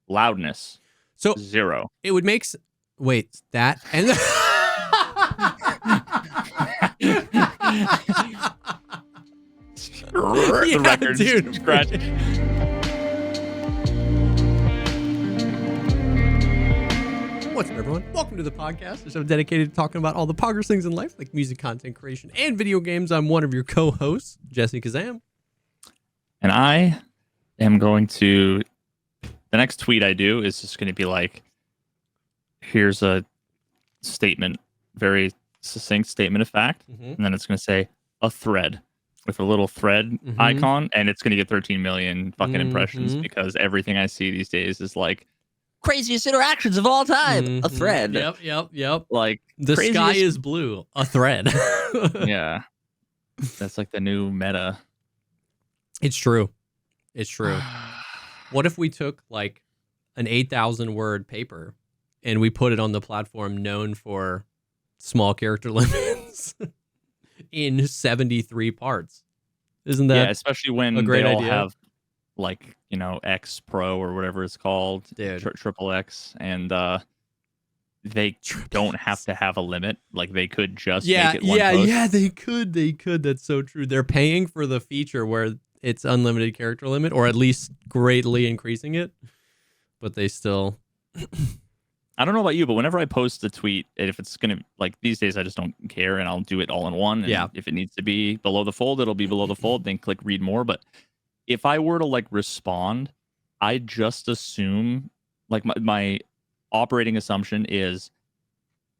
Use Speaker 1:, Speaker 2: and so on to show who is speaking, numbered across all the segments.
Speaker 1: Loudness,
Speaker 2: So
Speaker 1: 0.
Speaker 2: it would make wait, that and
Speaker 1: the records
Speaker 2: dude.
Speaker 1: scratch.
Speaker 2: What's up, everyone? Welcome to the podcast. The show dedicated to talking about all the poggers things in life, like music, content creation, and video games. I'm one of your co-hosts, JesseKazam.
Speaker 1: And I am going to, the next tweet I do is just going to be like, here's a statement, very succinct statement of fact. And then it's going to say a thread with a little thread icon. And it's going to get 13 million fucking impressions because everything I see these days is like, craziest interactions of all time. A thread.
Speaker 2: Yep.
Speaker 1: Like
Speaker 2: the sky is blue. A thread.
Speaker 1: Yeah. That's like the new meta.
Speaker 2: It's true. What if we took like an 8,000 word paper and we put it on the platform known for small character limits in 73 parts? Isn't that
Speaker 1: especially when
Speaker 2: a great
Speaker 1: they all
Speaker 2: idea?
Speaker 1: have like, you know, X Pro or whatever it's called, triple X, and they don't have to have a limit. Like they could just make it one post.
Speaker 2: Yeah, they could. That's so true. They're paying for the feature where it's unlimited character limit, or at least greatly increasing it, but they still.
Speaker 1: I don't know about you, but whenever I post a tweet, if it's gonna, like, these days I just don't care and I'll do it all in one. And if it needs to be below the fold, it'll be below the fold. Then click read more. But if I were to like respond, I just assume, like, my operating assumption is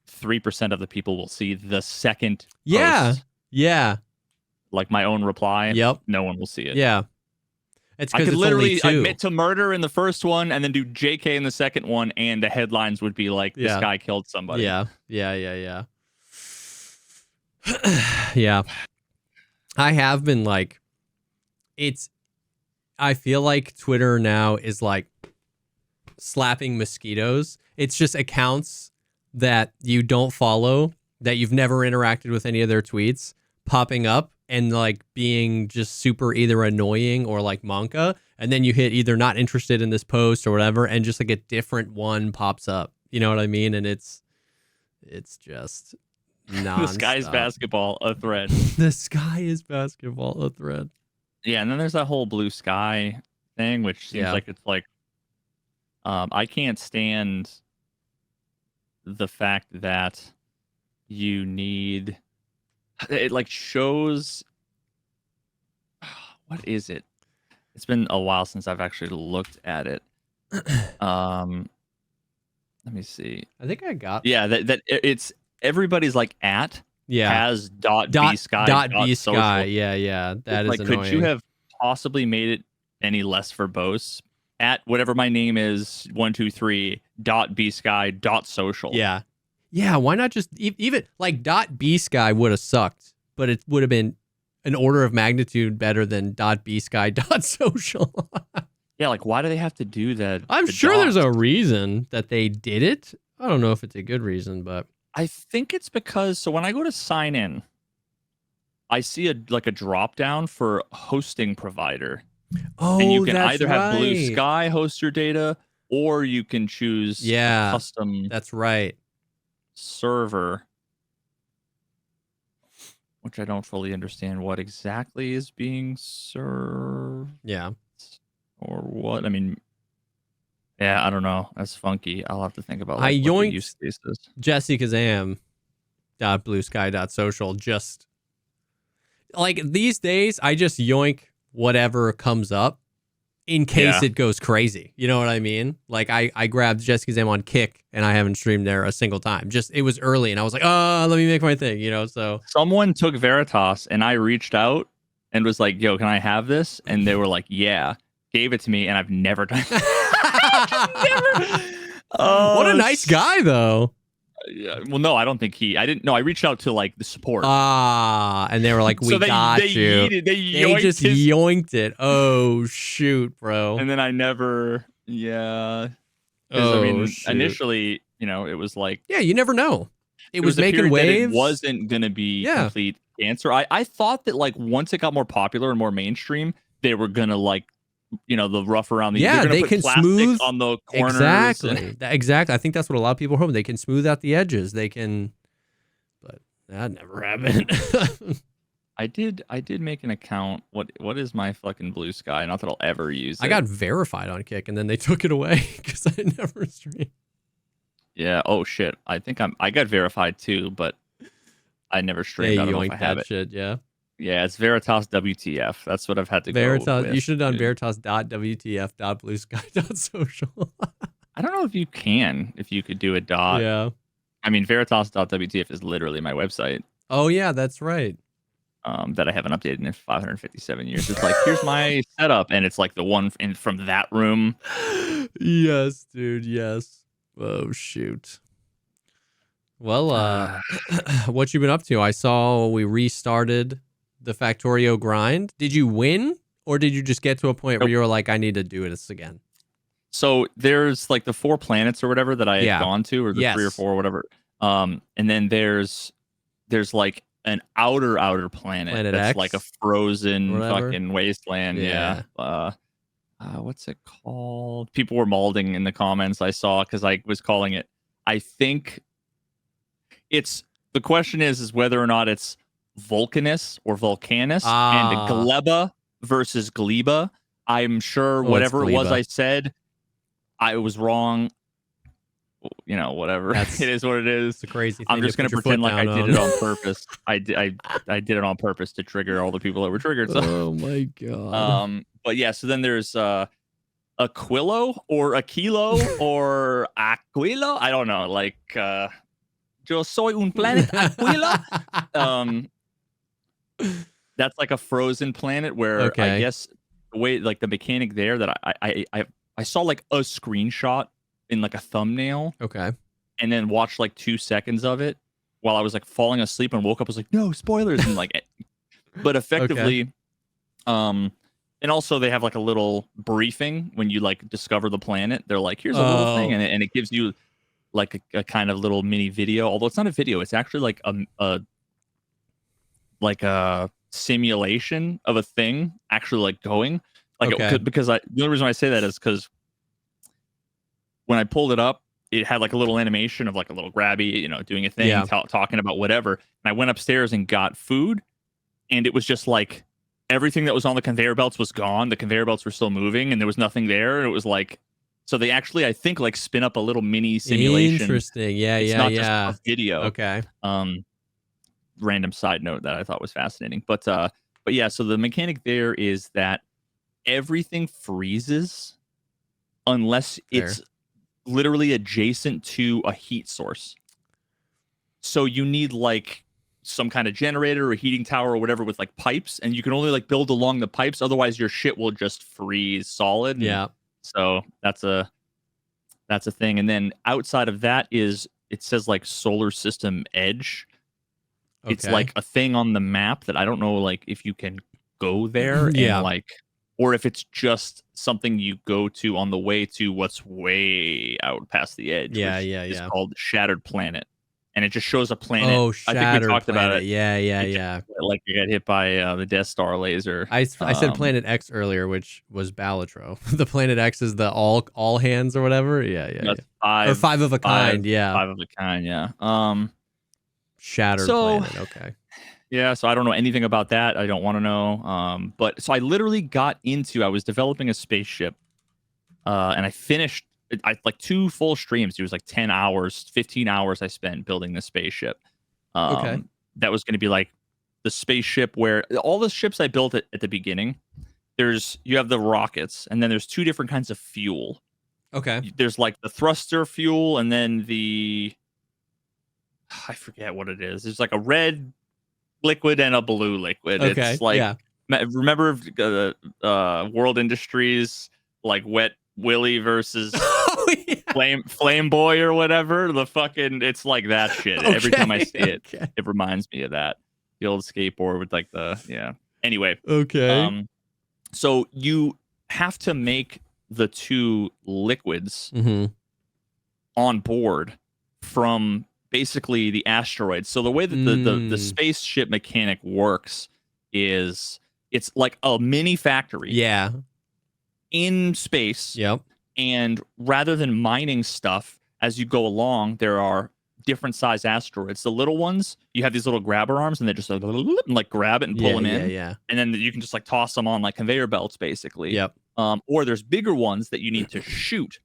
Speaker 1: 3% of the people will see the second post.
Speaker 2: Yeah.
Speaker 1: Like my own reply.
Speaker 2: Yep.
Speaker 1: No one will see it.
Speaker 2: Yeah. It's
Speaker 1: I
Speaker 2: because
Speaker 1: could
Speaker 2: it's
Speaker 1: literally
Speaker 2: only 2.
Speaker 1: admit to murder in the first one and then do JK in the second one, and the headlines would be like, this guy killed somebody.
Speaker 2: Yeah. Yeah. I have been like, I feel like Twitter now is like slapping mosquitoes. It's just accounts that you don't follow, that you've never interacted with any of their tweets, popping up and like being just super either annoying or like Monka. And then you hit either not interested in this post or whatever, and just like a different one pops up. You know what I mean? And it's just nonstop.
Speaker 1: The sky is basketball, a thread.
Speaker 2: The sky is basketball, a thread.
Speaker 1: Yeah, and then there's that whole blue sky thing, which seems like it's like, I can't stand the fact that you need, it like shows, what is it? It's been a while since I've actually looked at it. Let me see.
Speaker 2: I think I got
Speaker 1: that it's everybody's like at has dot b sky
Speaker 2: yeah that is
Speaker 1: like
Speaker 2: annoying.
Speaker 1: Could you have possibly made it any less verbose? At whatever my name is, 123 dot b sky dot social.
Speaker 2: Yeah, why not just even like dot b sky would have sucked, but it would have been an order of magnitude better than dot b sky dot social.
Speaker 1: Yeah, like why do they have to do that?
Speaker 2: I'm sure there's a reason that they did it. I don't know if it's a good reason, but
Speaker 1: I think it's because, so when I go to sign in, I see a drop down for hosting provider.
Speaker 2: Oh,
Speaker 1: and you can either have Blue Sky host your data, or you can choose a custom server, which I don't fully understand what exactly is being served.
Speaker 2: Yeah.
Speaker 1: Or what? I mean, yeah, I don't know. That's funky. I'll have to think about
Speaker 2: I
Speaker 1: what the
Speaker 2: yoinked
Speaker 1: use case is.
Speaker 2: JesseKazam.bluesky.social. Just like these days, I just yoink whatever comes up in case it goes crazy. You know what I mean? Like I grabbed JesseKazam on Kick and I haven't streamed there a single time. Just it was early and I was like, oh, let me make my thing. You know, so
Speaker 1: someone took Veritas and I reached out and was like, yo, can I have this? And they were like, yeah. Gave it to me, and I've never done it.
Speaker 2: What a nice guy, though.
Speaker 1: Well, no, I don't think I didn't. No, I reached out to like the support.
Speaker 2: And they were like, "We got you." They just yoinked it. Oh shoot, bro!
Speaker 1: And then I never, I mean, initially, you know, it was like,
Speaker 2: you never know. It was making waves.
Speaker 1: It wasn't gonna be complete cancer. I thought that like once it got more popular and more mainstream, they were gonna like the rough around the.
Speaker 2: Yeah,
Speaker 1: they're gonna
Speaker 2: they
Speaker 1: put
Speaker 2: can
Speaker 1: plastic
Speaker 2: smooth
Speaker 1: on the corners.
Speaker 2: exactly. Exactly. I think that's what a lot of people are hoping. They can smooth out the edges. They can, but that never happened.
Speaker 1: I did make an account. What is my fucking Blue Sky? Not that I'll ever use it.
Speaker 2: I got verified on Kick, and then they took it away because I never streamed.
Speaker 1: Yeah. Oh shit. I think I got verified too, but I never streamed. I don't know if I have it.
Speaker 2: Shit, yeah.
Speaker 1: Yeah, it's Veritas WTF. That's what I've had to
Speaker 2: Veritas.
Speaker 1: go with.
Speaker 2: You should have done
Speaker 1: dude.
Speaker 2: veritas.wtf.bluesky.social.
Speaker 1: I don't know if you could do a dot.
Speaker 2: Yeah.
Speaker 1: I mean, Veritas.wtf is literally my website.
Speaker 2: Oh yeah, that's right.
Speaker 1: That I haven't updated in 557 years. It's like, here's my setup, and it's like the one from that room.
Speaker 2: Yes, dude. Yes. Oh shoot. Well, what you been up to? I saw we restarted the Factorio grind. Did you win, or did you just get to a point where you were like, I need to do this again?
Speaker 1: So there's like the 4 planets or whatever that I had gone to, or the 3 or 4 or whatever. And then there's like an outer planet that's
Speaker 2: X?
Speaker 1: like a frozen
Speaker 2: Whatever.
Speaker 1: fucking wasteland.
Speaker 2: Yeah.
Speaker 1: What's it called? People were malding in the comments I saw because I was calling it. I think it's the question is whether or not it's Vulcanus or Vulcanus and Gleba versus Gleba. I'm sure whatever it was I said, I was wrong. Whatever. It is what it is.
Speaker 2: It's a crazy thing.
Speaker 1: I'm just going to pretend like I did it on purpose. I did it on purpose to trigger all the people that were triggered. So.
Speaker 2: Oh my god.
Speaker 1: But yeah, so then there's Aquilo or Aquilo or Aquilo. I don't know. Like yo soy un planet Aquilo. That's like a frozen planet where I guess the way like the mechanic there that I saw like a screenshot in like a thumbnail.
Speaker 2: Okay.
Speaker 1: And then watched like 2 seconds of it while I was like falling asleep and woke up. I was like, no spoilers. And like, but effectively, and also they have like a little briefing when you like discover the planet. They're like, here's a little thing. And it gives you like a kind of little mini video, although it's not a video. It's actually like a simulation of a thing actually like going like, because the only reason why I say that is because when I pulled it up, it had like a little animation of like a little grabby, doing a thing, talking about whatever. And I went upstairs and got food, and it was just like everything that was on the conveyor belts was gone. The conveyor belts were still moving, and there was nothing there. And it was like, so they actually, I think, like spin up a little mini simulation.
Speaker 2: Interesting. Yeah,
Speaker 1: it's
Speaker 2: yeah,
Speaker 1: not
Speaker 2: yeah.
Speaker 1: just a video.
Speaker 2: Okay.
Speaker 1: Random side note that I thought was fascinating, but yeah. So the mechanic there is that everything freezes unless it's literally adjacent to a heat source. So you need like some kind of generator or heating tower or whatever with like pipes, and you can only like build along the pipes, otherwise your shit will just freeze solid.
Speaker 2: Yeah.
Speaker 1: So that's a thing. And then outside of that is, it says like solar system edge. It's like a thing on the map that I don't know like if you can go there and like, or if it's just something you go to on the way to what's way out past the edge. It's called Shattered Planet. And it just shows a planet.
Speaker 2: Oh,
Speaker 1: I think we talked about it.
Speaker 2: Yeah.
Speaker 1: Like you got hit by the Death Star laser.
Speaker 2: I said Planet X earlier, which was Balatro. The Planet X is the all hands or whatever. Yeah. Or 5 of a kind.
Speaker 1: 5 of a kind. Yeah.
Speaker 2: Shattered Planet. Okay.
Speaker 1: Yeah, so I don't know anything about that. I don't want to know. But so I literally got into, I was developing a spaceship, and I finished like 2 full streams. It was like 10 hours, 15 hours I spent building the spaceship. That was going to be like the spaceship where all the ships I built at the beginning, you have the rockets, and then there's 2 different kinds of fuel.
Speaker 2: Okay.
Speaker 1: There's like the thruster fuel, and then I forget what it is. There's like a red liquid and a blue liquid.
Speaker 2: Okay.
Speaker 1: It's like, remember World Industries, like Wet Willy versus Flame Boy or whatever? The fucking, it's like that shit. Every time I see it, it reminds me of that. The old skateboard with like anyway.
Speaker 2: Okay.
Speaker 1: So you have to make the 2 liquids on board from basically the asteroids. So the way that the spaceship mechanic works is it's like a mini factory.
Speaker 2: Yeah.
Speaker 1: in space.
Speaker 2: Yep.
Speaker 1: And rather than mining stuff as you go along, there are different size asteroids. The little ones, you have these little grabber arms, and they just like grab it and pull them in.
Speaker 2: Yeah.
Speaker 1: And then you can just like toss them on like conveyor belts, basically.
Speaker 2: Yep.
Speaker 1: Or there's bigger ones that you need to shoot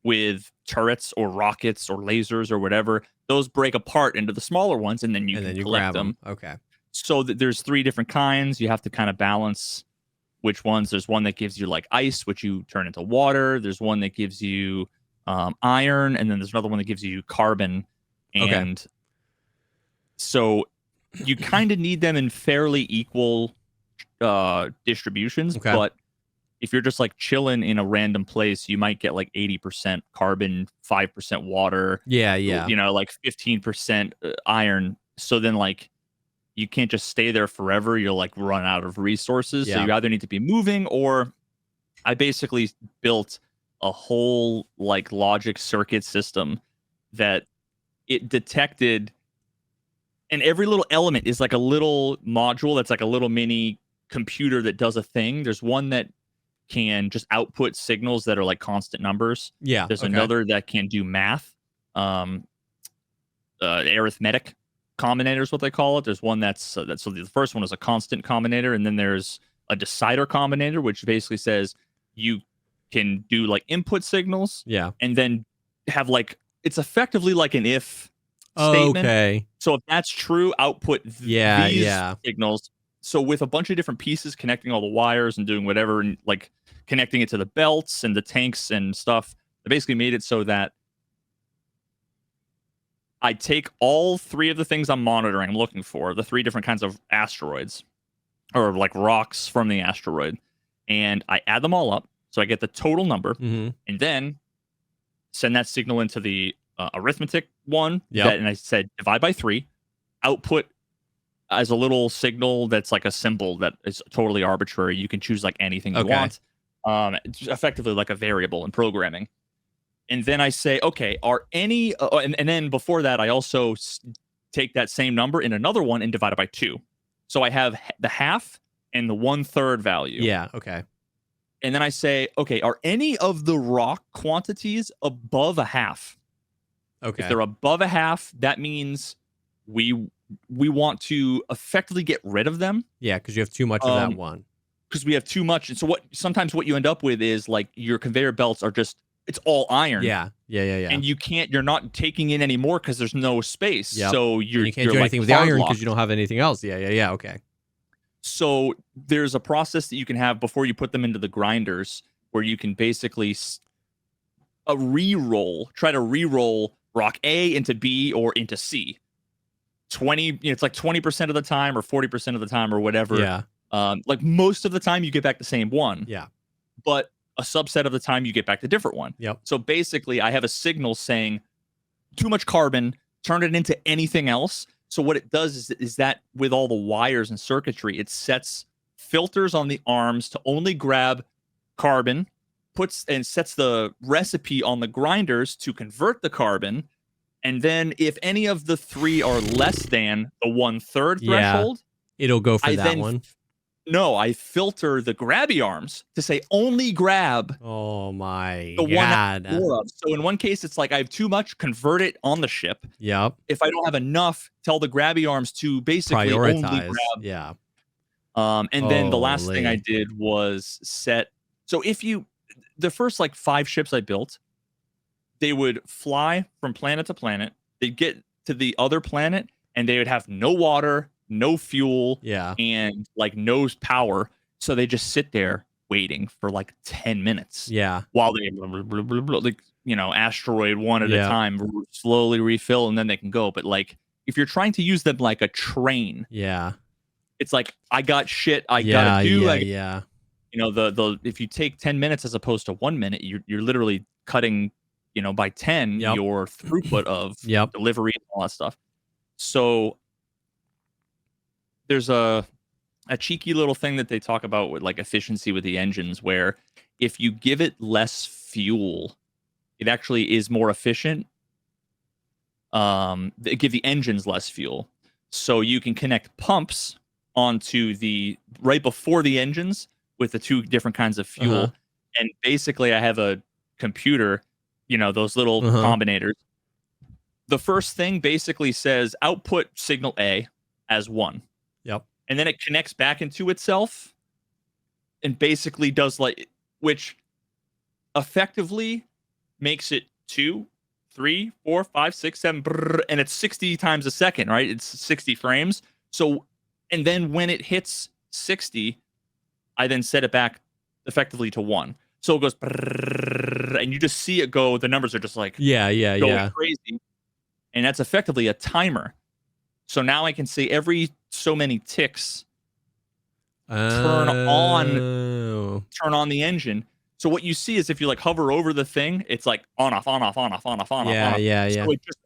Speaker 1: with turrets or rockets or lasers or whatever. Those break apart into the smaller ones, and then you can collect
Speaker 2: grab
Speaker 1: them.
Speaker 2: Okay.
Speaker 1: So there's 3 different kinds. You have to kind of balance which ones. There's one that gives you like ice, which you turn into water. There's one that gives you iron, and then there's another one that gives you carbon. And so you kind of need them in fairly equal distributions.
Speaker 2: Okay.
Speaker 1: But if you're just like chilling in a random place, you might get like 80% carbon, 5% water.
Speaker 2: Yeah.
Speaker 1: You know, like 15% iron. So then like you can't just stay there forever. You'll like run out of resources. So you either need to be moving, or I basically built a whole like logic circuit system that it detected, and every little element is like a little module that's like a little mini computer that does a thing. There's one that can just output signals that are like constant numbers.
Speaker 2: Yeah.
Speaker 1: There's another that can do math, arithmetic combinator is what they call it. There's one that's so the first one is a constant combinator, and then there's a decider combinator, which basically says you can do like input signals, and then have like, it's effectively like an if statement.
Speaker 2: Okay.
Speaker 1: So if that's true, output these signals. So with a bunch of different pieces connecting all the wires and doing whatever, and like connecting it to the belts and the tanks and stuff, I basically made it so that I take all 3 of the things I'm monitoring, I'm looking for, the 3 different kinds of asteroids or like rocks from the asteroid, and I add them all up. So I get the total number, and then send that signal into the arithmetic one. And I said divide by 3, output as a little signal that's like a symbol that is totally arbitrary. You can choose like anything you want. It's effectively like a variable in programming. And then I say, okay, are any, and then before that, I also take that same number in another one and divide it by 2. So I have the half and the 1/3 value.
Speaker 2: Yeah. Okay.
Speaker 1: And then I say, okay, are any of the rock quantities above a half?
Speaker 2: Okay.
Speaker 1: If they're above a half, that means we want to effectively get rid of them.
Speaker 2: Yeah, because you have too much of that one.
Speaker 1: Because we have too much. And so sometimes what you end up with is like your conveyor belts are just, it's all iron.
Speaker 2: Yeah. And
Speaker 1: you're not taking in any more because there's no space. So you
Speaker 2: can't do anything with the iron because you don't have anything else. Yeah. Okay.
Speaker 1: So there's a process that you can have before you put them into the grinders where you can basically try to re-roll rock A into B or into C. It's like 20% of the time or 40% of the time or whatever.
Speaker 2: Yeah.
Speaker 1: Like most of the time you get back the same one.
Speaker 2: Yeah.
Speaker 1: But a subset of the time you get back the different one.
Speaker 2: Yep.
Speaker 1: So basically I have a signal saying too much carbon, turn it into anything else. So what it does is that with all the wires and circuitry, it sets filters on the arms to only grab carbon, sets the recipe on the grinders to convert the carbon. And then if any of the 3 are less than the 1/3 threshold,
Speaker 2: it'll go for that one.
Speaker 1: No, I filter the grabby arms to say only grab.
Speaker 2: Oh my
Speaker 1: the
Speaker 2: God.
Speaker 1: one more of. So in one case, it's like I have too much, convert it on the ship.
Speaker 2: Yep.
Speaker 1: If I don't have enough, tell the grabby arms to basically only grab.
Speaker 2: Yeah.
Speaker 1: And then the last thing I did was set. So the first like 5 ships I built, they would fly from planet to planet. They'd get to the other planet and they would have no water, no fuel, and like no power. So they just sit there waiting for like 10 minutes.
Speaker 2: Yeah.
Speaker 1: While they like, asteroid one at a time slowly refill and then they can go. But like if you're trying to use them like a train, it's like I got shit I gotta do. If you take 10 minutes as opposed to 1 minute, you're literally cutting, by 10 your throughput of delivery and all that stuff. So there's a cheeky little thing that they talk about with like efficiency with the engines, where if you give it less fuel, it actually is more efficient. They give the engines less fuel, so you can connect pumps onto right before the engines with the 2 different kinds of fuel, And basically I have a computer, those little combinators. The first thing basically says output signal A as 1.
Speaker 2: Yep.
Speaker 1: And then it connects back into itself and basically does which effectively makes it 2, 3, 4, 5, 6, 7, and it's 60 times a second, right? It's 60 frames. So, and then when it hits 60, I then set it back effectively to 1. So it goes, and you just see it go. The numbers are just like going crazy. And that's effectively a timer. So now I can see every so many ticks turn on the engine. So what you see is if you hover over the thing, it's like on off, on off, on off, on off, on off, on off. So it just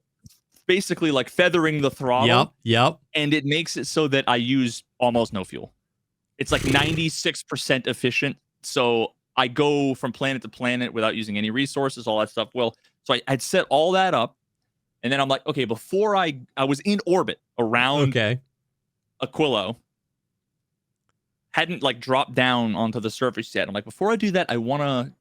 Speaker 1: basically feathering the throttle.
Speaker 2: Yep.
Speaker 1: And it makes it so that I use almost no fuel. It's 96% efficient. So I go from planet to planet without using any resources, all that stuff. Well, so I'd set all that up. And then I'm like, okay, before I was in orbit around Aquilo, hadn't dropped down onto the surface yet. I'm like, before I do that, I want to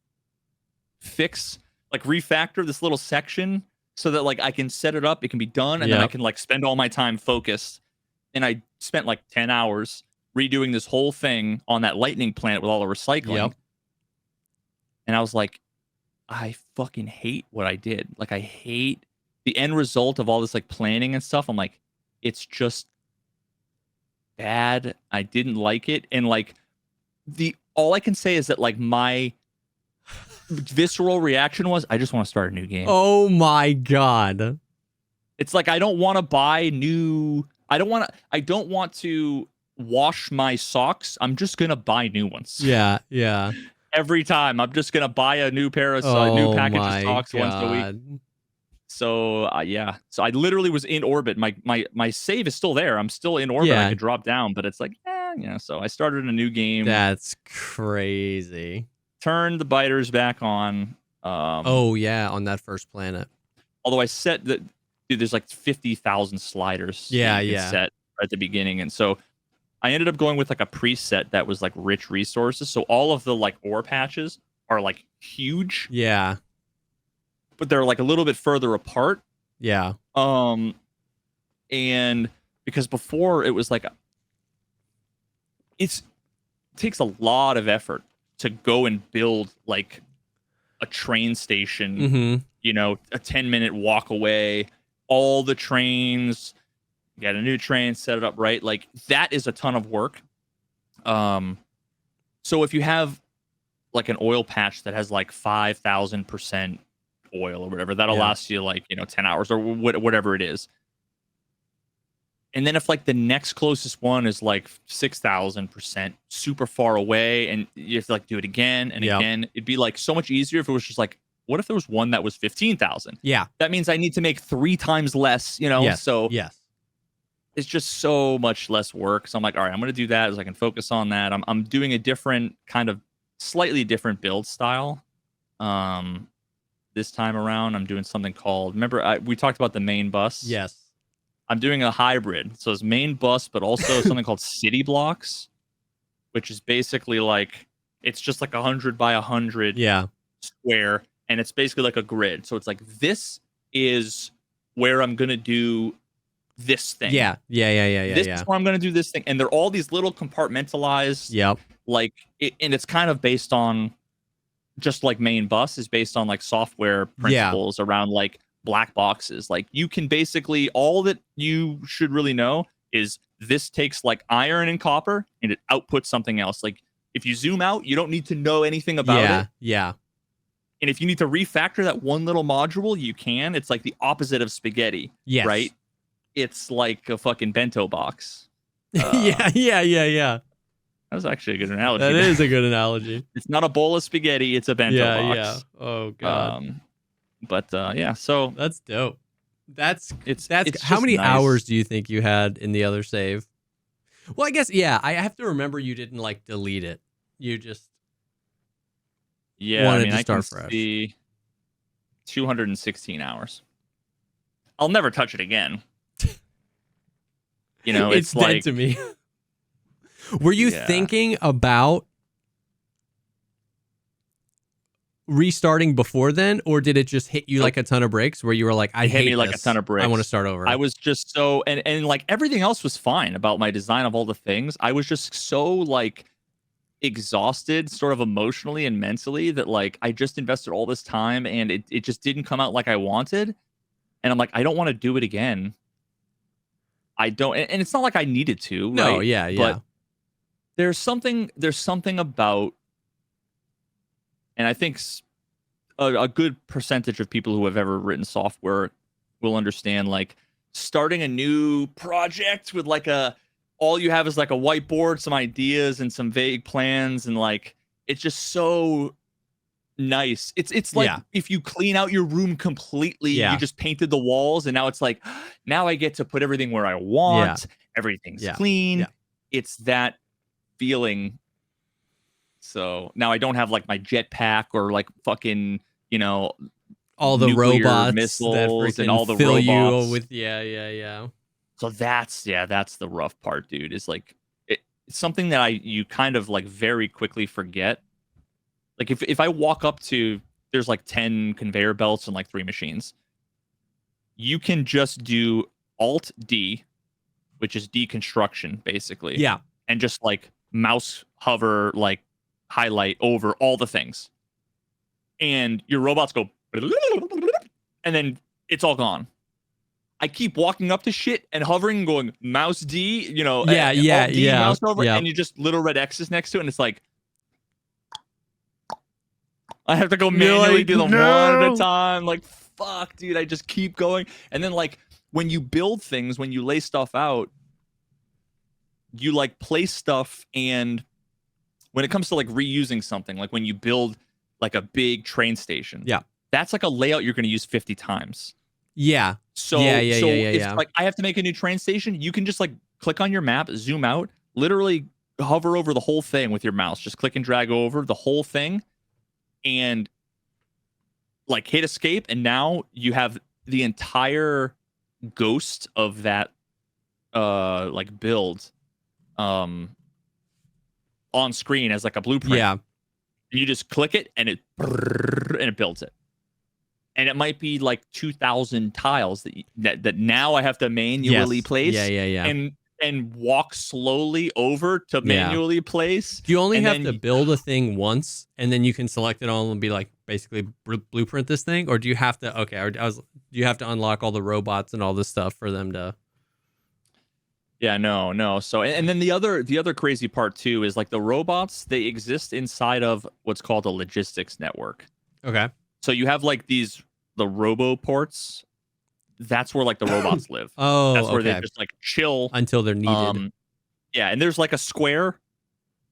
Speaker 1: fix, refactor this little section so that I can set it up, it can be done, and then I can spend all my time focused. And I spent 10 hours redoing this whole thing on that lightning planet with all the recycling.
Speaker 2: Yep.
Speaker 1: And I was like, I fucking hate what I did. I hate the end result of all this planning and stuff. I'm like, it's just bad. I didn't like it. And all I can say is that my visceral reaction was, I just want to start a new game.
Speaker 2: Oh my God.
Speaker 1: It's I don't want to buy new. I don't want to wash my socks. I'm just going to buy new ones.
Speaker 2: Yeah.
Speaker 1: Every time I'm just going to buy a new pair of new package of socks once a week. So so I literally was in orbit. My save is still there. I'm still in orbit. I could drop down, but it's so I started a new game.
Speaker 2: That's crazy.
Speaker 1: Turned the biters back on.
Speaker 2: On that first planet.
Speaker 1: Although I set that, dude, there's 50,000 sliders. Set at the beginning, and so I ended up going with a preset that was rich resources. So all of the ore patches are huge.
Speaker 2: Yeah.
Speaker 1: But they're a little bit further apart.
Speaker 2: Yeah.
Speaker 1: And because before it was it takes a lot of effort to go and build a train station, a 10-minute walk away, all the trains, get a new train, set it up right. That is a ton of work. So if you have an oil patch that has 5,000% oil or whatever, that'll last you 10 hours or whatever it is. And then if the next closest one is 6,000% super far away and you have to do it again and again, it'd be so much easier if it was just what if there was one that was 15,000?
Speaker 2: Yeah.
Speaker 1: That means I need to make 3 times less,
Speaker 2: Yes.
Speaker 1: So
Speaker 2: yes.
Speaker 1: It's just so much less work. So I'm like, all right, I'm going to do that as I can focus on that. I'm doing a different kind of slightly different build style. This time around, I'm doing something called, remember, we talked about the main bus?
Speaker 2: Yes.
Speaker 1: I'm doing a hybrid. So it's main bus, but also something called city blocks, which is basically it's just 100 by 100 square. And it's basically a grid. So it's this is where I'm going to do this thing.
Speaker 2: Yeah.
Speaker 1: This is where I'm going to do this thing. And they're all these little compartmentalized.
Speaker 2: Yep.
Speaker 1: And it's kind of based on just main bus is based on software principles around black boxes. You can basically, all that you should really know is this takes iron and copper and it outputs something else. If you zoom out, you don't need to know anything about it.
Speaker 2: Yeah.
Speaker 1: And if you need to refactor that one little module, you can. It's the opposite of spaghetti.
Speaker 2: Yes.
Speaker 1: Right? It's a fucking bento box.
Speaker 2: Yeah.
Speaker 1: That was actually a good analogy.
Speaker 2: That is a good analogy.
Speaker 1: It's not a bowl of spaghetti. It's a bento box.
Speaker 2: Yeah. Oh, God.
Speaker 1: So
Speaker 2: that's dope. That's
Speaker 1: it's
Speaker 2: how many
Speaker 1: nice.
Speaker 2: hours do you think you had in the other save? Well, I guess, I have to remember you didn't delete it. You just wanted to start fresh.
Speaker 1: See 216 hours. I'll never touch it again.
Speaker 2: It's dead to me. Were you thinking about restarting before then, or did it just hit you like a ton of bricks where you were like, I
Speaker 1: It hit
Speaker 2: hate
Speaker 1: me like a
Speaker 2: this.
Speaker 1: ton of bricks.
Speaker 2: I want to start over.
Speaker 1: I was just so and like everything else was fine about my design of all the things. I was just so like exhausted sort of emotionally and mentally that like I just invested all this time and it just didn't come out like I wanted. And I'm like, I don't want to do it again. I don't, and it's not like I needed to,
Speaker 2: No,
Speaker 1: right?
Speaker 2: yeah.
Speaker 1: But there's something about, and I think a good percentage of people who have ever written software will understand like starting a new project with like all you have is like a whiteboard, some ideas and some vague plans, and like it's just so nice. It's like if you clean out your room completely, you just painted the walls, and now it's like now I get to put everything where I want. Everything's clean. It's that feeling. So now I don't have like my jetpack or like fucking, you know,
Speaker 2: all the robots
Speaker 1: missiles
Speaker 2: that freaking
Speaker 1: and all the
Speaker 2: fill
Speaker 1: robots.
Speaker 2: you with yeah.
Speaker 1: So that's the rough part, dude. Is like it's something that you kind of like very quickly forget. Like if I walk up to there's like 10 conveyor belts and like 3 machines, you can just do Alt D, which is deconstruction basically.
Speaker 2: Yeah.
Speaker 1: And just like mouse hover, like highlight over all the things. And your robots go and then it's all gone. I keep walking up to shit and hovering and going mouse D, you know,
Speaker 2: Alt D,
Speaker 1: mouse over, and you just little red X's next to it, and it's like I have to go manually do them one at a time. Like, fuck, dude, I just keep going. And then like when you build things, when you lay stuff out, you like place stuff, and when it comes to like reusing something, like when you build like a big train station, that's like a layout you're going to use 50 times. So it's like I have to make a new train station. You can just like click on your map, zoom out, literally hover over the whole thing with your mouse. Just click and drag over the whole thing and like hit escape. And now you have the entire ghost of that like build on screen as like a blueprint. You just click it and it builds it. And it might be like 2,000 tiles that now I have to manually place. And walk slowly over to manually place.
Speaker 2: Do you only have to build a thing once, and then you can select it all and be like basically blueprint this thing, or do you have to? Do you have to unlock all the robots and all this stuff for them to?
Speaker 1: Yeah, no. So and then the other crazy part too is like the robots, they exist inside of what's called a logistics network.
Speaker 2: Okay.
Speaker 1: So you have like the robo ports. That's where like the robots live. That's where they just like chill
Speaker 2: until they're needed.
Speaker 1: And there's like a square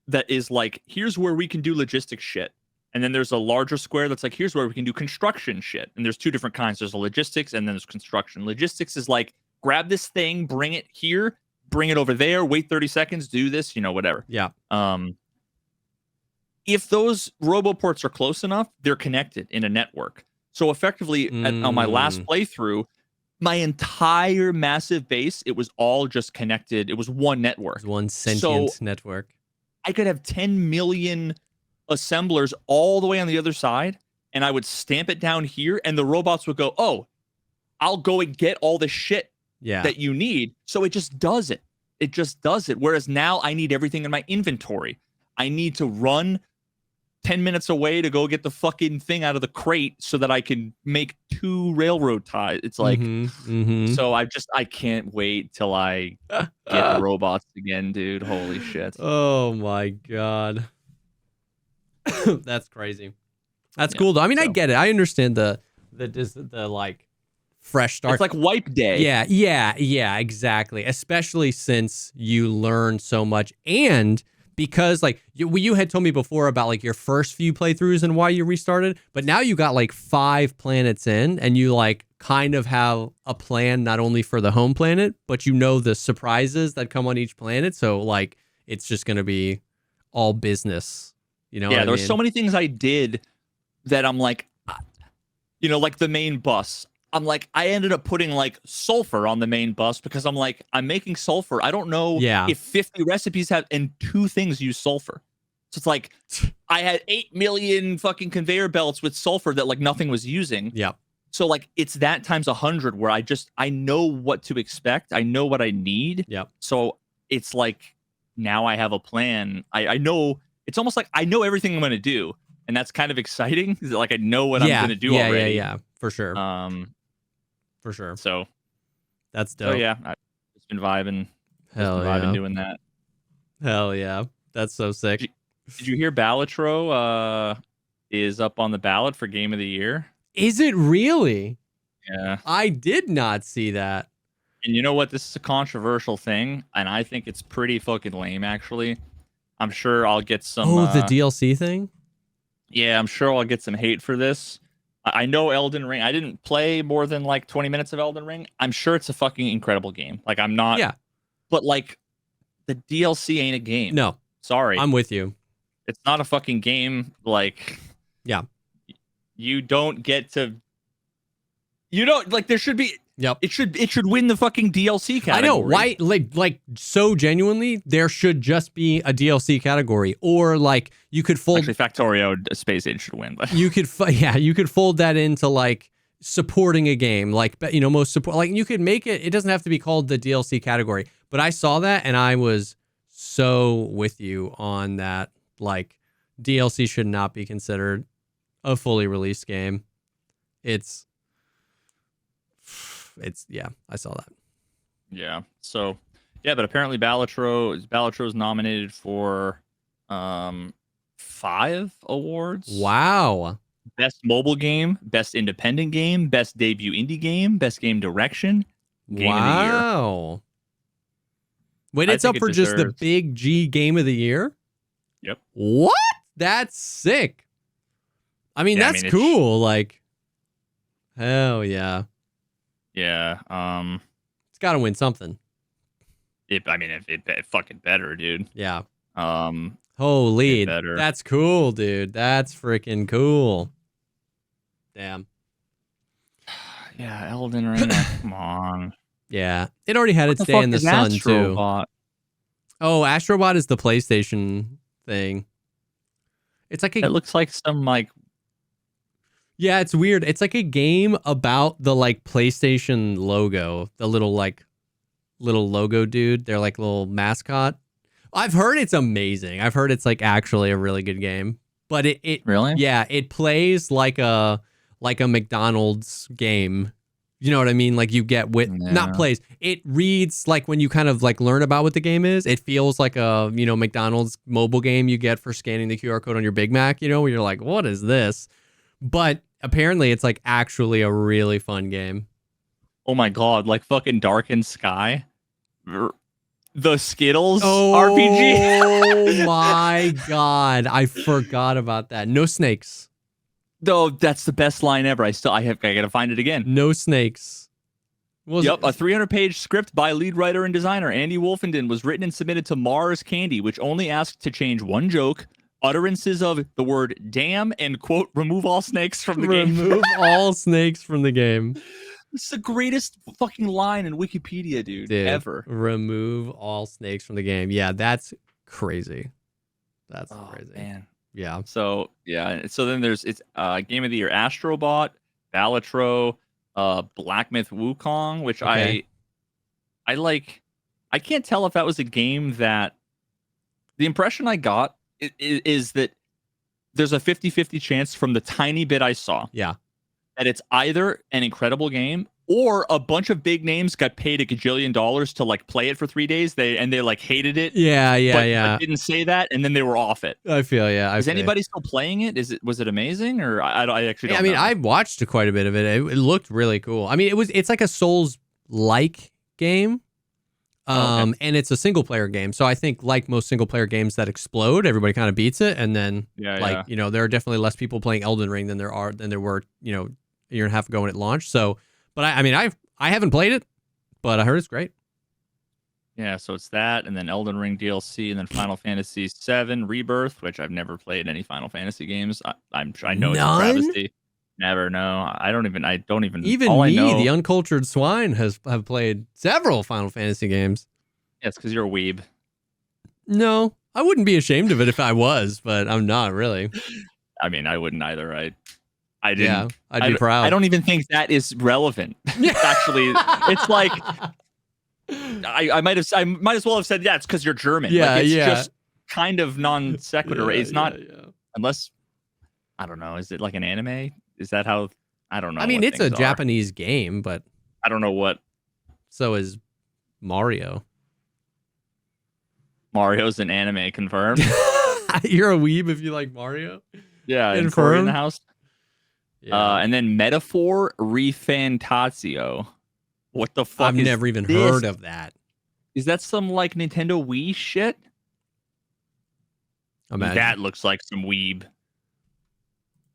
Speaker 1: that is like, here's where we can do logistics shit. And then there's a larger square that's like, here's where we can do construction shit. And there's 2 different kinds. There's a logistics and then there's construction. Logistics is like, grab this thing, bring it here, bring it over there, wait 30 seconds, do this, you know, whatever. If those roboports are close enough, they're connected in a network. So effectively, on my last playthrough, my entire massive base, it was all just connected. It was one network.
Speaker 2: One sentient network.
Speaker 1: I could have 10 million assemblers all the way on the other side, and I would stamp it down here, and the robots would go, oh, I'll go and get all the shit that you need. So it just does it. It just does it. Whereas now I need everything in my inventory. I need to run 10 minutes away to go get the fucking thing out of the crate so that I can make 2 railroad ties. It's like, so I can't wait till I get robots again, dude. Holy shit.
Speaker 2: Oh my God. That's crazy. That's cool though. I mean, I get it. I understand the like fresh start.
Speaker 1: It's like wipe day.
Speaker 2: Yeah, exactly. Especially since you learn so much, and because like you had told me before about like your first few playthroughs and why you restarted, but now you got like 5 planets in, and you like kind of have a plan not only for the home planet, but you know the surprises that come on each planet. So like it's just gonna be all business. You know?
Speaker 1: Yeah, there were so many things I did that I'm like, you know, like the main bus. I'm like, I ended up putting like sulfur on the main bus because I'm like, I'm making sulfur. I don't know if 50 recipes have and 2 things use sulfur. So it's like I had 8 million fucking conveyor belts with sulfur that like nothing was using.
Speaker 2: Yeah.
Speaker 1: So like it's that times 100 where I know what to expect. I know what I need.
Speaker 2: Yep.
Speaker 1: So it's like now I have a plan. I know it's almost like I know everything I'm gonna do. And that's kind of exciting. Like I know what I'm gonna do already.
Speaker 2: Yeah, for sure. For sure.
Speaker 1: So
Speaker 2: that's dope.
Speaker 1: So yeah, I've just been vibing.
Speaker 2: Hell yeah.
Speaker 1: I've been doing that.
Speaker 2: Hell yeah. That's so sick.
Speaker 1: Did you hear Balatro is up on the ballot for Game of the Year?
Speaker 2: Is it really?
Speaker 1: Yeah.
Speaker 2: I did not see that.
Speaker 1: And you know what? This is a controversial thing, and I think it's pretty fucking lame, actually. I'm sure I'll get some...
Speaker 2: the DLC thing?
Speaker 1: Yeah, I'm sure I'll get some hate for this. I know Elden Ring. I didn't play more than like 20 minutes of Elden Ring. I'm sure it's a fucking incredible game. Like, I'm not...
Speaker 2: Yeah.
Speaker 1: But, like, the DLC ain't a game.
Speaker 2: No.
Speaker 1: Sorry.
Speaker 2: I'm with you.
Speaker 1: It's not a fucking game. Like...
Speaker 2: Yeah.
Speaker 1: You don't get to... You don't... Like, there should be...
Speaker 2: Yep.
Speaker 1: It should win the fucking DLC category.
Speaker 2: I know. Why? Like so genuinely, there should just be a DLC category, or like you could fold.
Speaker 1: Actually, Factorio Space Age should win, but
Speaker 2: you could you could fold that into like supporting a game, like most support. Like you could make it. It doesn't have to be called the DLC category. But I saw that and I was so with you on that. Like DLC should not be considered a fully released game. It's yeah, I saw that.
Speaker 1: Yeah. So yeah, but apparently Balatro is nominated for 5 awards.
Speaker 2: Wow.
Speaker 1: Best mobile game, best independent game, best debut indie game, best game direction, game of the year.
Speaker 2: Wow. Wait, it's up for just the big G game of the year?
Speaker 1: Yep.
Speaker 2: What? That's sick. I mean, that's cool. Like, hell yeah.
Speaker 1: Yeah.
Speaker 2: It's got to win something.
Speaker 1: It fucking better, dude.
Speaker 2: Yeah.
Speaker 1: Holy,
Speaker 2: that's cool, dude. That's freaking cool. Damn.
Speaker 1: Yeah, Elden Ring. Come on.
Speaker 2: Yeah, it already had its day in the sun
Speaker 1: Astrobot?
Speaker 2: Too. Oh, Astrobot is the PlayStation thing. It's like
Speaker 1: it looks like some like.
Speaker 2: Yeah, it's weird. It's like a game about the like PlayStation logo, the little logo dude. They're like little mascot. I've heard it's amazing. I've heard it's like actually a really good game. But it
Speaker 1: really?
Speaker 2: Yeah, it plays like a McDonald's game. You know what I mean? Like you get not plays. It reads like when you kind of like learn about what the game is, it feels like a, McDonald's mobile game you get for scanning the QR code on your Big Mac, where you're like, what is this? But apparently it's like actually a really fun game.
Speaker 1: Oh my God, like fucking Darkened Sky. The Skittles RPG.
Speaker 2: Oh my God. I forgot about that. No snakes.
Speaker 1: No, that's the best line ever. I gotta find it again.
Speaker 2: No snakes.
Speaker 1: Yep, a 300-page script by lead writer and designer Andy Wolfenden was written and submitted to Mars Candy, which only asked to change one joke, utterances of the word damn, and quote, remove all snakes from the game.
Speaker 2: Remove all snakes from the game.
Speaker 1: It's the greatest fucking line in Wikipedia, dude, ever.
Speaker 2: Remove all snakes from the game. Yeah, that's crazy. That's crazy.
Speaker 1: Man.
Speaker 2: Yeah.
Speaker 1: So then it's Game of the Year Astrobot, Balatro, Black Myth Wukong, which I like. I can't tell if that was a game that the impression I got is that there's a 50-50 chance from the tiny bit I saw.
Speaker 2: Yeah.
Speaker 1: That it's either an incredible game or a bunch of big names got paid $1 gajillion to like play it for 3 days. They like hated it.
Speaker 2: Yeah.
Speaker 1: But didn't say that, and then they were off it.
Speaker 2: I feel Is
Speaker 1: anybody still playing it? Was it amazing, or I actually don't know.
Speaker 2: I watched quite a bit of it. It looked really cool. I mean, it's like a Souls-like game. And it's a single player game. So I think like most single player games that explode, everybody kind of beats it, and then there are definitely less people playing Elden Ring than there were, a year and a half ago when it launched. So, but I haven't played it, but I heard it's great.
Speaker 1: Yeah, so it's that, and then Elden Ring DLC, and then Final Fantasy VII Rebirth, which I've never played any Final Fantasy games. I know it's a travesty. Never know. I don't even.
Speaker 2: Even
Speaker 1: all
Speaker 2: me,
Speaker 1: I know,
Speaker 2: the uncultured swine, have played several Final Fantasy games.
Speaker 1: Yeah, it's because you're a weeb.
Speaker 2: No, I wouldn't be ashamed of it if I was, but I'm not really.
Speaker 1: I mean, I wouldn't either. I didn't.
Speaker 2: Yeah, I'd be proud.
Speaker 1: I don't even think that is relevant. Actually, it's like I might as well have said it's because you're German.
Speaker 2: Yeah,
Speaker 1: like, it's just kind of non sequitur. It's not unless I don't know. Is it like an anime? Is that how? I don't know.
Speaker 2: I mean, it's a Japanese game, but
Speaker 1: I don't know what.
Speaker 2: So is Mario.
Speaker 1: Mario's an anime, confirmed.
Speaker 2: You're a weeb if you like Mario.
Speaker 1: Yeah, and Corey in the house.
Speaker 2: Yeah.
Speaker 1: And then Metaphor Refantasio. What the fuck?
Speaker 2: I've never even heard of that.
Speaker 1: Is that some like Nintendo Wii shit?
Speaker 2: Imagine.
Speaker 1: That looks like some weeb.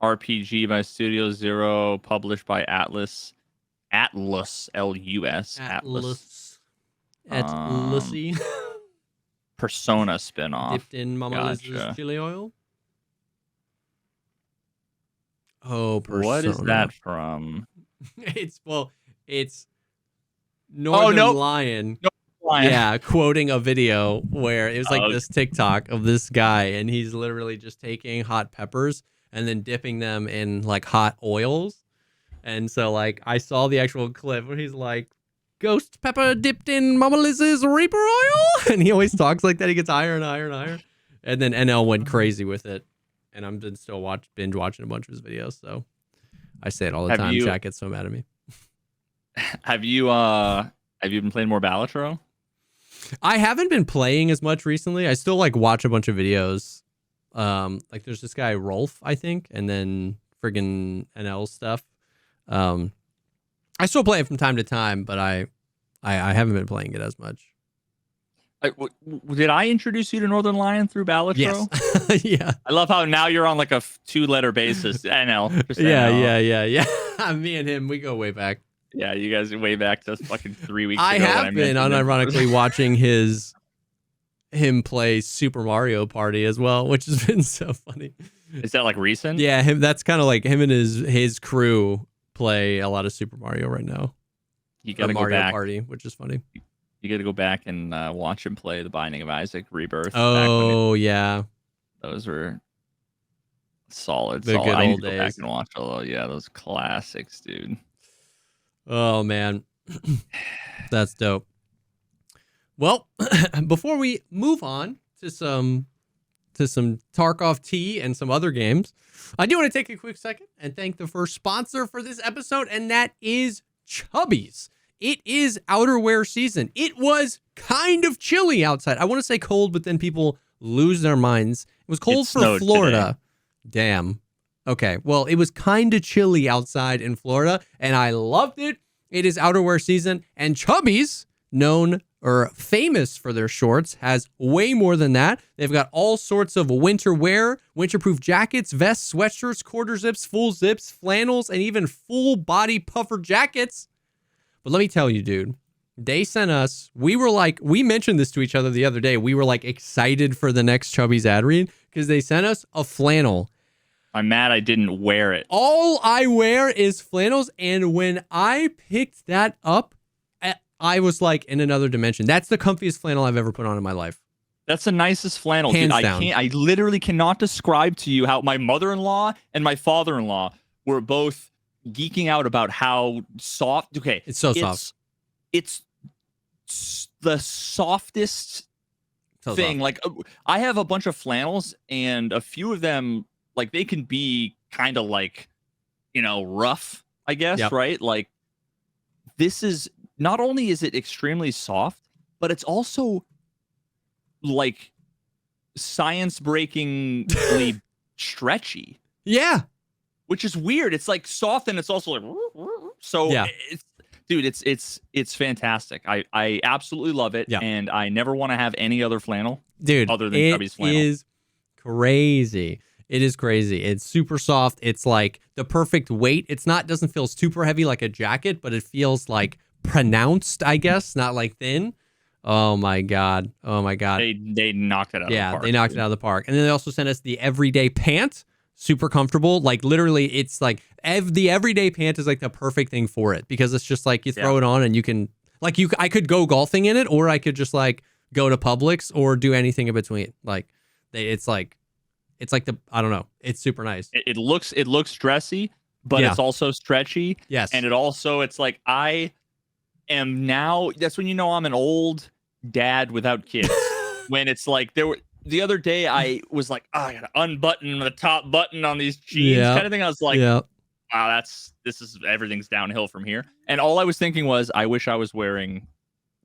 Speaker 1: RPG by Studio Zero, published by Atlas. Atlus, L-U-S. Atlas.
Speaker 2: Atlasy.
Speaker 1: Persona spinoff.
Speaker 2: Dipped in Mama Liz's chili oil. Oh, Persona.
Speaker 1: What is that from?
Speaker 2: It's Northern Lion. Yeah, quoting a video where it was like this TikTok of this guy, and he's literally just taking hot peppers and then dipping them in like hot oils. And so like I saw the actual clip where he's like, ghost pepper dipped in Mama Liz's Reaper oil. And he always talks like that. He gets higher and higher and higher. And then NL went crazy with it. And I'm been still binge watching a bunch of his videos. So I say it all the time. Jack gets so mad at me.
Speaker 1: Have you been playing more Balatro?
Speaker 2: I haven't been playing as much recently. I still like watch a bunch of videos. Like there's this guy Rolf, I think, and then friggin' NL stuff. I still play it from time to time, but I haven't been playing it as much.
Speaker 1: Did I introduce you to Northern Lion through Balatro?
Speaker 2: Yes. Yeah.
Speaker 1: I love how now you're on like a 2-letter basis. NL. Just
Speaker 2: Yeah. Me and him, we go way back.
Speaker 1: Yeah, you guys are way back to fucking 3 weeks ago.
Speaker 2: I have been unironically watching him play Super Mario Party as well, which has been so funny.
Speaker 1: Is that like recent?
Speaker 2: Yeah, that's kind of like him and his crew play a lot of Super Mario right now.
Speaker 1: You gotta go
Speaker 2: Mario
Speaker 1: back.
Speaker 2: Party, which is funny.
Speaker 1: You gotta go back and watch him play The Binding of Isaac Rebirth.
Speaker 2: Oh yeah,
Speaker 1: those were solid.
Speaker 2: The good
Speaker 1: I need
Speaker 2: old
Speaker 1: to go
Speaker 2: days.
Speaker 1: back and watch those classics, dude.
Speaker 2: Oh man, that's dope. Well, before we move on to some Tarkov tea and some other games, I do want to take a quick second and thank the first sponsor for this episode, and that is Chubbies. It is outerwear season. It was kind of chilly outside. I want to say cold, but then people lose their minds. It was cold for Florida. Today. Damn. Okay, well, it was kind of chilly outside in Florida, and I loved it. It is outerwear season, and Chubbies, known or famous for their shorts, has way more than that. They've got all sorts of winter wear, winterproof jackets, vests, sweatshirts, quarter zips, full zips, flannels, and even full body puffer jackets. But let me tell you, dude, they sent us, we mentioned this to each other the other day. We were like excited for the next Chubbies ad read because they sent us a flannel.
Speaker 1: I'm mad I didn't wear it.
Speaker 2: All I wear is flannels, and when I picked that up, I was like in another dimension. That's the comfiest flannel I've ever put on in my life.
Speaker 1: That's the nicest flannel,
Speaker 2: Hands
Speaker 1: dude.
Speaker 2: down.
Speaker 1: I literally cannot describe to you how my mother-in-law and my father-in-law were both geeking out about how soft. Okay,
Speaker 2: it's so soft.
Speaker 1: It's the softest thing.
Speaker 2: Soft.
Speaker 1: Like I have a bunch of flannels, and a few of them, like they can be kind of like, rough, I guess,
Speaker 2: Yep.
Speaker 1: right? Like this is not only is it extremely soft, but it's also like science-breakingly stretchy.
Speaker 2: Yeah.
Speaker 1: Which is weird. It's like soft and it's also like so.
Speaker 2: Yeah.
Speaker 1: It's fantastic. I absolutely love it, and I never want to have any other flannel,
Speaker 2: dude.
Speaker 1: other than Chubbies flannel.
Speaker 2: It is crazy. It is crazy. It's super soft. It's like the perfect weight. Doesn't feel super heavy like a jacket, but it feels like pronounced, I guess, not like thin. Oh my god.
Speaker 1: They knocked it out of the park.
Speaker 2: Yeah, they knocked it out of the park. And then they also sent us the everyday pant. Super comfortable. Like literally, it's like the everyday pant is like the perfect thing for it because it's just like you throw it on and you can I could go golfing in it, or I could just like go to Publix or do anything in between. Like it's like the, I don't know. It's super nice.
Speaker 1: It looks dressy, but it's also stretchy.
Speaker 2: Yes.
Speaker 1: And it's like I am now, that's when you know I'm an old dad without kids. When it's like the other day I was like, oh, I gotta unbutton the top button on these jeans kind of thing. I was like, wow, everything's downhill from here. And all I was thinking was, I wish I was wearing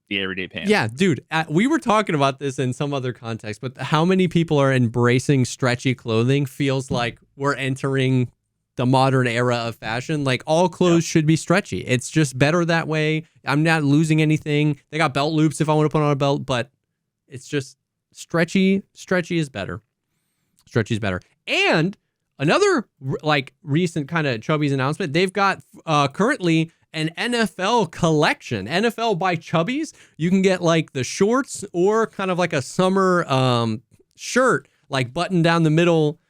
Speaker 1: the everyday pants.
Speaker 2: Yeah, dude, we were talking about this in some other context, but how many people are embracing stretchy clothing feels like we're entering the modern era of fashion. Like all clothes should be stretchy. It's just better that way. I'm not losing anything. They got belt loops if I want to put on a belt, but it's just stretchy. Stretchy is better. Stretchy is better. And another like recent kind of Chubbies announcement, they've got currently an NFL collection, NFL by Chubbies. You can get like the shorts or kind of like a summer shirt, like button down the middle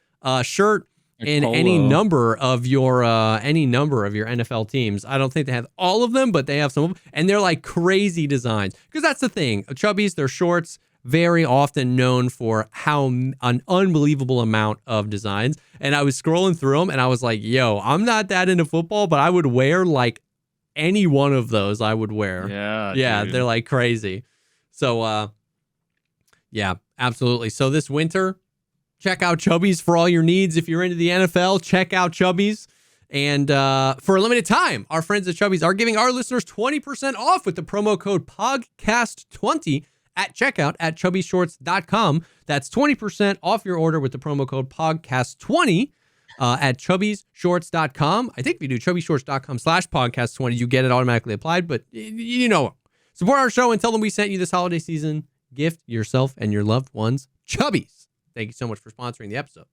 Speaker 2: shirt in any number of your NFL teams. I don't think they have all of them, but they have some of them, and they're like crazy designs. Because that's the thing, Chubbies, their shorts very often known for an unbelievable amount of designs. And I was scrolling through them, and I was like, yo, I'm not that into football, but I would wear like any one of those. I would wear. Yeah, dude. They're like crazy. So, yeah, absolutely. So this winter, check out Chubbies for all your needs. If you're into the NFL, check out Chubbies. And for a limited time, our friends at Chubbies are giving our listeners 20% off with the promo code POGCAST20 at checkout at chubbiesshorts.com. That's 20% off your order with the promo code POGCAST20 at chubbiesshorts.com. I think if you do chubbiesshorts.com/podcast20, you get it automatically applied, but you know, support our show and tell them we sent you this holiday season. Gift yourself and your loved ones Chubbies. Thank you so much for sponsoring the episode.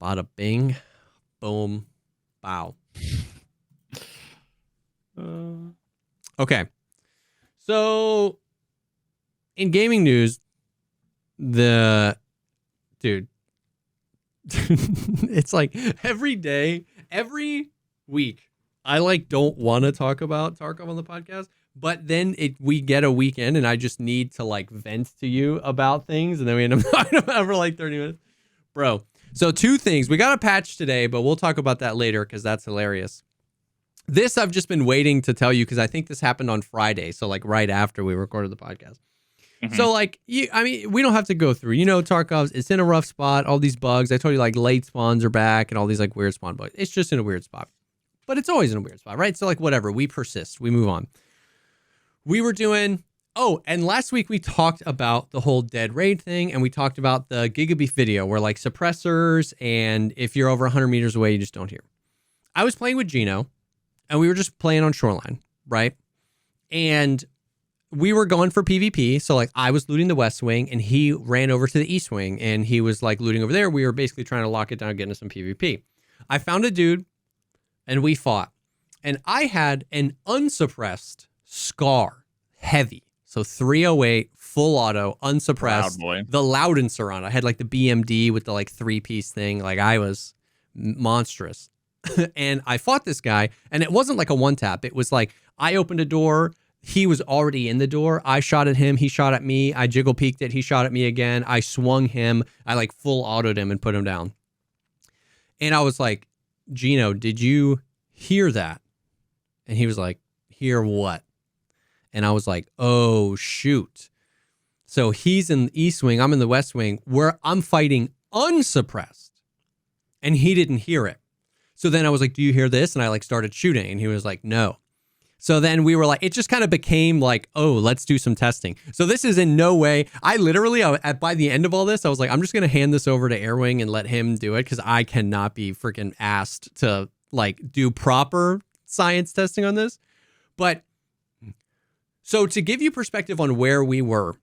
Speaker 2: Bada bing, boom, bow. Okay. So, in gaming news, it's like every day, every week, I like don't want to talk about Tarkov on the podcast, but then we get a weekend and I just need to like vent to you about things, and then we end up talking about it for like 30 minutes. Bro, so two things. We got a patch today, but we'll talk about that later because that's hilarious. This I've just been waiting to tell you because I think this happened on Friday, so like right after we recorded the podcast. Mm-hmm. So like, we don't have to go through, Tarkov's, it's in a rough spot, all these bugs. I told you like late spawns are back and all these like weird spawn bugs. It's just in a weird spot, but it's always in a weird spot, right? So like whatever, we persist, we move on. We were doing, and last week we talked about the whole dead raid thing, and we talked about the Gigabeef video where like suppressors, and if you're over 100 meters away, you just don't hear. I was playing with Gino, and we were just playing on Shoreline, right? And we were going for PvP. So like I was looting the West Wing and he ran over to the East Wing and he was like looting over there. We were basically trying to lock it down, get into some PvP. I found a dude and we fought. And I had an unsuppressed Scar heavy. So 308, full auto, unsuppressed.
Speaker 1: Loud boy. The
Speaker 2: Loudenser on. I had like the BMD with the like 3-piece thing. Like I was monstrous. And I fought this guy, and it wasn't like a one tap. It was like I opened a door. He was already in the door. I shot at him. He shot at me. I jiggle peeked it. He shot at me again. I swung him. I like full autoed him and put him down. And I was like, Gino, did you hear that? And he was like, hear what? And I was like, oh, shoot. So he's in the East Wing. I'm in the West Wing where I'm fighting unsuppressed. And he didn't hear it. So then I was like, do you hear this? And I like started shooting and he was like, no. So then we were like, it just kind of became like, oh, let's do some testing. So this is in no way, I literally, by the end of all this, I was like, I'm just going to hand this over to Airwing and let him do it because I cannot be freaking asked to like do proper science testing on this. But so to give you perspective on where we were,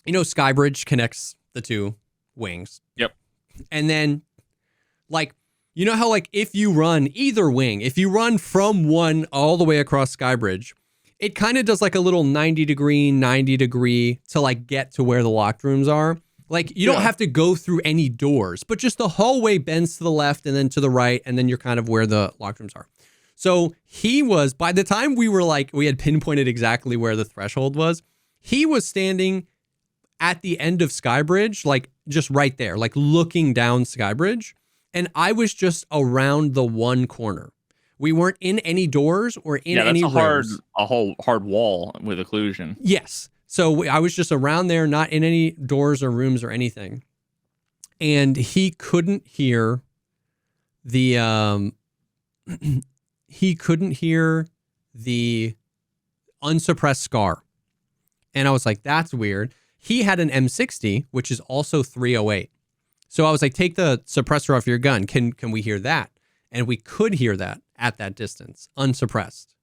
Speaker 2: Skybridge connects the two wings.
Speaker 1: Yep.
Speaker 2: And then like, you know how like if you run either wing, if you run from one all the way across Skybridge, it kind of does like a little 90 degree to like get to where the locked rooms are. Like you don't have to go through any doors, but just the hallway bends to the left and then to the right, and then you're kind of where the locked rooms are. So he was, by the time we had pinpointed exactly where the threshold was, he was standing at the end of Skybridge, like just right there, like looking down Skybridge. And I was just around the one corner. We weren't in any doors or in any rooms.
Speaker 1: A whole hard wall with occlusion.
Speaker 2: Yes. So I was just around there, not in any doors or rooms or anything. And he couldn't hear the unsuppressed Scar. And I was like, that's weird. He had an M60, which is also 308. So I was like, take the suppressor off your gun. Can we hear that? And we could hear that at that distance, unsuppressed.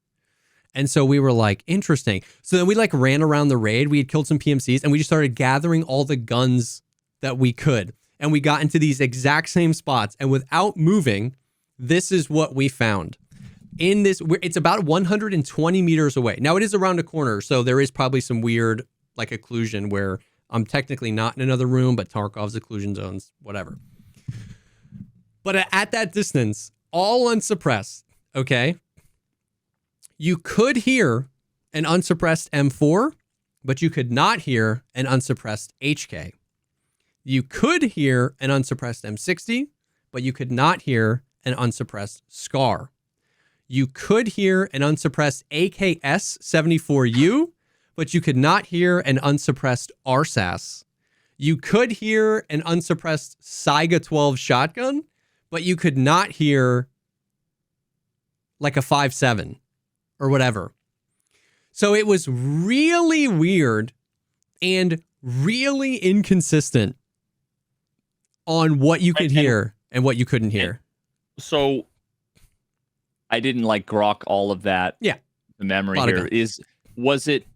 Speaker 2: And so we were like, interesting. So then we like ran around the raid. We had killed some PMCs and we just started gathering all the guns that we could. And we got into these exact same spots. And without moving, this is what we found. It's about 120 meters away. Now it is around a corner. So there is probably some weird like occlusion where I'm technically not in another room, but Tarkov's occlusion zones, whatever. But at that distance, all unsuppressed, okay? You could hear an unsuppressed M4, but you could not hear an unsuppressed HK. You could hear an unsuppressed M60, but you could not hear an unsuppressed Scar. You could hear an unsuppressed AKS 74U, but you could not hear an unsuppressed RSAS. You could hear an unsuppressed Saiga 12 shotgun, but you could not hear like a 5.7 or whatever. So it was really weird and really inconsistent on what you could hear and what you couldn't hear.
Speaker 1: So I didn't like grok all of that.
Speaker 2: Yeah.
Speaker 1: The memory here was it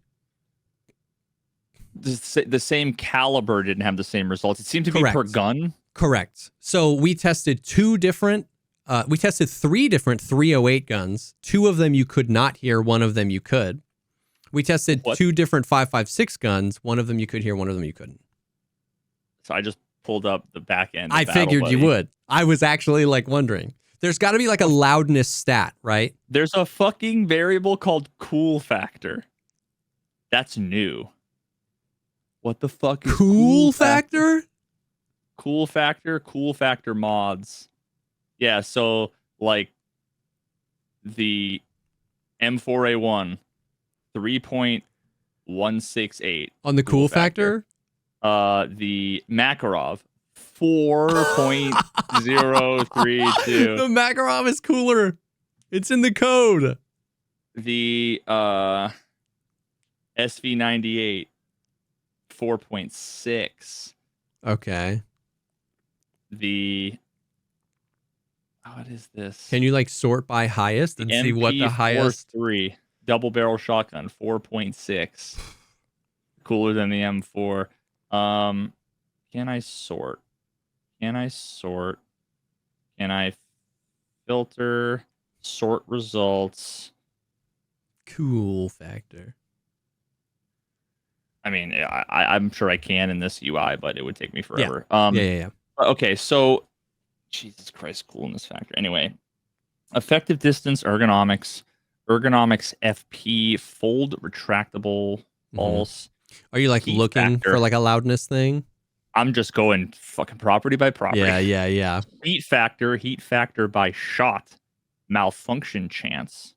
Speaker 1: the same caliber didn't have the same results. It seemed to be per gun.
Speaker 2: Correct. So we tested three different 308 guns. Two of them you could not hear. One of them you could. We tested two different 5.56 guns. One of them you could hear. One of them you couldn't.
Speaker 1: So I just pulled up the back end.
Speaker 2: I figured you would. I was actually like wondering. There's got to be like a loudness stat, right?
Speaker 1: There's a fucking variable called cool factor. That's new. What the fuck is
Speaker 2: cool factor?
Speaker 1: Cool factor mods. Yeah, so like the M4A1 3.168
Speaker 2: on the cool factor.
Speaker 1: The Makarov 4.032.
Speaker 2: The Makarov is cooler. It's in the code.
Speaker 1: The SV98 4.6.
Speaker 2: Okay.
Speaker 1: What is this?
Speaker 2: Can you like sort by highest and see what the highest?
Speaker 1: 3 double barrel shotgun 4.6. Cooler than the M4. Can I sort? Can I filter? Sort results.
Speaker 2: Cool factor.
Speaker 1: I mean, I'm sure I can in this UI, but it would take me forever.
Speaker 2: Yeah.
Speaker 1: Okay, so Jesus Christ, coolness factor. Anyway, effective distance, ergonomics FP, fold retractable pulse.
Speaker 2: Are you like looking
Speaker 1: factor
Speaker 2: for like a loudness thing?
Speaker 1: I'm just going fucking property by property.
Speaker 2: Yeah.
Speaker 1: Heat factor by shot, malfunction chance.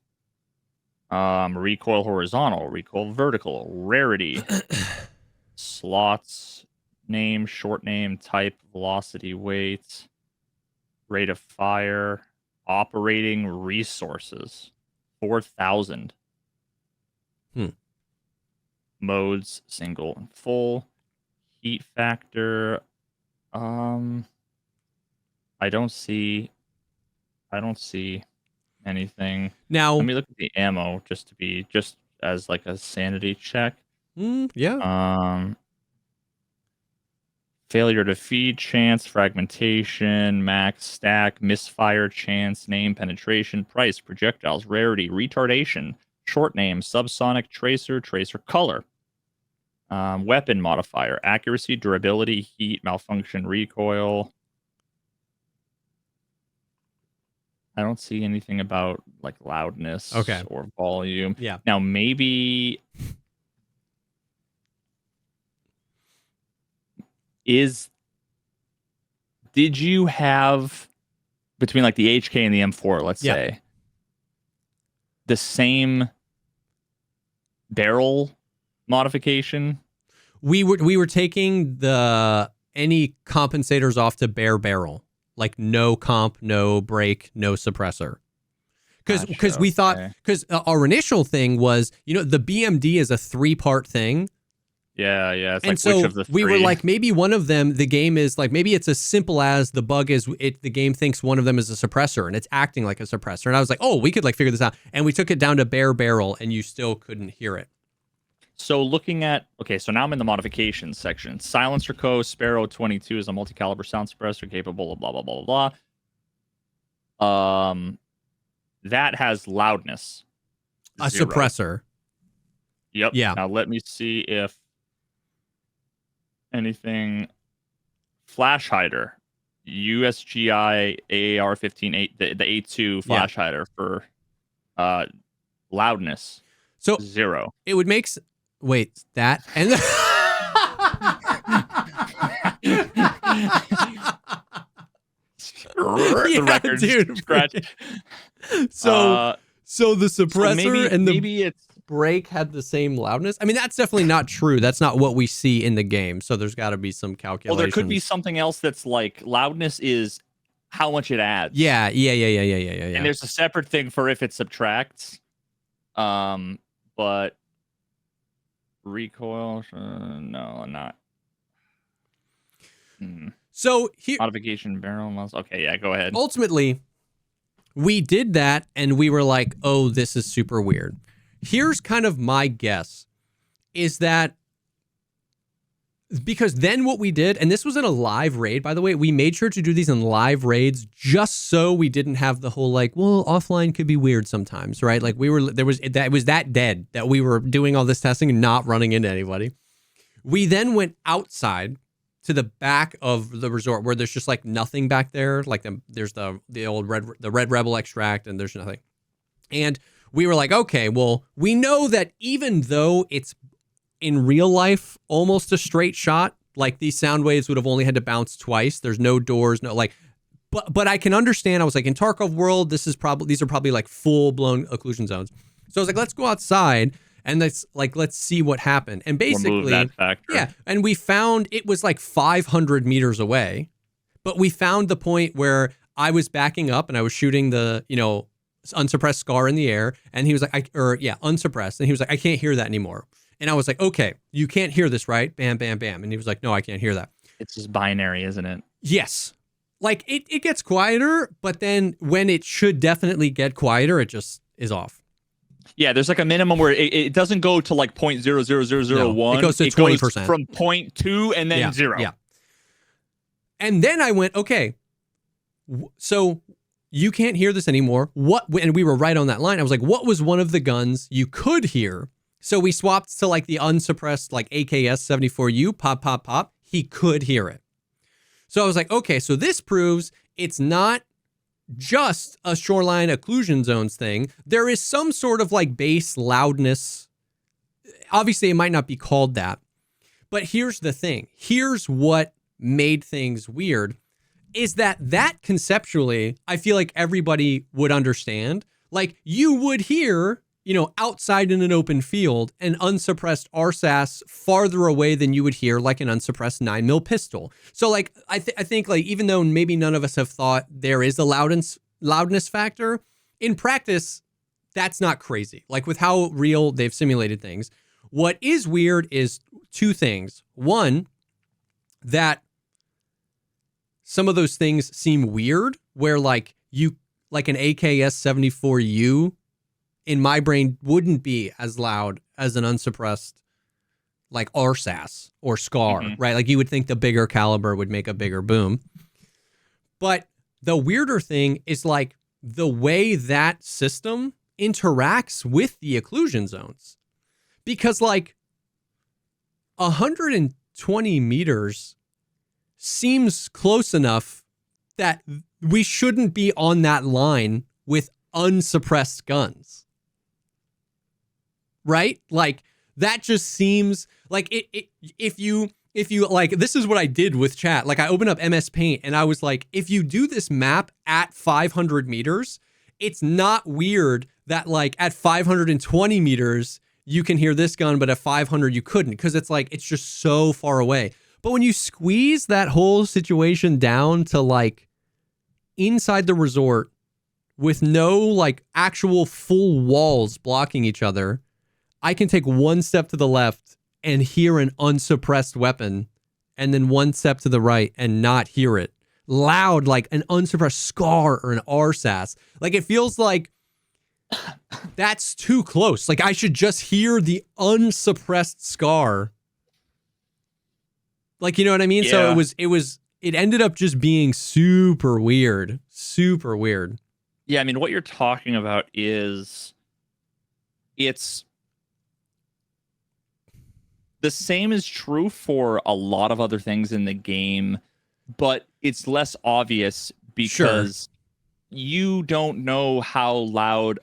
Speaker 1: Recoil horizontal, recoil vertical, rarity, slots, name, short name, type, velocity, weight, rate of fire, operating resources, 4,000. Modes, single and full. Heat factor. I don't see anything.
Speaker 2: Now
Speaker 1: let me look at the ammo just as like a sanity check.
Speaker 2: Yeah.
Speaker 1: Failure to feed chance, fragmentation, max stack, misfire chance, name, penetration, price, projectiles, rarity, retardation, short name, subsonic, tracer color, weapon modifier, accuracy, durability, heat, malfunction, recoil. I don't see anything about like loudness
Speaker 2: Okay.
Speaker 1: or volume.
Speaker 2: Yeah.
Speaker 1: Now maybe did you have between like the HK and the M4, let's
Speaker 2: Yeah.
Speaker 1: say, the same barrel modification?
Speaker 2: We were taking any compensators off to bare barrel, like no comp, no brake, no suppressor. Because we thought, because our initial thing was, the BMD is a 3-part thing.
Speaker 1: Yeah, it's
Speaker 2: and
Speaker 1: like
Speaker 2: so
Speaker 1: which of the three?
Speaker 2: We were like, maybe one of them, the game is like, maybe it's as simple as the bug is the game thinks one of them is a suppressor and it's acting like a suppressor. And I was like, oh, we could like figure this out. And we took it down to bare barrel and you still couldn't hear it.
Speaker 1: So looking at, so now I'm in the modifications section. Silencer Co. Sparrow 22 is a multi-caliber sound suppressor capable of blah, blah, blah, blah, blah. That has loudness.
Speaker 2: A
Speaker 1: 0.
Speaker 2: suppressor.
Speaker 1: Yep.
Speaker 2: Yeah.
Speaker 1: Now let me see if anything. Flash hider. USGI AAR-15, the A2 flash hider for loudness.
Speaker 2: So
Speaker 1: 0.
Speaker 2: It would make... Wait, that... And
Speaker 1: the record,
Speaker 2: dude,
Speaker 1: scratch.
Speaker 2: So the suppressor and the
Speaker 1: maybe it's
Speaker 2: brake had the same loudness. I mean, that's definitely not true. That's not what we see in the game. So there's got to be some calculation.
Speaker 1: Well, there could be something else that's like loudness is how much it adds.
Speaker 2: Yeah.
Speaker 1: And there's a separate thing for if it subtracts. But recoil, no, not.
Speaker 2: So here,
Speaker 1: modification barrel muzzle. Okay, yeah, go ahead.
Speaker 2: Ultimately, we did that and we were like, oh, this is super weird. Here's kind of my guess is that because then what we did, and this was in a live raid, by the way, we made sure to do these in live raids just so we didn't have the whole like, well, offline could be weird sometimes, right? Like it was that dead that we were doing all this testing and not running into anybody. We then went outside to the back of the resort where there's just like nothing back there. Like there's the old Red Rebel extract and there's nothing. And we were like, okay, well, we know that even though it's in real life almost a straight shot, like these sound waves would have only had to bounce twice. There's no doors, no like, but I can understand. I was like, in Tarkov world, these are probably like full blown occlusion zones. So I was like, let's go outside and let's see what happened. And basically, yeah. And we found it was like 500 meters away, but we found the point where I was backing up and I was shooting the, unsuppressed scar in the air. And he was like, unsuppressed. And he was like, I can't hear that anymore. And I was like, okay, you can't hear this, right? Bam, bam, bam. And he was like, no, I can't hear that.
Speaker 1: It's just binary, isn't it?
Speaker 2: Yes. Like it gets quieter, but then when it should definitely get quieter, it just is off.
Speaker 1: Yeah, there's like a minimum where it doesn't go to like 0.00001.
Speaker 2: No, it goes to 20%.
Speaker 1: Goes from 0.2 and then 0.
Speaker 2: Yeah. And then I went, okay, so you can't hear this anymore. And we were right on that line. I was like, what was one of the guns you could hear? So we swapped to like the unsuppressed like AKS-74U, pop, pop, pop. He could hear it. So I was like, okay, so this proves it's not just a shoreline occlusion zones thing. There is some sort of like bass loudness. Obviously, it might not be called that. But here's the thing. Here's what made things weird is that conceptually, I feel like everybody would understand. Like you would hear, outside in an open field, an unsuppressed RSAS farther away than you would hear like an unsuppressed 9mm pistol. So like, I think like, even though maybe none of us have thought there is a loudness factor, in practice, that's not crazy. Like with how real they've simulated things. What is weird is two things. One, that some of those things seem weird where like an AKS-74U in my brain wouldn't be as loud as an unsuppressed like RSAS or SCAR, right? Like you would think the bigger caliber would make a bigger boom. But the weirder thing is like the way that system interacts with the occlusion zones. Because like 120 meters seems close enough that we shouldn't be on that line with unsuppressed guns. Right? Like that just seems like if you like, this is what I did with chat. Like I opened up MS Paint and I was like, if you do this map at 500 meters, it's not weird that like at 520 meters, you can hear this gun, but at 500 you couldn't, because it's like, it's just so far away. But when you squeeze that whole situation down to like inside the resort with no like actual full walls blocking each other, I can take one step to the left and hear an unsuppressed weapon, and then one step to the right and not hear it. Loud, like an unsuppressed SCAR or an RSAS. Like it feels like that's too close. Like I should just hear the unsuppressed SCAR. Like, you know what I mean?
Speaker 1: Yeah.
Speaker 2: So it ended up just being super weird. Super weird.
Speaker 1: Yeah, I mean, what you're talking about is it's the same is true for a lot of other things in the game, but it's less obvious because you don't know how loud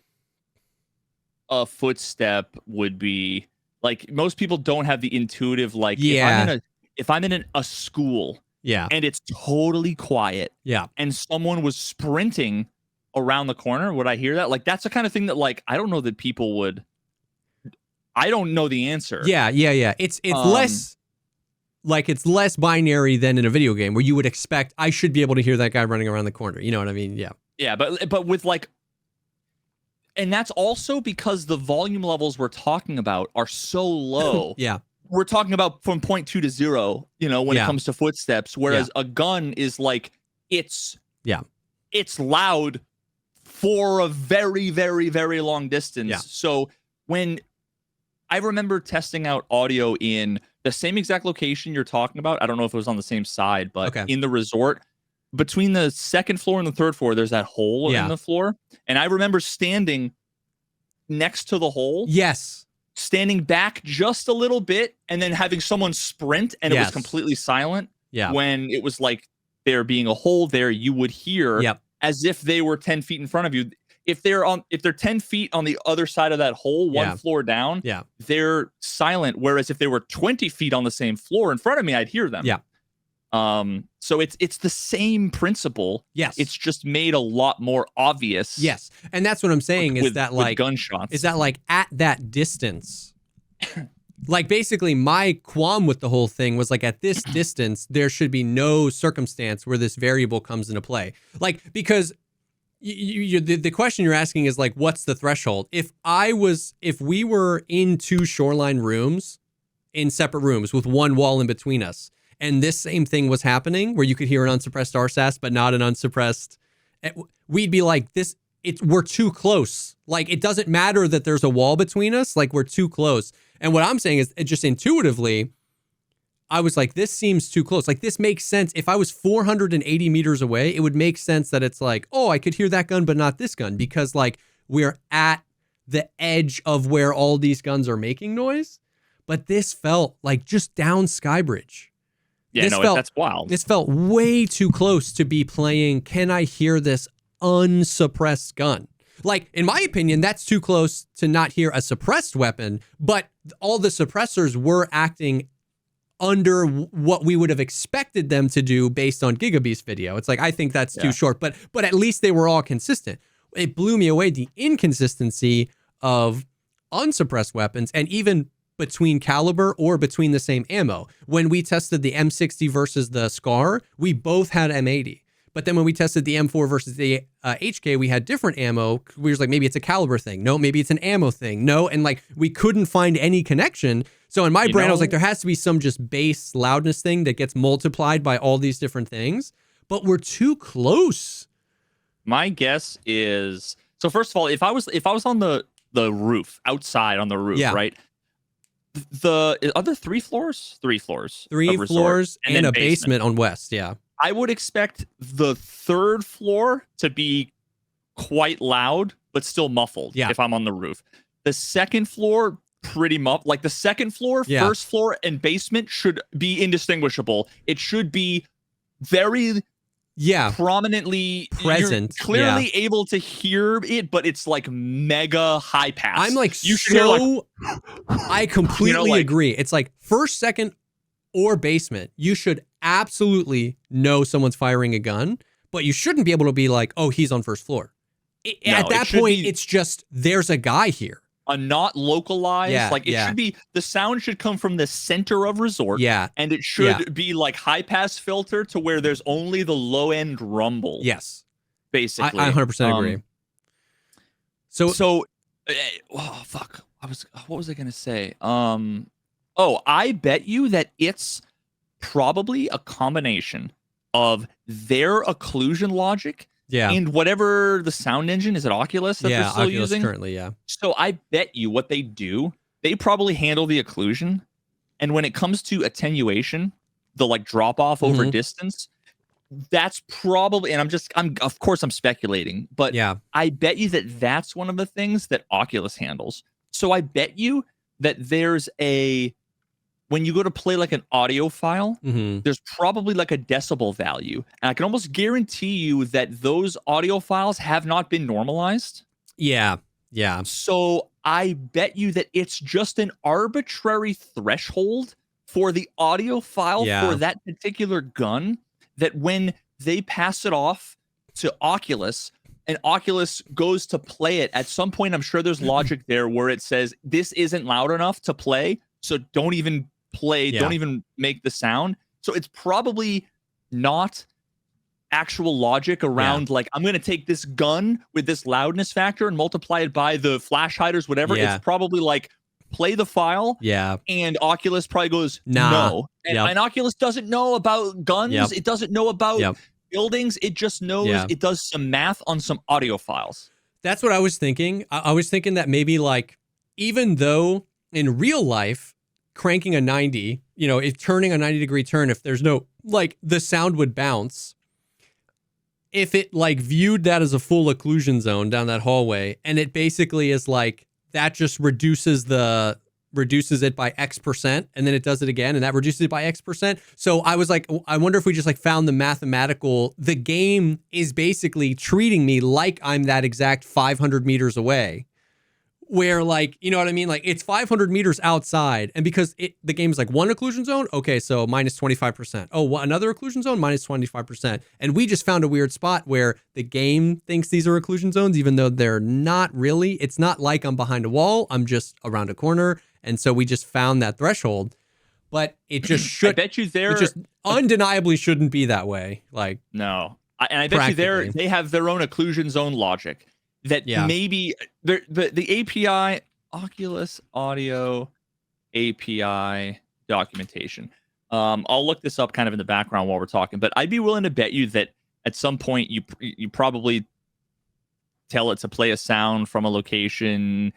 Speaker 1: a footstep would be. Like most people don't have the intuitive, like if I'm in a school and it's totally quiet and someone was sprinting around the corner, would I hear that? Like that's the kind of thing that like I don't know that people would. I don't know the answer. Yeah.
Speaker 2: It's less like it's less binary than in a video game where you would expect I should be able to hear that guy running around the corner. You know what I mean? Yeah.
Speaker 1: Yeah, but with like, and that's also because the volume levels we're talking about are so low.
Speaker 2: Yeah.
Speaker 1: We're talking about from 0.2 to 0, you know, when it comes to footsteps, whereas a gun is like it's loud for a very, very, very long distance.
Speaker 2: Yeah.
Speaker 1: So when I remember testing out audio in the same exact location you're talking about. I don't know if it was on the same side, but in the resort, between the second floor and the third floor, there's that hole in the floor. And I remember standing next to the hole.
Speaker 2: Yes.
Speaker 1: Standing back just a little bit and then having someone sprint and it was completely silent.
Speaker 2: Yeah.
Speaker 1: When it was like there being a hole there, you would hear as if they were 10 feet in front of you. If they're 10 feet on the other side of that hole, one floor down, they're silent. Whereas if they were 20 feet on the same floor in front of me, I'd hear them.
Speaker 2: Yeah.
Speaker 1: So it's the same principle.
Speaker 2: Yes.
Speaker 1: It's just made a lot more obvious.
Speaker 2: Yes. And that's what I'm saying is that like
Speaker 1: gunshots.
Speaker 2: Is that like at that distance, like basically my qualm with the whole thing was like at this distance, there should be no circumstance where this variable comes into play. Like, because the question you're asking is like, what's the threshold? If we were in two shoreline rooms in separate rooms with one wall in between us, and this same thing was happening where you could hear an unsuppressed RSAS, but not an unsuppressed, we'd be like, we're too close. Like, it doesn't matter that there's a wall between us. Like, we're too close. And what I'm saying is just intuitively, I was like, this seems too close. Like, this makes sense. If I was 480 meters away, it would make sense that it's like, oh, I could hear that gun, but not this gun, because like we're at the edge of where all these guns are making noise. But this felt like just down Skybridge.
Speaker 1: Yeah, that's wild.
Speaker 2: This felt way too close to be playing, can I hear this unsuppressed gun? Like, in my opinion, that's too close to not hear a suppressed weapon, but all the suppressors were acting under what we would have expected them to do based on Gigabeast video. It's like, I think that's too short, but at least they were all consistent. It blew me away, the inconsistency of unsuppressed weapons, and even between caliber or between the same ammo. When we tested the M60 versus the SCAR, we both had M80. But then when we tested the M4 versus the HK, we had different ammo. We was like, maybe it's a caliber thing. No, maybe it's an ammo thing. No, and like we couldn't find any connection. So in my brain, I was like, there has to be some just base loudness thing that gets multiplied by all these different things. But we're too close.
Speaker 1: My guess is, so first of all, if I was on the roof, outside on the roof, right? The other three floors
Speaker 2: and a basement on west. Yeah.
Speaker 1: I would expect the third floor to be quite loud, but still muffled if I'm on the roof. The second floor, pretty muffled. Like the second floor, first floor, and basement should be indistinguishable. It should be very prominently
Speaker 2: present.
Speaker 1: You're clearly able to hear it, but it's like mega high pass.
Speaker 2: I'm like,
Speaker 1: you should hear like,
Speaker 2: I completely agree. It's like first, second, or basement. You should absolutely know someone's firing a gun, but you shouldn't be able to be like, oh, he's on first floor. At that point, it's just, there's a guy here.
Speaker 1: A not localized, should be, the sound should come from the center of resort.
Speaker 2: Yeah.
Speaker 1: And it should be like high pass filter to where there's only the low end rumble.
Speaker 2: Yes.
Speaker 1: Basically.
Speaker 2: I 100% agree. So
Speaker 1: oh fuck. What was I gonna say? I bet you that it's probably a combination of their occlusion logic and whatever the sound engine is at Oculus that they're still
Speaker 2: Oculus
Speaker 1: using
Speaker 2: currently.
Speaker 1: So I bet you what they do, they probably handle the occlusion, and when it comes to attenuation, the like drop off over distance, that's probably, and I'm of course I'm speculating, but I bet you that that's one of the things that Oculus handles. So I bet you that there's when you go to play like an audio file, there's probably like a decibel value. And I can almost guarantee you that those audio files have not been normalized.
Speaker 2: Yeah.
Speaker 1: So I bet you that it's just an arbitrary threshold for the audio file for that particular gun, that when they pass it off to Oculus and Oculus goes to play it, at some point, I'm sure there's logic there where it says, this isn't loud enough to play, so don't even play, don't even make the sound. So it's probably not actual logic around like, I'm going to take this gun with this loudness factor and multiply it by the flash hiders, whatever. It's probably like, play the file. And Oculus probably goes, no. And Oculus doesn't know about guns. It doesn't know about buildings. It just knows it does some math on some audio files.
Speaker 2: That's what I was thinking. I was thinking that maybe like, even though in real life, cranking a 90, if turning a 90-degree turn, if there's no, like, the sound would bounce. If it, like, viewed that as a full occlusion zone down that hallway, and it basically is like, that just reduces it by X%, and then it does it again, and that reduces it by X%. So I was like, I wonder if we just, like, found the game is basically treating me like I'm that exact 500 meters away. Where, like, you know what I mean? Like, it's 500 meters outside, and because the game is like one occlusion zone, okay, so minus 25%. Oh, another occlusion zone, minus 25%. And we just found a weird spot where the game thinks these are occlusion zones, even though they're not really. It's not like I'm behind a wall, I'm just around a corner, and so we just found that threshold. But it just should.
Speaker 1: I bet you
Speaker 2: it just undeniably shouldn't be that way. Like,
Speaker 1: no, and I bet you they have their own occlusion zone logic. That maybe the API, Oculus Audio API documentation. I'll look this up kind of in the background while we're talking, but I'd be willing to bet you that at some point you probably tell it to play a sound from a location.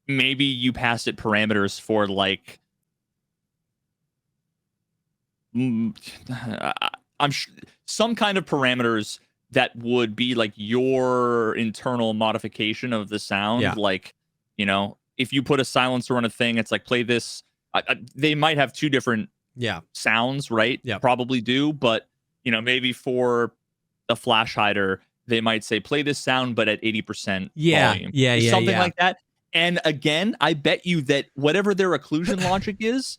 Speaker 1: Maybe you pass it parameters for like, some kind of parameters that would be like your internal modification of the sound. Like, if you put a silencer on a thing, it's like, play this. They might have two different sounds, right? Probably do. But, maybe for a flash hider, they might say, play this sound, but at 80% volume. Something like that. And again, I bet you that whatever their occlusion logic is,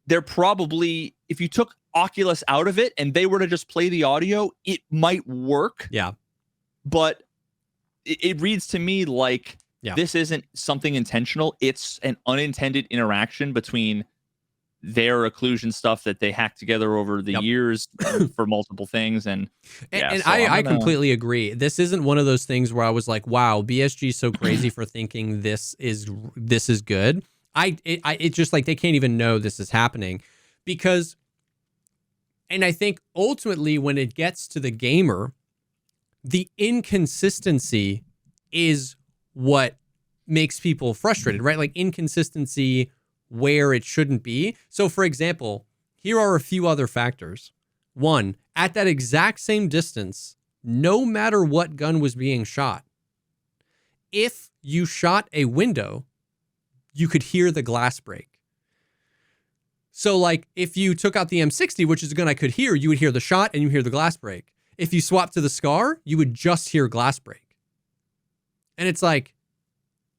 Speaker 1: they're probably, if you took Oculus out of it and they were to just play the audio, it might work. But it reads to me like this isn't something intentional. It's an unintended interaction between their occlusion stuff that they hacked together over the years for multiple things. And
Speaker 2: I completely agree. This isn't one of those things where I was like, wow, BSG is so crazy for thinking this is good. It's just like they can't even know this is happening because. And I think ultimately when it gets to the gamer, the inconsistency is what makes people frustrated, right? Like inconsistency where it shouldn't be. So for example, here are a few other factors. One, at that exact same distance, no matter what gun was being shot, if you shot a window, you could hear the glass break. So like if you took out the M60, which is a gun I could hear, you would hear the shot and you hear the glass break. If you swap to the Scar, you would just hear glass break. And it's like,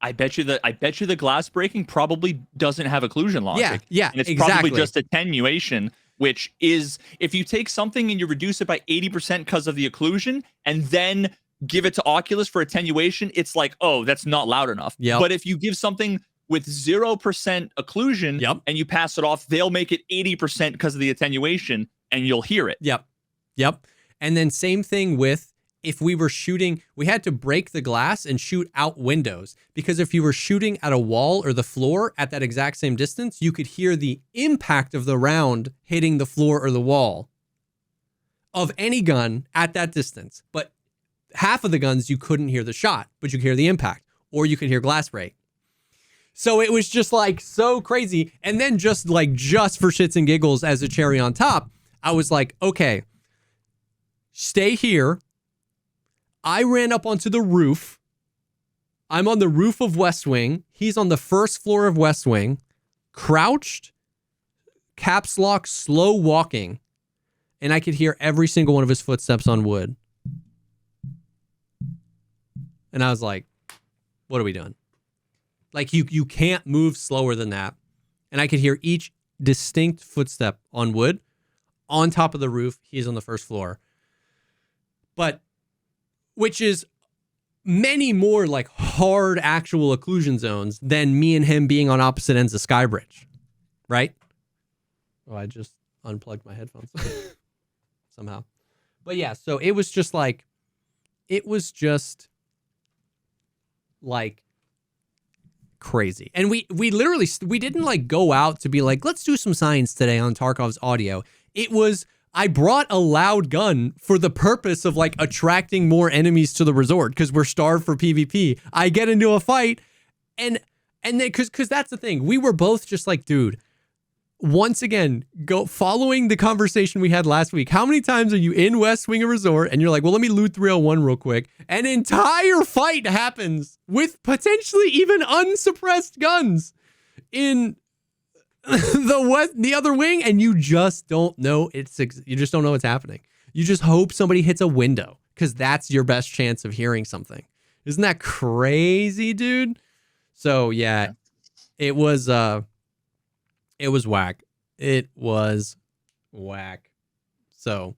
Speaker 1: I bet you the glass breaking probably doesn't have occlusion logic.
Speaker 2: Yeah,
Speaker 1: and it's
Speaker 2: exactly.
Speaker 1: probably just attenuation, which is if you take something and you reduce it by 80% because of the occlusion, and then give it to Oculus for attenuation, it's like, oh, that's not loud enough.
Speaker 2: Yep.
Speaker 1: But if you give something with 0% occlusion
Speaker 2: Yep.
Speaker 1: and you pass it off, they'll make it 80% because of the attenuation, and you'll hear it.
Speaker 2: Yep. And then same thing with if we were shooting, we had to break the glass and shoot out windows, because if you were shooting at a wall or the floor at that exact same distance, you could hear the impact of the round hitting the floor or the wall of any gun at that distance. But half of the guns, you couldn't hear the shot, but you could hear the impact, or you could hear glass break. So it was just like so crazy. And then just for shits and giggles as a cherry on top, I was like, okay, stay here. I ran up onto the roof. I'm on the roof of West Wing. He's on the first floor of West Wing, crouched, caps lock, slow walking. And I could hear every single one of his footsteps on wood. And I was like, what are we doing? Like, you can't move slower than that. And I could hear each distinct footstep on wood on top of the roof. He's on the first floor. But which is many more like hard actual occlusion zones than me and him being on opposite ends of Skybridge, right? Oh, I just unplugged my headphones somehow. But yeah, so it was just like crazy. And we literally, we didn't like go out to be like, let's do some science today on Tarkov's audio. It was, I brought a loud gun for the purpose of like attracting more enemies to the resort because we're starved for PvP. I get into a fight and then because that's the thing. We were both just like, dude, once again, following the conversation we had last week. How many times are you in West Wing Resort and you're like, well, let me loot 301 real quick. An entire fight happens with potentially even unsuppressed guns in the other wing, and you just don't know you just don't know what's happening. You just hope somebody hits a window because that's your best chance of hearing something. Isn't that crazy, dude? So yeah, it was whack. It was whack. So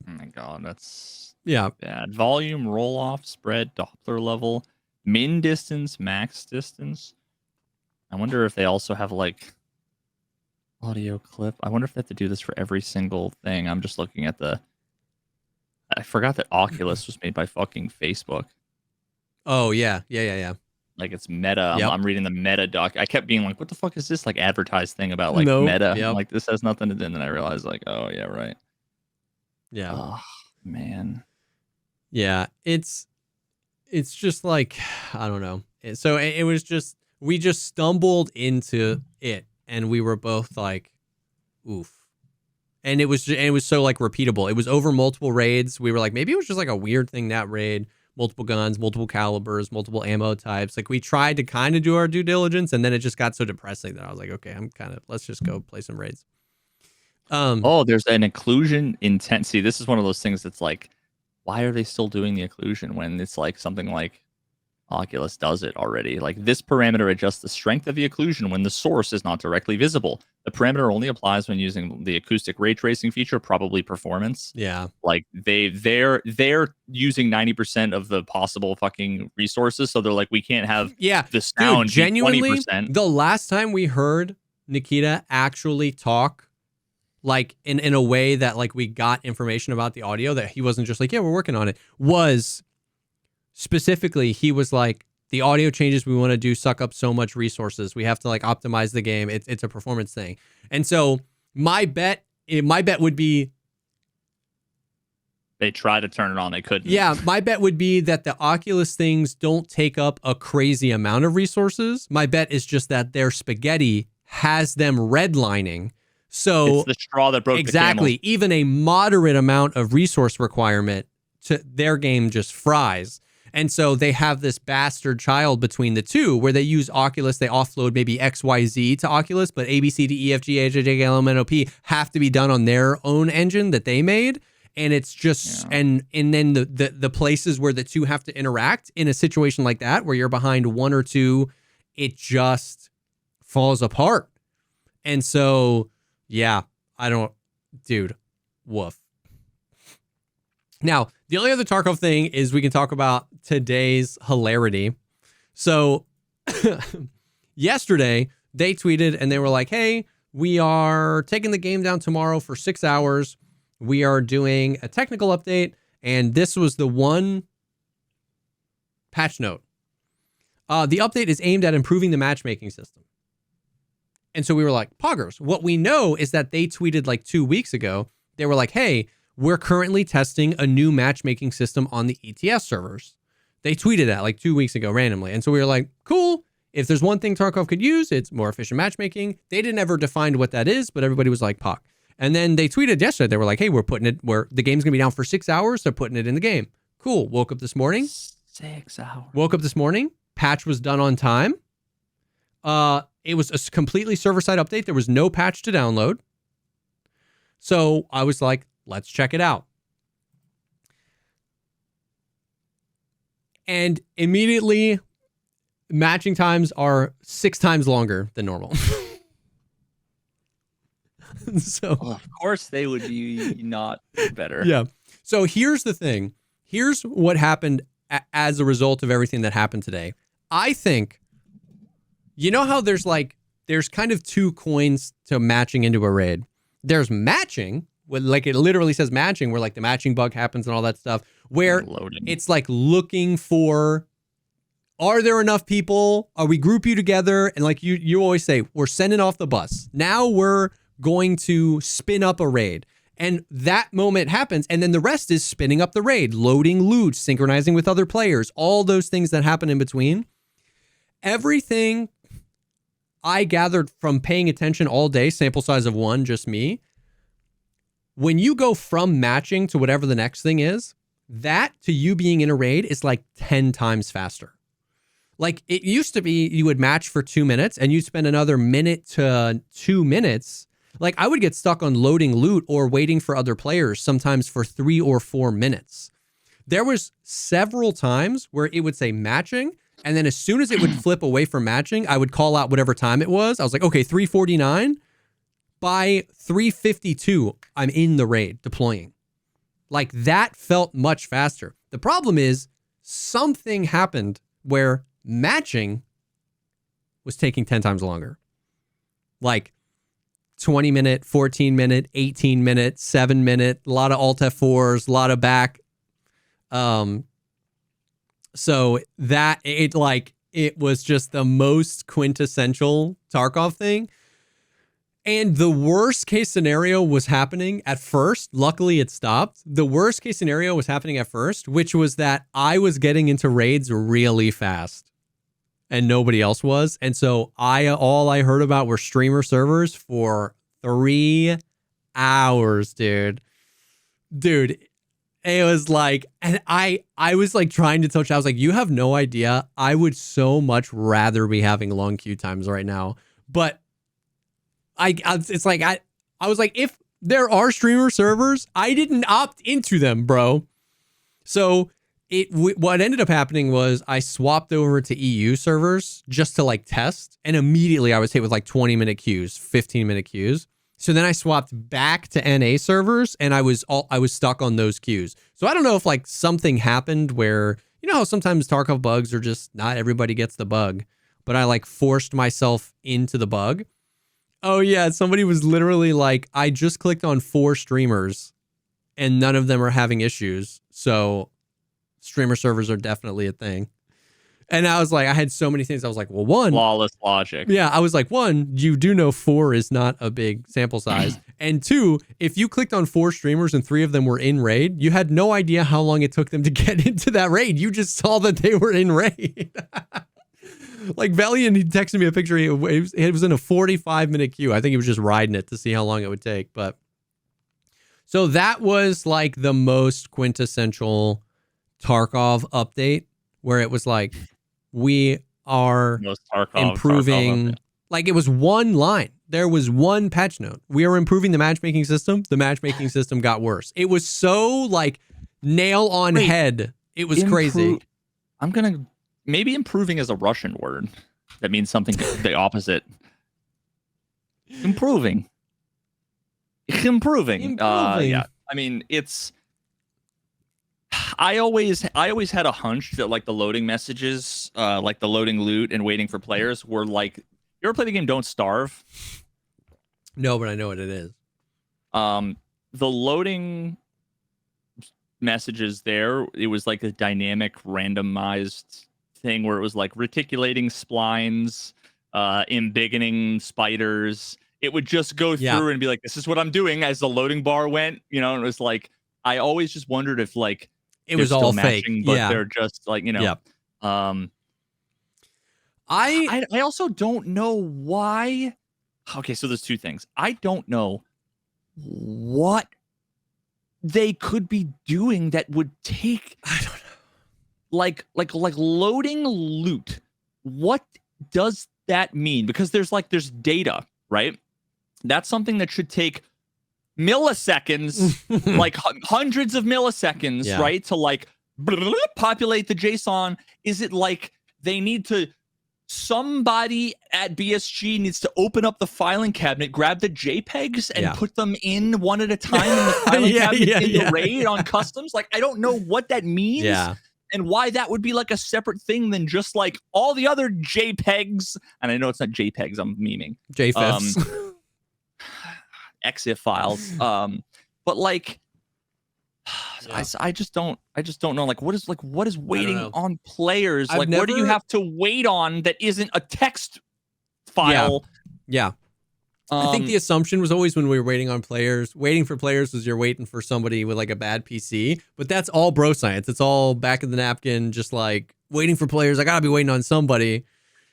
Speaker 1: oh my god, that's
Speaker 2: bad.
Speaker 1: Volume, roll off, spread, Doppler level, min distance, max distance. I wonder if they also have like audio clip. I wonder if they have to do this for every single thing. I'm just looking at I forgot that Oculus was made by fucking Facebook.
Speaker 2: Oh yeah.
Speaker 1: Like it's Meta.
Speaker 2: Yep.
Speaker 1: I'm reading the Meta doc. I kept being like, what the fuck is this like advertised thing about like Meta?
Speaker 2: Yep.
Speaker 1: Like this has nothing to do. And then I realized like, oh yeah, right.
Speaker 2: Yeah.
Speaker 1: Oh man.
Speaker 2: Yeah. It's just like, I don't know. So it was just, we just stumbled into it and we were both like, oof. And it was so like repeatable. It was over multiple raids. We were like, maybe it was just like a weird thing that raid. Multiple guns, multiple calibers, multiple ammo types. Like we tried to kind of do our due diligence, and then it just got so depressing that I was like, okay, let's just go play some raids.
Speaker 1: There's an occlusion intensity. This is one of those things that's like, why are they still doing the occlusion when it's like something like Oculus does it already? Like this parameter adjusts the strength of the occlusion when the source is not directly visible. The parameter only applies when using the acoustic ray tracing feature, probably performance.
Speaker 2: Yeah.
Speaker 1: Like they're using 90% of the possible fucking resources. So they're like, we can't have the sound.
Speaker 2: Dude, genuinely,
Speaker 1: 20%.
Speaker 2: The last time we heard Nikita actually talk like in a way that like we got information about the audio, that he wasn't just like, yeah, we're working on it, was specifically, he was like, the audio changes we want to do suck up so much resources. We have to like optimize the game. It's a performance thing. And so my bet would be
Speaker 1: they tried to turn it on, they couldn't.
Speaker 2: Yeah, my bet would be that the Oculus things don't take up a crazy amount of resources. My bet is just that their spaghetti has them redlining. So
Speaker 1: it's the straw that broke the camel.
Speaker 2: Even a moderate amount of resource requirement to their game just fries. And so they have this bastard child between the two where they use Oculus. They offload maybe XYZ to Oculus, but A, B, C, D, E, F, G, H, I, J, K, L, M, N, O, P have to be done on their own engine that they made. And it's just
Speaker 1: Yeah.
Speaker 2: and then the places where the two have to interact in a situation like that where you're behind one or two, it just falls apart. And so, yeah, dude, woof. Now, the only other Tarkov thing is we can talk about today's hilarity. So yesterday they tweeted and they were like, hey, we are taking the game down tomorrow for 6 hours. We are doing a technical update. And this was the one patch note. The update is aimed at improving the matchmaking system. And so we were like, poggers. What we know is that they tweeted like 2 weeks ago. They were like, hey, we're currently testing a new matchmaking system on the ETS servers. They tweeted that like 2 weeks ago randomly. And so we were like, cool. If there's one thing Tarkov could use, it's more efficient matchmaking. They didn't ever define what that is, but everybody was like, Pog. And then they tweeted yesterday. They were like, hey, we're putting it where the game's going to be down for 6 hours. They're putting it in the game. Cool. Woke up this morning.
Speaker 1: 6 hours.
Speaker 2: Woke up this morning. Patch was done on time. It was a completely server-side update. There was no patch to download. So I was like, let's check it out. And immediately, matching times are 6 times longer than normal. So,
Speaker 1: Well, of course they would be not better.
Speaker 2: yeah. So here's the thing. Here's what happened as a result of everything that happened today. I think, you know how there's kind of 2 coins to matching into a raid. There's matching, like it literally says matching, where like the matching bug happens and all that stuff, where it's like looking for, are there enough people? Are we group you together? And like you always say, we're sending off the bus. Now we're going to spin up a raid. And that moment happens. And then the rest is spinning up the raid, loading loot, synchronizing with other players, all those things that happen in between. Everything I gathered from paying attention all day, sample size of 1, just me. When you go from matching to whatever the next thing is, that to you being in a raid is like 10 times faster. Like it used to be you would match for 2 minutes and you'd spend another minute to 2 minutes. Like I would get stuck on loading loot or waiting for other players, sometimes for 3 or 4 minutes. There was several times where it would say matching. And then as soon as it would flip away from matching, I would call out whatever time it was. I was like, okay, 3:49. By 3:52, I'm in the raid deploying. Like that felt much faster. The problem is something happened where matching was taking 10 times longer. Like 20 minute, 14 minute, 18 minute, 7 minute, a lot of Alt F4s, a lot of back. So that it was just the most quintessential Tarkov thing. And the worst case scenario was happening at first. Luckily, it stopped. The worst case scenario was happening at first, which was that I was getting into raids really fast and nobody else was. And so all I heard about were streamer servers for 3 hours, dude. It was like, and I was like trying to touch. I was like, you have no idea. I would so much rather be having long queue times right now. But I was like, if there are streamer servers, I didn't opt into them, bro. So what ended up happening was I swapped over to EU servers just to like test. And immediately I was hit with like 20-minute queues, 15-minute queues. So then I swapped back to NA servers and I was stuck on those queues. So I don't know if like something happened where, you know how sometimes Tarkov bugs are just not everybody gets the bug, but I like forced myself into the bug. Oh yeah, somebody was literally like, I just clicked on 4 streamers and none of them are having issues. So streamer servers are definitely a thing. And I was like, I had so many things. I was like, well, one,
Speaker 1: flawless logic.
Speaker 2: Yeah, I was like, 1, you do know 4 is not a big sample size. And 2, if you clicked on 4 streamers and 3 of them were in raid, you had no idea how long it took them to get into that raid. You just saw that they were in raid. Like Valiant, he texted me a picture. It was in a 45-minute queue. I think he was just riding it to see how long it would take. But so that was like the most quintessential Tarkov update, where it was like, we are improving. Like it was one line. there was one patch note. We are improving the matchmaking system. The matchmaking system got worse. It was so like nail on head. It was crazy.
Speaker 1: I'm going to maybe improving is a Russian word. That means something the opposite. Improving. Yeah. I mean, I always had a hunch that like the loading messages, like the loading loot and waiting for players were like, you ever play the game Don't Starve?
Speaker 2: No, but I know what it is.
Speaker 1: The loading messages there, it was like a dynamic randomized thing where it was like reticulating splines, embiggening spiders. It would just go through and be like, this is what I'm doing as the loading bar went, you know, and it was like, I always just wondered if like
Speaker 2: it was all fake,
Speaker 1: matching, but they're just like, you know, I also don't know why. Okay, so there's two things. I don't know what they could be doing that would take,
Speaker 2: I don't know,
Speaker 1: like loading loot. What does that mean? Because there's data, right? That's something that should take milliseconds, like hundreds of milliseconds, right? To like populate the JSON. Is it like they need to, somebody at BSG needs to open up the filing cabinet, grab the JPEGs and put them in one at a time in the filing cabinet in the RAID on customs? Like, I don't know what that means. And why that would be like a separate thing than just like all the other JPEGs. And I know it's not JPEGs, I'm memeing.
Speaker 2: JFIFs.
Speaker 1: EXIF files. But like, I just don't know. Like, what is waiting on players? Like, what do you have to wait on that isn't a text file?
Speaker 2: I think the assumption was always when we were waiting for players was you're waiting for somebody with like a bad PC, but that's all bro science. It's all back of the napkin, just like waiting for players. I gotta be waiting on somebody.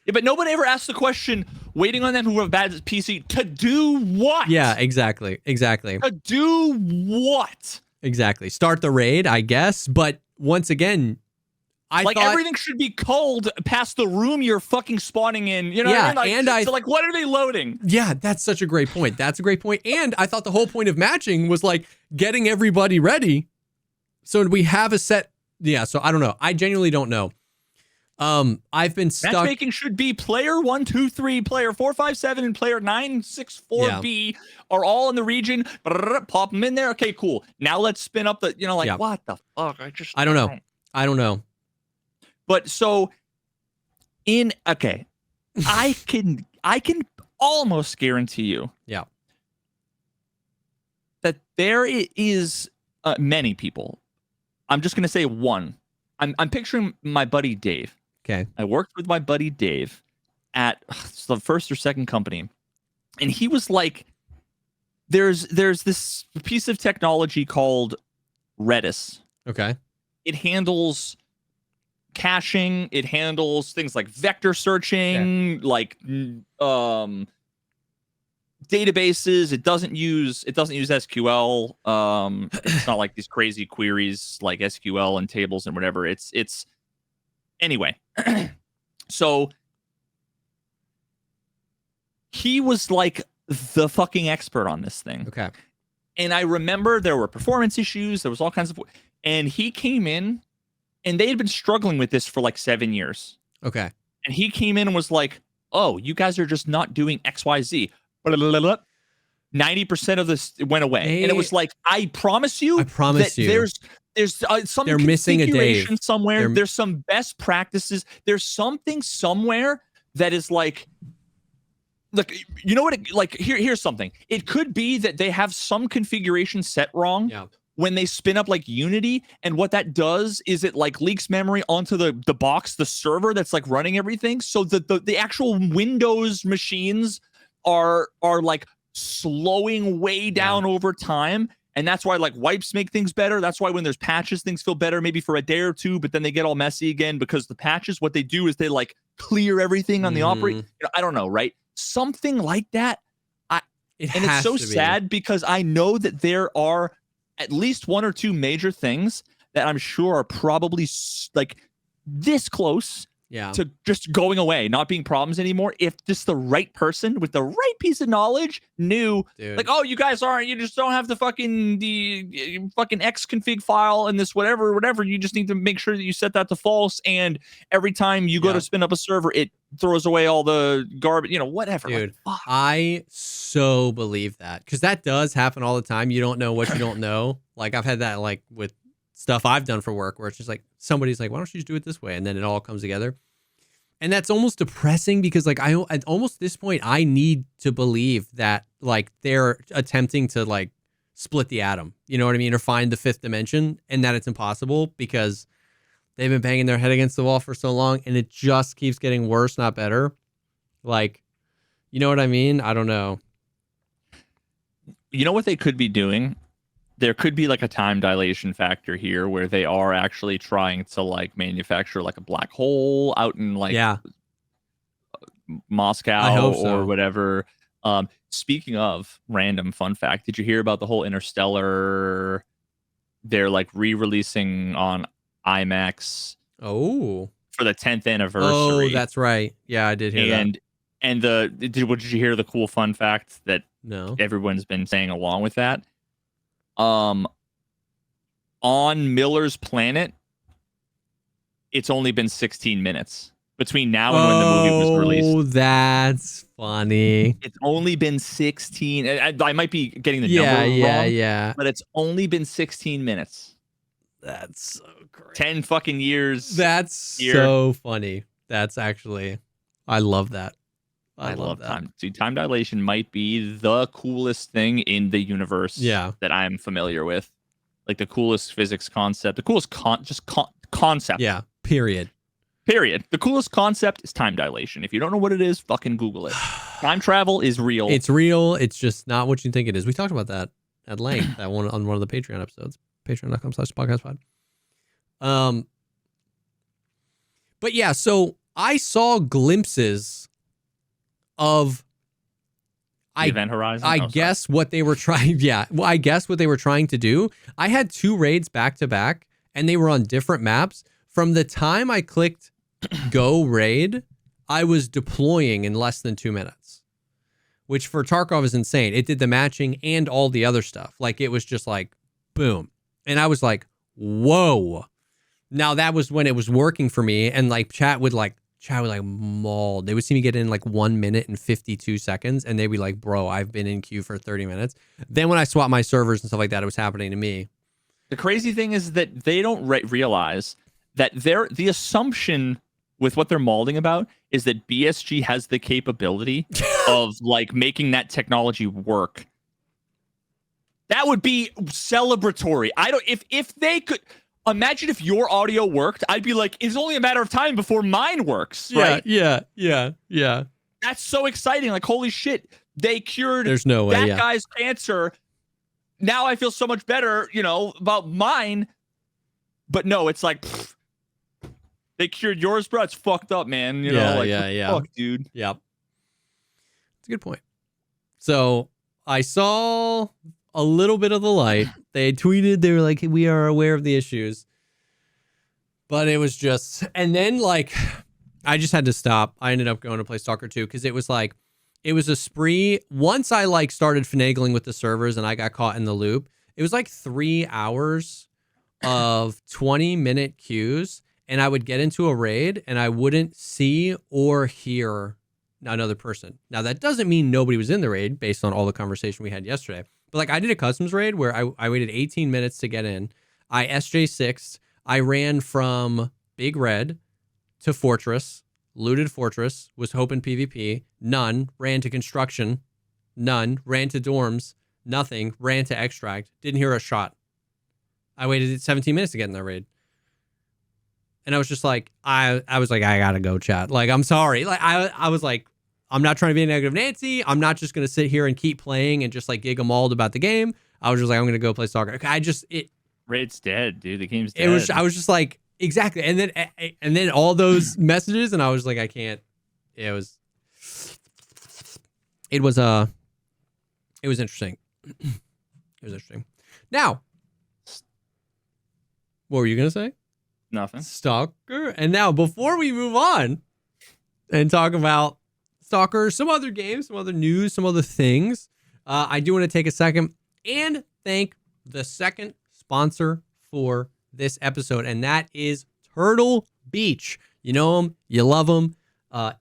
Speaker 1: Yeah, but nobody ever asked the question, waiting on them who have a bad PC to do what?
Speaker 2: Yeah, exactly. To
Speaker 1: do what?
Speaker 2: Exactly. Start the raid, I guess. But once again, I thought
Speaker 1: everything should be culled past the room you're fucking spawning in. You know what I mean? Like, so like, what are they loading?
Speaker 2: Yeah, that's such a great point. That's a great point. And I thought the whole point of matching was like getting everybody ready. So we have a set. Yeah, so I don't know. I genuinely don't know. I've been stuck.
Speaker 1: Matchmaking should be player 1, 2, 3, player 4, 5, 7, and player 9, 6, 4B are all in the region. Pop them in there. Okay, cool. Now let's spin up the, what the fuck?
Speaker 2: I don't know.
Speaker 1: But so I can almost guarantee you that there is many people. I'm just going to say one. I'm picturing my buddy Dave.
Speaker 2: Okay.
Speaker 1: I worked with my buddy Dave at the first or second company. And he was like, there's this piece of technology called Veritas.
Speaker 2: Okay.
Speaker 1: It handles caching. It handles things like vector searching, like databases. It doesn't use SQL. It's not like these crazy queries like SQL and tables and whatever. It's anyway. So he was like the fucking expert on this thing.
Speaker 2: Okay.
Speaker 1: And I remember there were performance issues. There was all kinds of, and he came in and they had been struggling with this for like 7 years.
Speaker 2: Okay.
Speaker 1: And he came in and was like, oh, you guys are just not doing XYZ. 90% of this went away. And it was like, I promise you there's some
Speaker 2: they're missing a Dave
Speaker 1: somewhere. There's some best practices. There's something somewhere that is like, look, you know what? Here's something. It could be that they have some configuration set wrong when they spin up like Unity, and what that does is it like leaks memory onto the box, the server that's like running everything. So the actual Windows machines are like slowing way down over time. And that's why like wipes make things better. That's why when there's patches, things feel better maybe for a day or two, but then they get all messy again because the patches, what they do is they like clear everything on the operate. I don't know, right? Something like that. It's so sad because I know that there are at least one or two major things that I'm sure are probably like this close
Speaker 2: Yeah.
Speaker 1: to just going away, not being problems anymore. If just the right person with the right piece of knowledge knew,
Speaker 2: Dude.
Speaker 1: like, oh, you guys aren't, you just don't have the fucking X config file and this whatever. You just need to make sure that you set that to false. And every time you go to spin up a server, it throws away all the garbage, whatever.
Speaker 2: Dude,
Speaker 1: like, fuck.
Speaker 2: I so believe that, because that does happen all the time. You don't know what you don't know. Like, I've had that like with stuff I've done for work, where it's just like somebody's like, why don't you just do it this way? And then it all comes together. And that's almost depressing, because like at almost this point, I need to believe that like they're attempting to like split the atom, you know what I mean? Or find the fifth dimension, and that it's impossible because they've been banging their head against the wall for so long, and it just keeps getting worse, not better. Like, you know what I mean? I don't know.
Speaker 1: You know what they could be doing? There could be like a time dilation factor here, where they are actually trying to like manufacture like a black hole out in like Moscow
Speaker 2: I hope so.
Speaker 1: or whatever. Speaking of random fun fact, did you hear about the whole Interstellar? They're like re-releasing on IMAX.
Speaker 2: Oh,
Speaker 1: for the 10th anniversary.
Speaker 2: Oh, that's right. Yeah, I did hear that.
Speaker 1: And did you hear the cool fun fact that
Speaker 2: No.
Speaker 1: everyone's been saying along with that? On Miller's Planet, it's only been 16 minutes between now and when the movie was released.
Speaker 2: Oh, that's funny.
Speaker 1: It's only been 16. I might be getting the number wrong.
Speaker 2: Yeah.
Speaker 1: But it's only been 16 minutes.
Speaker 2: That's so great.
Speaker 1: 10 fucking years.
Speaker 2: That's so funny. That's actually, I love that. I love that.
Speaker 1: Time. Dude, time dilation might be the coolest thing in the universe that I'm familiar with. Like the coolest physics concept, the coolest concept.
Speaker 2: Yeah, period.
Speaker 1: The coolest concept is time dilation. If you don't know what it is, fucking Google it. Time travel is real.
Speaker 2: It's real. It's just not what you think it is. We talked about that at length that one on one of the Patreon episodes. Patreon.com/podcastpod. But yeah, so I saw glimpses of
Speaker 1: Event Horizon.
Speaker 2: I guess what they were trying. Yeah, well, I guess what they were trying to do. I had 2 raids back to back, and they were on different maps. From the time I clicked go raid, I was deploying in less than 2 minutes, which for Tarkov is insane. It did the matching and all the other stuff. Like, it was just like boom, and I was like, whoa. Now that was when it was working for me, and like chat would maul. They would see me get in like 1 minute and 52 seconds, and they'd be like, bro, I've been in queue for 30 minutes. Then when I swapped my servers and stuff like that, it was happening to me.
Speaker 1: The crazy thing is that they don't realize that the assumption with what they're mauling about is that BSG has the capability of like making that technology work. That would be celebratory. If they could imagine if your audio worked, I'd be like, it's only a matter of time before mine works, right?
Speaker 2: Yeah.
Speaker 1: That's so exciting. Like, holy shit, they cured
Speaker 2: There's no way,
Speaker 1: that guy's cancer. Now I feel so much better, about mine. But no, it's like, they cured yours, bro. It's fucked up, man. Fuck, dude.
Speaker 2: Yep. It's a good point. So I saw a little bit of the light. They tweeted, they were like, we are aware of the issues. But it was just, and then like, I just had to stop. I ended up going to play Stalker 2 because it was like, it was a spree. Once I like started finagling with the servers and I got caught in the loop, it was like 3 hours of 20-minute queues. And I would get into a raid and I wouldn't see or hear another person. Now, that doesn't mean nobody was in the raid based on all the conversation we had yesterday. But like, I did a customs raid where I waited 18 minutes to get in. I SJ6'd. I ran from Big Red to Fortress, looted Fortress, was hoping PvP, none, ran to construction, none, ran to dorms, nothing, ran to extract, didn't hear a shot. I waited 17 minutes to get in that raid. And I was just like, I was like, I gotta go, chat. Like, I'm sorry. Like, I was like, I'm not trying to be a negative Nancy. I'm not just gonna sit here and keep playing and just like gigamalled about the game. I was just like, I'm gonna go play Stalker.
Speaker 1: Raid's dead, dude. The game's dead.
Speaker 2: I was just like, exactly. And then all those messages, and I was like, I can't. It was interesting. It was interesting. Now, what were you gonna say?
Speaker 1: Nothing.
Speaker 2: Stalker. And now, before we move on and talk about Stalker, some other games, some other news, some other things, I do want to take a second and thank the second sponsor for this episode, and that is Turtle Beach. You know them, you love them,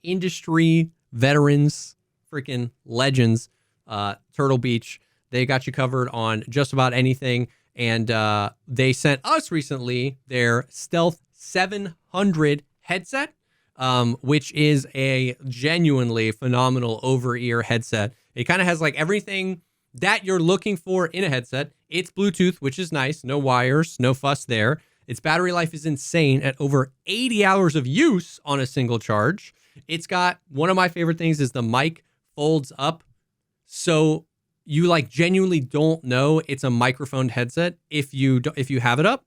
Speaker 2: industry veterans, freaking legends. Turtle Beach, they got you covered on just about anything, and they sent us recently their Stealth 700 headset, which is a genuinely phenomenal over-ear headset. It kind of has like everything that you're looking for in a headset. It's Bluetooth, which is nice. No wires, no fuss there. Its battery life is insane at over 80 hours of use on a single charge. It's got, one of my favorite things is the mic folds up. So you like genuinely don't know it's a microphone headset if you have it up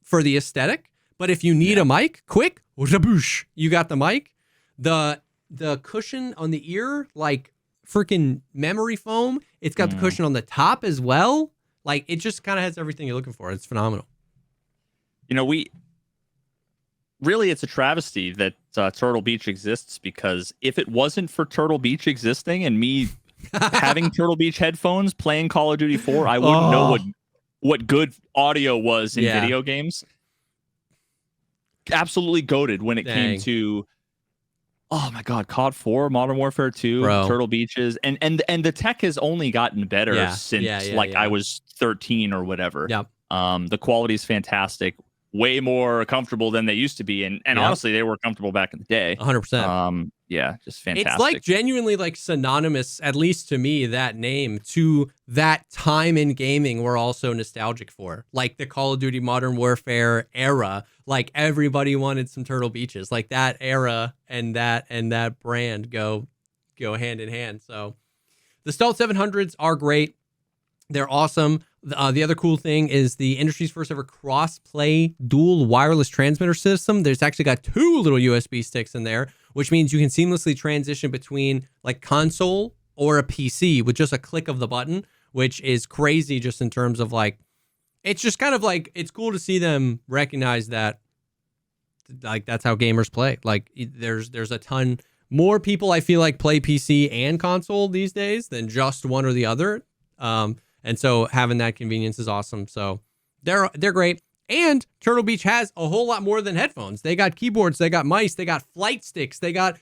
Speaker 2: for the aesthetic. But if you need a mic, quick, you got the mic. The cushion on the ear, like freaking memory foam. It's got the cushion on the top as well. Like, it just kind of has everything you're looking for. It's phenomenal.
Speaker 1: You know, it's a travesty that Turtle Beach exists, because if it wasn't for Turtle Beach existing and me having Turtle Beach headphones playing Call of Duty 4, I wouldn't know what good audio was in video games. Absolutely goated when it came to, oh my God, COD 4, Modern Warfare 2, Turtle Beaches, and the tech has only gotten better since I was 13 or whatever.
Speaker 2: Yep.
Speaker 1: The quality is fantastic, way more comfortable than they used to be, and honestly, they were comfortable back in the day.
Speaker 2: 100%.
Speaker 1: Yeah, just fantastic.
Speaker 2: It's like genuinely like synonymous, at least to me, that name to that time in gaming we're also nostalgic for. Like the Call of Duty Modern Warfare era, like everybody wanted some Turtle Beaches. Like that era and that brand go hand in hand. So the Stealth 700s are great. They're awesome. The other cool thing is the industry's first ever cross-play dual wireless transmitter system. There's actually got 2 little USB sticks in there, which means you can seamlessly transition between like console or a PC with just a click of the button, which is crazy just in terms of like, it's just kind of like, it's cool to see them recognize that like that's how gamers play. Like there's a ton more people I feel like play PC and console these days than just one or the other. And so having that convenience is awesome. So they're great. And Turtle Beach has a whole lot more than headphones. They got keyboards, they got mice, they got flight sticks, they got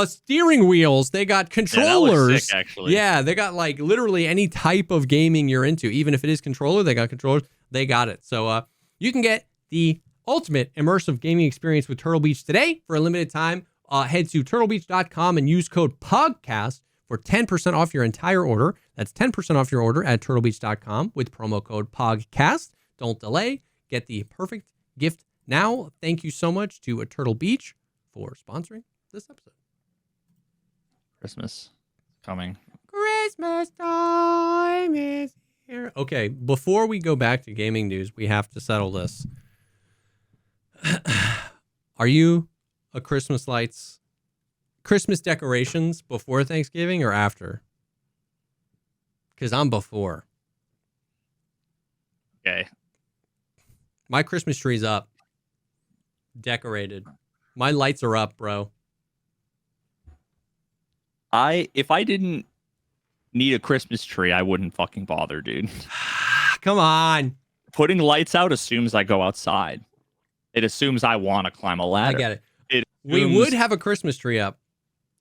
Speaker 2: steering wheels, they got controllers.
Speaker 1: Yeah, that looks sick, actually.
Speaker 2: Yeah, they got like literally any type of gaming you're into. Even if it is controller, they got controllers. They got it. So you can get the ultimate immersive gaming experience with Turtle Beach today for a limited time. Head to turtlebeach.com and use code POGCAST for 10% off your entire order. That's 10% off your order at turtlebeach.com with promo code POGCAST. Don't delay. Get the perfect gift now. Thank you so much to Turtle Beach for sponsoring this episode.
Speaker 1: Christmas coming.
Speaker 2: Christmas time is here. Okay, before we go back to gaming news, we have to settle this. Are you a Christmas decorations before Thanksgiving or after? Because I'm before.
Speaker 1: Okay.
Speaker 2: My Christmas tree's up. Decorated. My lights are up, bro.
Speaker 1: If I didn't need a Christmas tree, I wouldn't fucking bother, dude.
Speaker 2: Come on.
Speaker 1: Putting lights out assumes I go outside. It assumes I want to climb a ladder.
Speaker 2: I get it. We would have a Christmas tree up.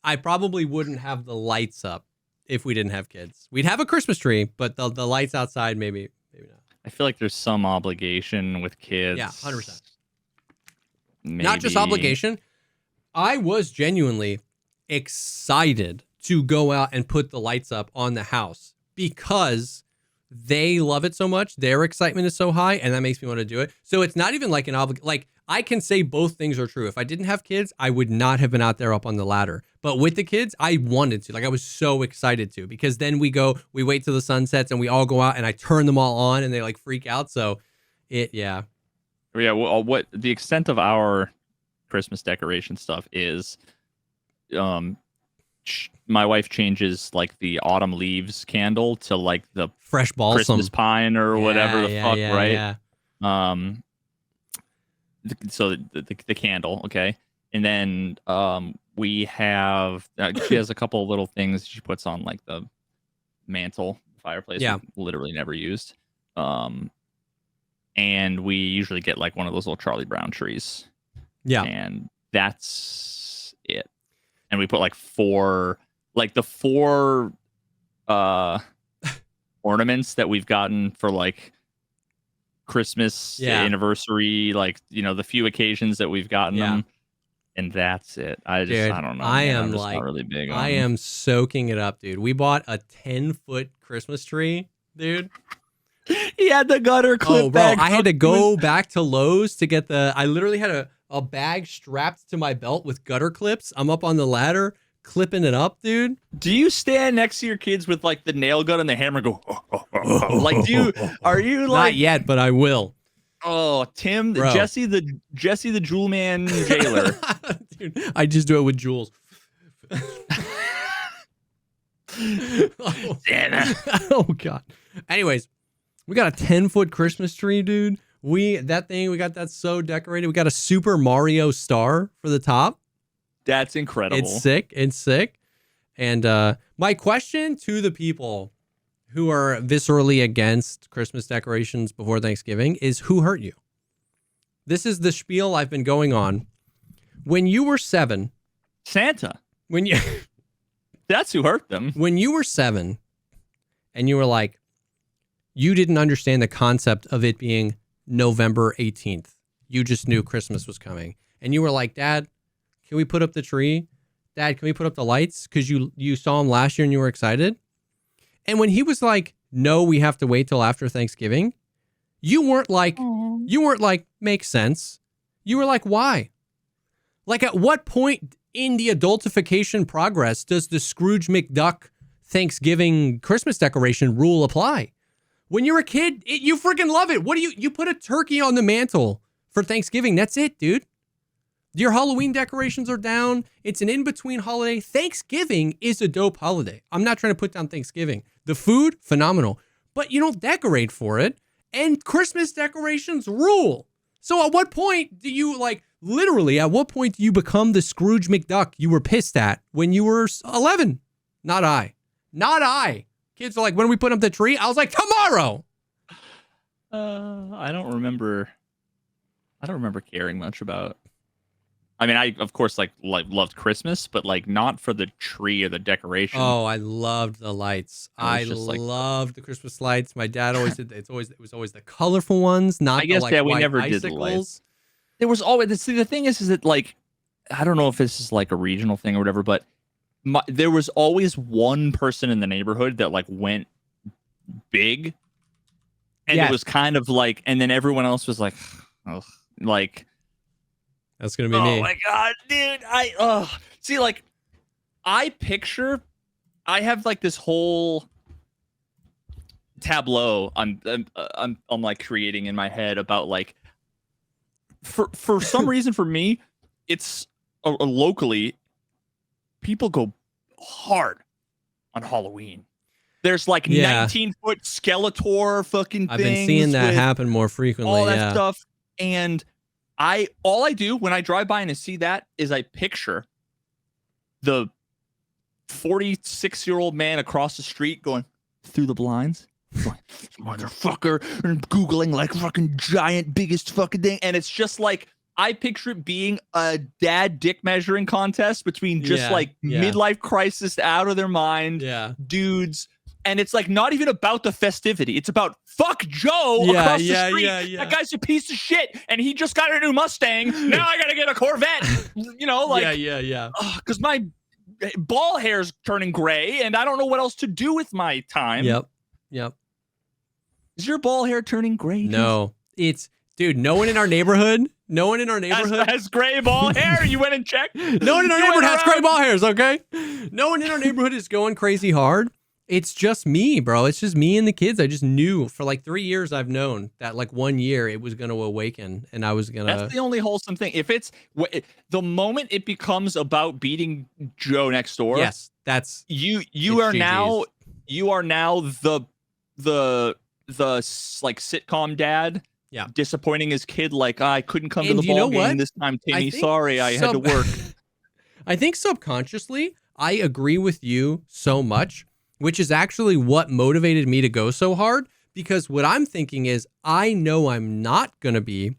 Speaker 2: I probably wouldn't have the lights up if we didn't have kids. We'd have a Christmas tree, but the lights outside, maybe not.
Speaker 1: I feel like there's some obligation with kids.
Speaker 2: Yeah, 100%.
Speaker 1: Maybe.
Speaker 2: Not just obligation. I was genuinely excited to go out and put the lights up on the house because they love it so much. Their excitement is so high, and that makes me want to do it. So it's not even like an obligation. Like, I can say both things are true. If I didn't have kids, I would not have been out there up on the ladder. But with the kids, I wanted to. Like, I was so excited to, because then we wait till the sun sets and we all go out and I turn them all on and they like freak out. So yeah.
Speaker 1: Well, what the extent of our Christmas decoration stuff is, my wife changes like the autumn leaves candle to like the
Speaker 2: fresh balsam
Speaker 1: Christmas pine or whatever the fuck, right?
Speaker 2: Yeah.
Speaker 1: the candle, okay, and then we have she has a couple of little things she puts on like the mantle fireplace.
Speaker 2: Yeah.
Speaker 1: We literally never used. And we usually get like one of those little Charlie Brown trees.
Speaker 2: Yeah.
Speaker 1: And that's it. And we put like four ornaments that we've gotten for like Christmas, anniversary, like, you know, the few occasions that we've gotten them. And that's it. I don't know. I'm just not really big on.
Speaker 2: I am soaking it up, dude. We bought a 10-foot Christmas tree, dude.
Speaker 1: He had the gutter clip bag.
Speaker 2: I had to go back to Lowe's to get I literally had a bag strapped to my belt with gutter clips. I'm up on the ladder clipping it up, dude.
Speaker 1: Do you stand next to your kids with like the nail gun and the hammer and go, like, are you like?
Speaker 2: Not yet, but I will.
Speaker 1: Oh, Tim, bro. Jesse the Jewel Man jailer.
Speaker 2: Dude, I just do it with jewels. Oh God. Anyways, we got a 10-foot Christmas tree, dude. We got that so decorated. We got a Super Mario star for the top.
Speaker 1: That's incredible.
Speaker 2: It's sick. And my question to the people who are viscerally against Christmas decorations before Thanksgiving is, who hurt you? This is the spiel I've been going on. When you were 7,
Speaker 1: Santa.
Speaker 2: That's
Speaker 1: who hurt them.
Speaker 2: When you were 7 and you were like, you didn't understand the concept of it being November 18th. You just knew Christmas was coming. And you were like, Dad, can we put up the tree? Dad, can we put up the lights? Because you saw him last year and you were excited. And when he was like, no, we have to wait till after Thanksgiving, you weren't like, makes sense. You were like, why? Like, at what point in the adultification progress does the Scrooge McDuck Thanksgiving Christmas decoration rule apply? When you're a kid, you freaking love it. What do you put a turkey on the mantle for Thanksgiving? That's it, dude. Your Halloween decorations are down. It's an in-between holiday. Thanksgiving is a dope holiday. I'm not trying to put down Thanksgiving. The food, phenomenal. But you don't decorate for it. And Christmas decorations rule. So at what point do you, literally, at what point do you become the Scrooge McDuck you were pissed at when you were 11? Not I. Kids are like, when we put up the tree? I was like, tomorrow.
Speaker 1: I don't remember caring much about. I mean, I of course loved Christmas, but not for the tree or the decoration.
Speaker 2: Oh, I loved the lights. I loved the Christmas lights. My dad always did. It was always the colorful ones, not
Speaker 1: I guess
Speaker 2: the
Speaker 1: we
Speaker 2: white
Speaker 1: never
Speaker 2: icicles.
Speaker 1: did the lights. There was always the thing is that I don't know if this is a regional thing or whatever, but there was always one person in the neighborhood that went big, and it was kind of and then everyone else was like, oh,
Speaker 2: that's gonna be me.
Speaker 1: Oh my God, dude! See, I have this whole tableau I'm creating in my head about for some reason for me, it's locally people go hard on Halloween. There's 19-foot Skeletor fucking things.
Speaker 2: I've been seeing that happen more frequently.
Speaker 1: All that stuff. And all I do when I drive by and I see that is I picture the 46-year-old man across the street going through the blinds. Going, motherfucker, and Googling fucking giant biggest fucking thing. And it's just I picture it being a dad dick measuring contest between just midlife crisis out of their mind dudes. And it's not even about the festivity. It's about fuck Joe across the street. Yeah. That guy's a piece of shit. And he just got a new Mustang. Now I got to get a Corvette. Because my ball hair's turning gray and I don't know what else to do with my time.
Speaker 2: Yep.
Speaker 1: Is your ball hair turning gray?
Speaker 2: No. Dude, no one in our neighborhood
Speaker 1: has gray ball hair. You went and checked?
Speaker 2: No one in our neighborhood has gray ball hairs, okay? No one in our neighborhood is going crazy hard. It's just me, bro. It's just me and the kids. I just knew for 3 years I've known that 1 year it was going to awaken and I was going to...
Speaker 1: That's the only wholesome thing. If it's... the moment it becomes about beating Joe next door...
Speaker 2: Yes, that's...
Speaker 1: You are now the sitcom dad disappointing his kid. Like, I couldn't come to
Speaker 2: And
Speaker 1: the
Speaker 2: you know
Speaker 1: ball game
Speaker 2: what?
Speaker 1: this time, Timmy.
Speaker 2: think
Speaker 1: Sorry, I had to work.
Speaker 2: I think subconsciously, I agree with you so much, which is actually what motivated me to go so hard. Because what I'm thinking is, I know I'm not going to be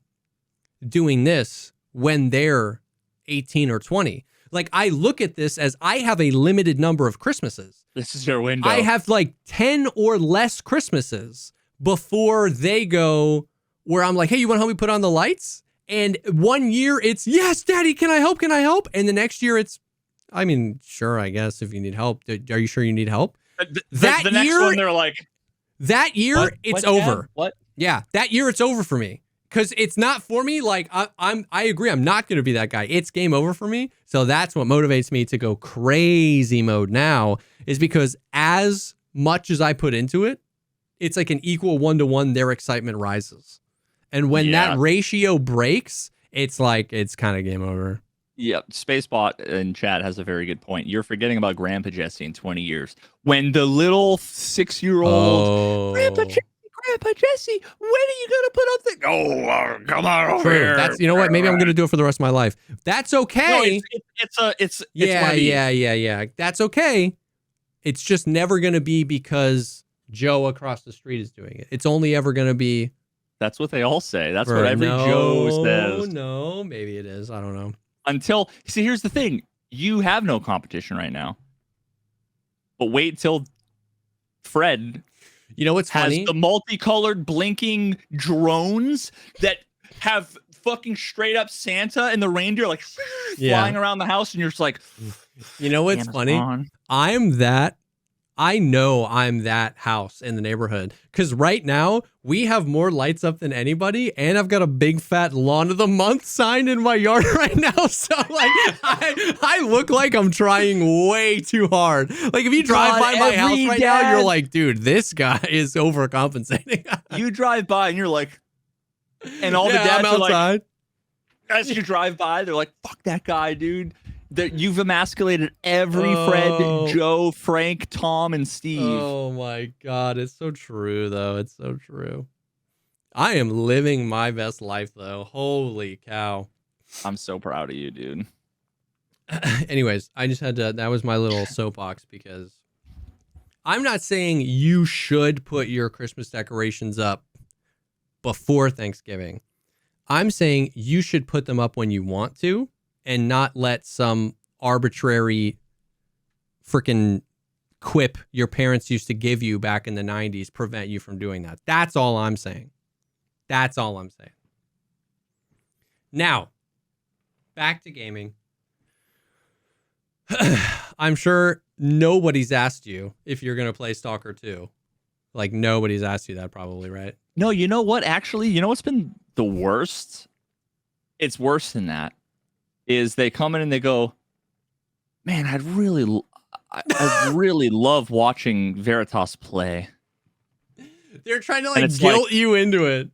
Speaker 2: doing this when they're 18 or 20. Like, I look at this as I have a limited number of Christmases.
Speaker 1: This is your window.
Speaker 2: I have like 10 or less Christmases before they go where I'm like, hey, you want to help me put on the lights? And one year it's, yes, Daddy, can I help? Can I help? And the next year it's, I mean, sure, I guess if you need help. Are you sure you need help?
Speaker 1: The next
Speaker 2: year,
Speaker 1: one, they're like,
Speaker 2: that year, it's over.
Speaker 1: Dad? What?
Speaker 2: Yeah, that year it's over for me. Because it's not for me. Like, I agree. I'm not going to be that guy. It's game over for me. So that's what motivates me to go crazy mode now, is because as much as I put into it, it's like an equal 1-to-1, their excitement rises. And when that ratio breaks, it's like, it's kind of game over.
Speaker 1: Yeah, Spacebot in chat has a very good point. You're forgetting about Grandpa Jesse in 20 years. When the little 6-year-old, Grandpa Jesse, when are you going to put up the... Oh, come on over here.
Speaker 2: That's, you know what? Maybe I'm going to do it for the rest of my life. That's okay.
Speaker 1: No, it's
Speaker 2: yeah. That's okay. It's just never going to be because Joe across the street is doing it. It's only ever going to be...
Speaker 1: That's what they all say. That's what every Joe says.
Speaker 2: No, maybe it is. I don't know.
Speaker 1: Until, see, here's the thing. You have no competition right now. But wait till Fred...
Speaker 2: You know what's funny?
Speaker 1: Has the multicolored blinking drones that have fucking straight up Santa and the reindeer like flying around the house, and you're just like,
Speaker 2: you know what's funny? I know I'm that house in the neighborhood, because right now we have more lights up than anybody, and I've got a big fat lawn of the month sign in my yard right now. So like, I look like I'm trying way too hard. Like, if you drive by my house right now, you're like, dude, this guy is overcompensating.
Speaker 1: You drive by and you're like, and all the dads are like, as you drive by, they're like, fuck that guy, dude. You've emasculated every Fred, Joe, Frank, Tom, and Steve.
Speaker 2: Oh my God. It's so true, though. It's so true. I am living my best life, though. Holy cow.
Speaker 1: I'm so proud of you, dude.
Speaker 2: Anyways, I just had to, that was my little soapbox, because I'm not saying you should put your Christmas decorations up before Thanksgiving. I'm saying you should put them up when you want to, and not let some arbitrary freaking quip your parents used to give you back in the 90s prevent you from doing that. That's all I'm saying. That's all I'm saying. Now, back to gaming. I'm sure nobody's asked you if you're going to play Stalker 2. Like, nobody's asked you that probably, right?
Speaker 1: No, you know what? Actually, you know what's been the worst? It's worse than that. Is they come in and they go, man, I really love watching Veritas play.
Speaker 2: They're trying to like guilt you into it.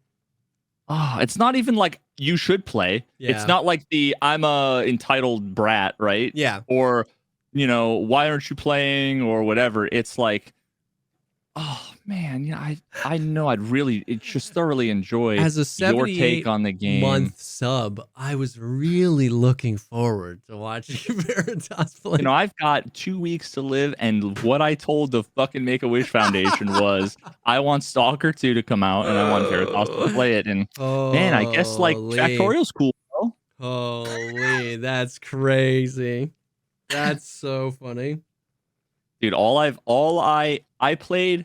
Speaker 1: Oh, it's not even like you should play.
Speaker 2: Yeah.
Speaker 1: It's not like I'm a entitled brat, right?
Speaker 2: Yeah.
Speaker 1: Or, you know, why aren't you playing or whatever. It's like, oh man, you know, I know I'd really just thoroughly enjoy
Speaker 2: as a
Speaker 1: your take on the game.
Speaker 2: Month sub, I was really looking forward to watching Veritas play.
Speaker 1: You know, I've got 2 weeks to live, and what I told the fucking Make-A-Wish Foundation was I want Stalker 2 to come out and I want Veritas to play it. And man, I guess like Factorio's cool, bro.
Speaker 2: Holy, that's crazy. That's so funny.
Speaker 1: Dude, I played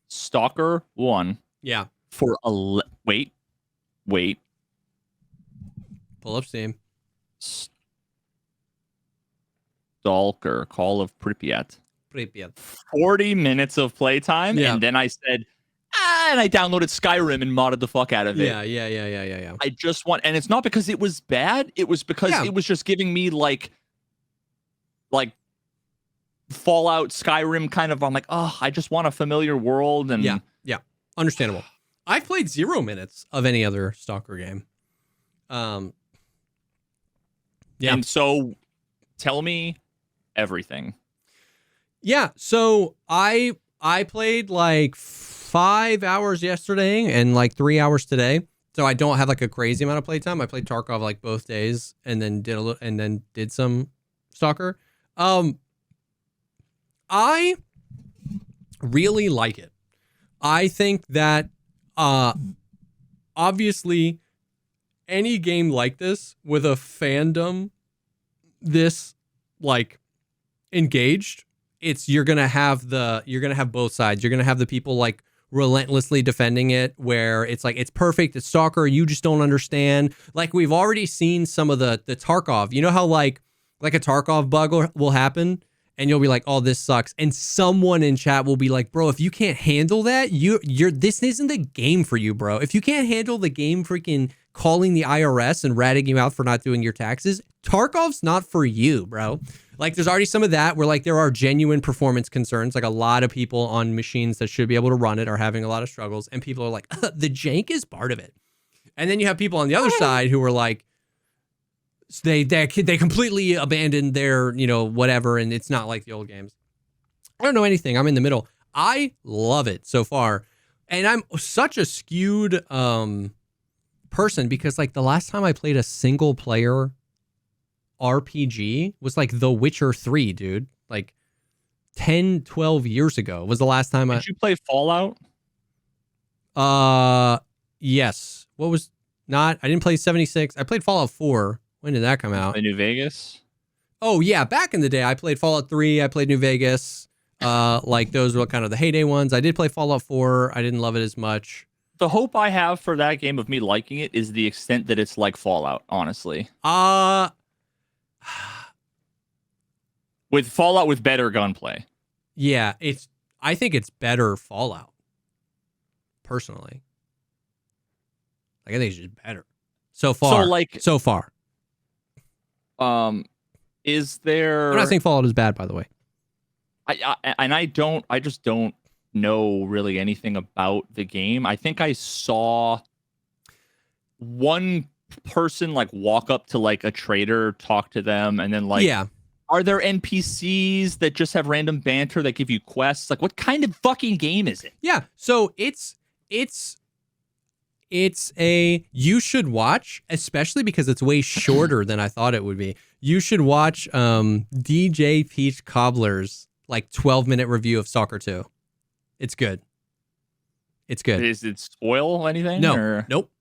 Speaker 1: Stalker 1.
Speaker 2: Yeah.
Speaker 1: For wait.
Speaker 2: Pull up Steam.
Speaker 1: Stalker, Call of Pripyat. 40 minutes of playtime, and then I said, and I downloaded Skyrim and modded the fuck out of it.
Speaker 2: Yeah.
Speaker 1: I just want, and it's not because it was bad, it was because it was just giving me like Fallout, Skyrim kind of, I'm like, oh, I just want a familiar world. And
Speaker 2: yeah, understandable. I've played 0 minutes of any other Stalker game. Yeah.
Speaker 1: And so tell me everything.
Speaker 2: Yeah, so I played like 5 hours yesterday and like 3 hours today. So I don't have like a crazy amount of playtime. I played Tarkov like both days and then did some Stalker. I really like it. I think that obviously any game like this with a fandom this like engaged, you're gonna have both sides. You're gonna have the people like relentlessly defending it, where it's like it's perfect, it's Stalker, you just don't understand. Like we've already seen some of the Tarkov. You know how like a Tarkov bug will happen, and you'll be like, "Oh, this sucks," and someone in chat will be like, "Bro, if you can't handle that, this isn't the game for you, bro. If you can't handle the game freaking calling the IRS and ratting you out for not doing your taxes, Tarkov's not for you, bro." Like there's already some of that where like there are genuine performance concerns. Like a lot of people on machines that should be able to run it are having a lot of struggles, and people are like, the jank is part of it. And then you have people on the other side who are like, they completely abandoned their, whatever, and it's not like the old games. I don't know anything. I'm in the middle. I love it so far. And I'm such a skewed person because like the last time I played a single player RPG was like The Witcher 3, dude. Like 10, 12 years ago was the last time
Speaker 1: Did you play Fallout?
Speaker 2: Yes. I didn't play 76. I played Fallout 4. When did that come out?
Speaker 1: New Vegas?
Speaker 2: Oh yeah, back in the day I played Fallout 3, I played New Vegas. Like those were kind of the heyday ones. I did play Fallout 4. I didn't love it as much.
Speaker 1: The hope I have for that game of me liking it is the extent that it's like Fallout, honestly. With Fallout with better gunplay.
Speaker 2: Yeah, I think it's better Fallout. Personally. Like I think it's just better. So far. So far.
Speaker 1: Is there?
Speaker 2: I'm not saying Fallout is bad, by the way.
Speaker 1: I just don't know really anything about the game. I think I saw one person like walk up to like a trader, talk to them, and then like,
Speaker 2: yeah.
Speaker 1: Are there NPCs that just have random banter that give you quests? Like, what kind of fucking game is it?
Speaker 2: Yeah, so it's a you should watch, especially because it's way shorter than I thought it would be. You should watch DJ Peach Cobbler's like 12-minute review of Stalker 2. It's good. It's good.
Speaker 1: Is it spoil anything?
Speaker 2: No.
Speaker 1: Or?
Speaker 2: Nope.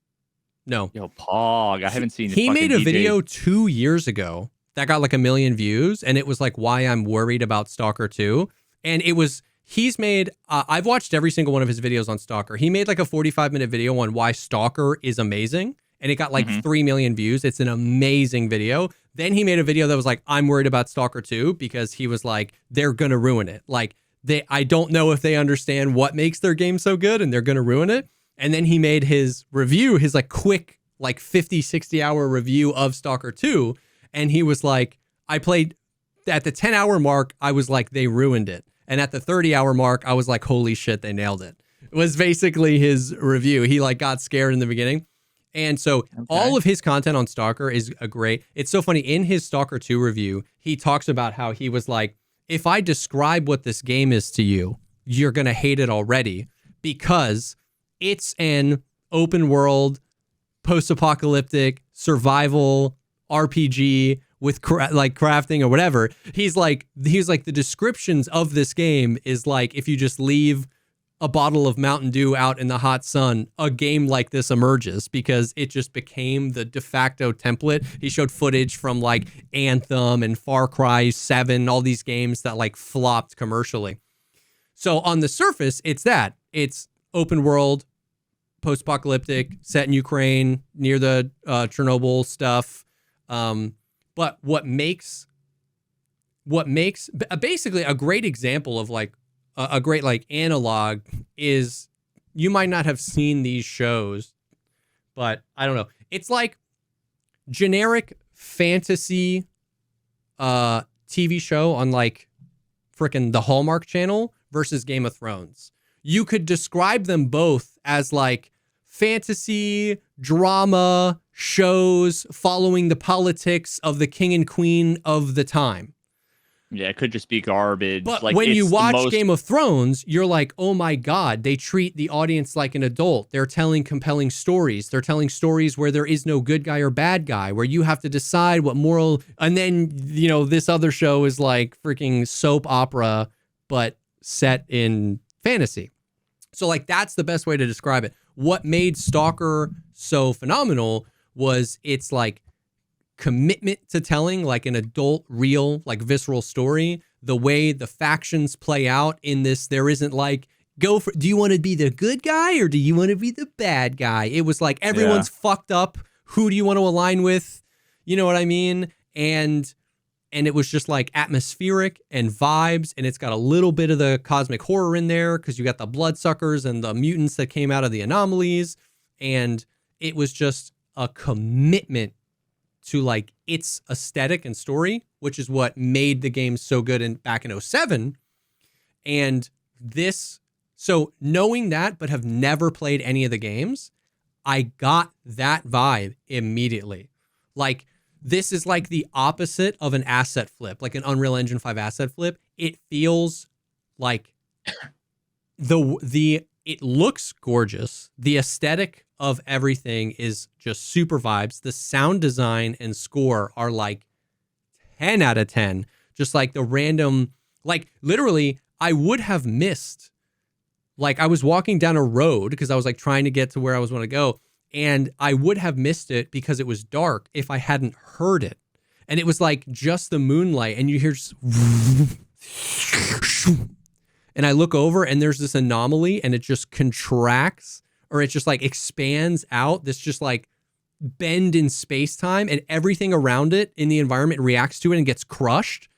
Speaker 2: No.
Speaker 1: Yo, Pog, I haven't seen.
Speaker 2: He made a
Speaker 1: DJ.
Speaker 2: video 2 years ago that got like 1 million views, and it was like why I'm worried about Stalker 2, and it was. He's made, I've watched every single one of his videos on Stalker. He made like a 45-minute video on why Stalker is amazing, and it got like 3 million views. It's an amazing video. Then he made a video that was like, I'm worried about Stalker 2 because he was like, they're going to ruin it. Like, I don't know if they understand what makes their game so good, and they're going to ruin it. And then he made his review, his like quick, like 50, 60-hour review of Stalker 2, and he was like, I played, at the 10-hour mark, I was like, they ruined it. And at the 30-hour mark, I was like, holy shit, they nailed it. It was basically his review. He like got scared in the beginning. And so all of his content on Stalker is great. It's so funny. In his Stalker 2 review, he talks about how he was like, if I describe what this game is to you, you're going to hate it already because it's an open world, post-apocalyptic, survival RPG with crafting or whatever. He's like the descriptions of this game is like if you just leave a bottle of Mountain Dew out in the hot sun, a game like this emerges because it just became the de facto template. He showed footage from like Anthem and Far Cry 7, all these games that like flopped commercially. So on the surface, it's open world, post-apocalyptic, set in Ukraine near the Chernobyl stuff. But what makes basically a great example of like a great like analog is you might not have seen these shows, but I don't know. It's like generic fantasy TV show on like frickin' the Hallmark Channel versus Game of Thrones. You could describe them both as like fantasy drama shows following the politics of the king and queen of the time.
Speaker 1: Yeah, it could just be garbage.
Speaker 2: But
Speaker 1: Like,
Speaker 2: when you
Speaker 1: it's the
Speaker 2: watch
Speaker 1: most-
Speaker 2: Game of Thrones, you're like, oh my God, they treat the audience like an adult. They're telling compelling stories. They're telling stories where there is no good guy or bad guy, where you have to decide what moral. And then, you know, this other show is like freaking soap opera, but set in fantasy. So, like, that's the best way to describe it. What made Stalker so phenomenal was its like commitment to telling like an adult, real, like visceral story. The way the factions play out in this, there isn't like, do you want to be the good guy or do you want to be the bad guy? It was like everyone's fucked up. Who do you want to align with? You know what I mean? And it was just like atmospheric and vibes, and it's got a little bit of the cosmic horror in there because you got the bloodsuckers and the mutants that came out of the anomalies, and it was just a commitment to like its aesthetic and story, which is what made the game so good back in 07. And this, so knowing that, but have never played any of the games, I got that vibe immediately. Like, this is like the opposite of an asset flip, like an Unreal Engine 5 asset flip. It feels like it looks gorgeous. The aesthetic of everything is just super vibes. The sound design and score are like 10 out of 10. Just like the random, like literally, I would have missed, like I was walking down a road because I was like trying to get to where I was want to go. And I would have missed it because it was dark if I hadn't heard it. And it was like just the moonlight and you hear just and I look over and there's this anomaly and it just contracts, or it just like expands out, this just like bend in space time, and everything around it in the environment reacts to it and gets crushed.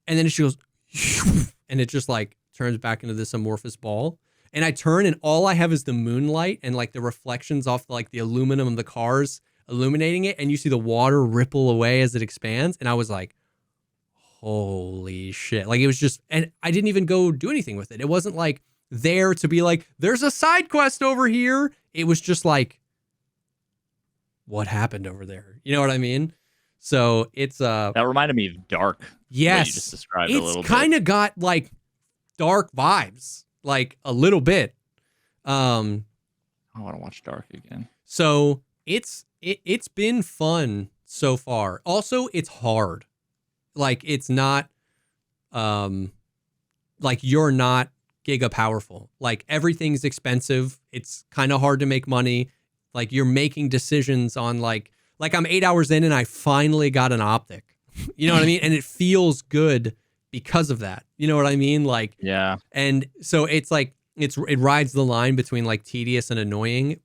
Speaker 2: And then it just goes and it just like turns back into this amorphous ball. And I turn and all I have is the moonlight and like the reflections off like the aluminum of the cars illuminating it. And you see the water ripple away as it expands. And I was like, holy shit. Like it was just, and I didn't even go do anything with it. It wasn't like there to be like, there's a side quest over here. It was just like, what happened over there? You know what I mean? So it's
Speaker 1: that reminded me of Dark.
Speaker 2: Yes.
Speaker 1: What you just described a little bit.
Speaker 2: It's kind of got like dark vibes, like a little bit. I
Speaker 1: want to watch Dark again.
Speaker 2: So it's been fun so far. Also, it's hard. Like it's not like you're not giga powerful. Like everything's expensive. It's kind of hard to make money. Like you're making decisions on like I'm 8 hours in and I finally got an optic. You know what I mean? And it feels good because of that. You know what I mean? Like,
Speaker 1: yeah.
Speaker 2: And so it's like, it rides the line between like tedious and annoying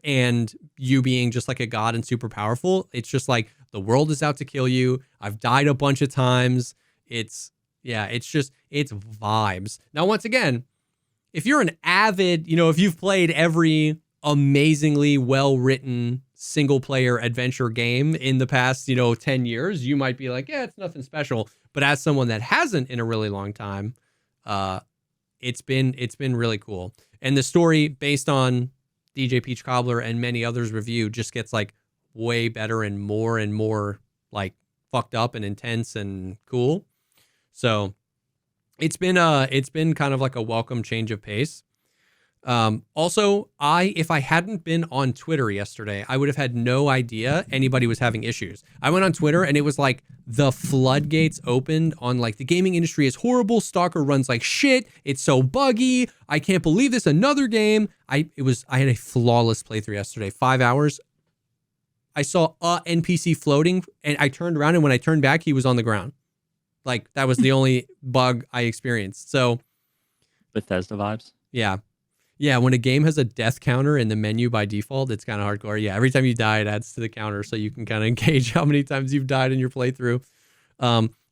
Speaker 2: and you being just like a god and super powerful. It's just like the world is out to kill you. I've died a bunch of times. It's vibes. Now, once again, if you're an avid, if you've played every amazingly well-written single player adventure game in the past, 10 years, you might be like, yeah, it's nothing special. But as someone that hasn't in a really long time, it's been really cool. And the story based on DJ Peach Cobbler and many others' review just gets like way better and more like fucked up and intense and cool. So it's been kind of like a welcome change of pace. Also, if I hadn't been on Twitter yesterday, I would have had no idea anybody was having issues. I went on Twitter and it was like the floodgates opened on like the gaming industry is horrible. Stalker runs like shit. It's so buggy. I can't believe this. Another game. I had a flawless playthrough yesterday. 5 hours. I saw a NPC floating and I turned around and when I turned back, he was on the ground. Like that was the only bug I experienced. So
Speaker 1: Bethesda vibes.
Speaker 2: Yeah. Yeah, when a game has a death counter in the menu by default, it's kind of hardcore. Yeah, every time you die, it adds to the counter so you can kind of gauge how many times you've died in your playthrough.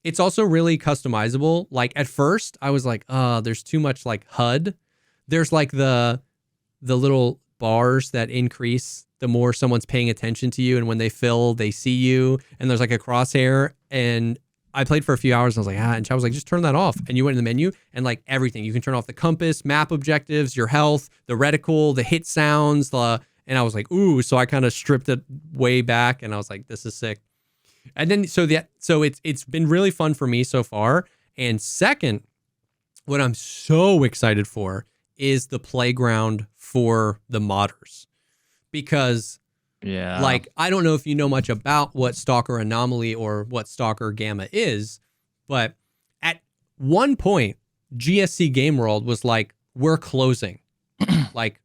Speaker 2: It's also really customizable. Like at first, I was like, there's too much like HUD. There's like the little bars that increase the more someone's paying attention to you, and when they fill, they see you, and there's like a crosshair. And I played for a few hours and I was like, and Chad was like, just turn that off. And you went in the menu and like everything, you can turn off the compass, map objectives, your health, the reticle, the hit sounds, and I was like, ooh, so I kind of stripped it way back and I was like, this is sick. And then so it's been really fun for me so far. And second, what I'm so excited for is the playground for the modders. Because like, I don't know if you know much about what Stalker Anomaly or what Stalker Gamma is, but at one point, GSC Game World was like, we're closing. Like,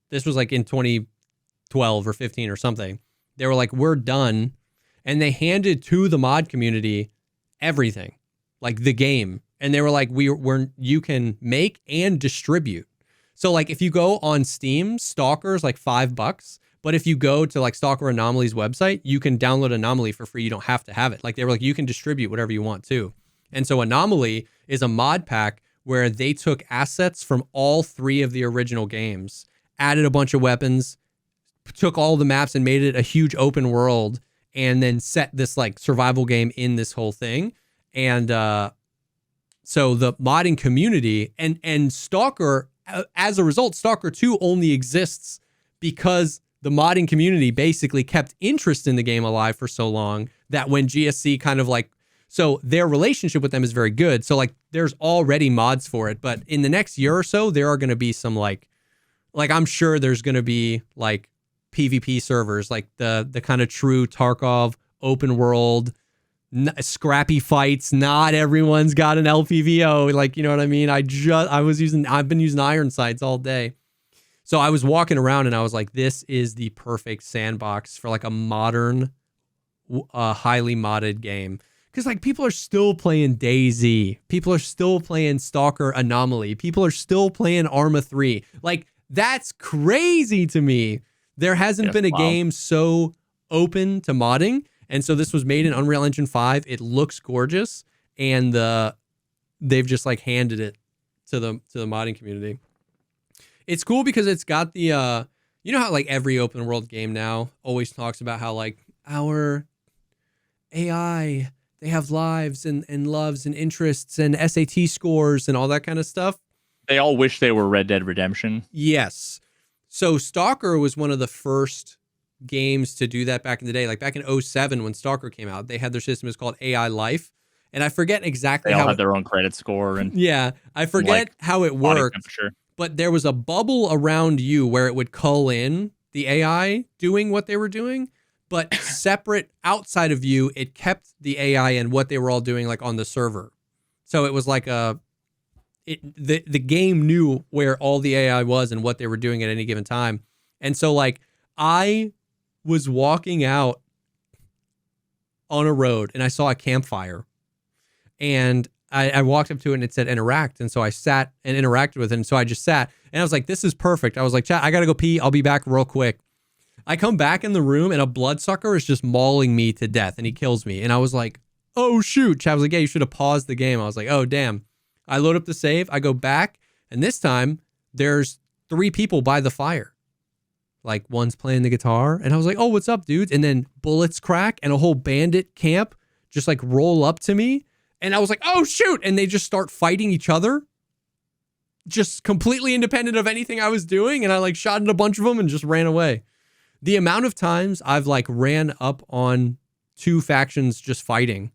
Speaker 2: this was like in 2012 or 15 or something. They were like, we're done. And they handed to the mod community everything, like the game. And they were like, you can make and distribute. So like, if you go on Steam, Stalker's like $5. But if you go to like Stalker Anomaly's website, you can download Anomaly for free. You don't have to have it. Like they were like, you can distribute whatever you want to. And so Anomaly is a mod pack where they took assets from all 3 of the original games, added a bunch of weapons, took all the maps and made it a huge open world, and then set this like survival game in this whole thing. And so the modding community and Stalker, as a result, Stalker 2 only exists because the modding community basically kept interest in the game alive for so long that when GSC kind of like, so their relationship with them is very good. So like there's already mods for it, but in the next year or so, there are going to be some like I'm sure there's going to be like PvP servers, like the kind of true Tarkov open world, scrappy fights. Not everyone's got an LPVO. Like, you know what I mean? I've been using iron sights all day. So I was walking around and I was like, this is the perfect sandbox for like a modern, highly modded game. Because like people are still playing DayZ. People are still playing Stalker Anomaly. People are still playing Arma 3. Like that's crazy to me. There hasn't been a game so open to modding. And so this was made in Unreal Engine 5. It looks gorgeous. And they've just like handed it to the modding community. It's cool because it's got the, you know how like every open world game now always talks about how like our AI, they have lives and loves and interests and SAT scores and all that kind of stuff.
Speaker 1: They all wish they were Red Dead Redemption.
Speaker 2: Yes. So Stalker was one of the first games to do that back in the day. Like back in 2007 when Stalker came out, they had their system is called AI Life. And I forget exactly
Speaker 1: how
Speaker 2: they all
Speaker 1: had their own credit score. And
Speaker 2: yeah, I forget like how it worked. But there was a bubble around you where it would cull in the AI doing what they were doing, but separate outside of you, it kept the AI and what they were all doing like on the server. So it was like the game knew where all the AI was and what they were doing at any given time. And so like I was walking out on a road and I saw a campfire and I walked up to it and it said interact. And so I sat and interacted with it. And so I just sat and I was like, this is perfect. I was like, chat, I got to go pee. I'll be back real quick. I come back in the room and a bloodsucker is just mauling me to death and he kills me. And I was like, oh shoot. Chat was like, yeah, you should have paused the game. I was like, oh damn. I load up the save. I go back and this time there's 3 people by the fire. Like one's playing the guitar and I was like, oh, what's up, dudes? And then bullets crack and a whole bandit camp just like roll up to me. And I was like, oh, shoot. And they just start fighting each other. Just completely independent of anything I was doing. And I like shot at a bunch of them and just ran away. The amount of times I've like ran up on 2 factions just fighting.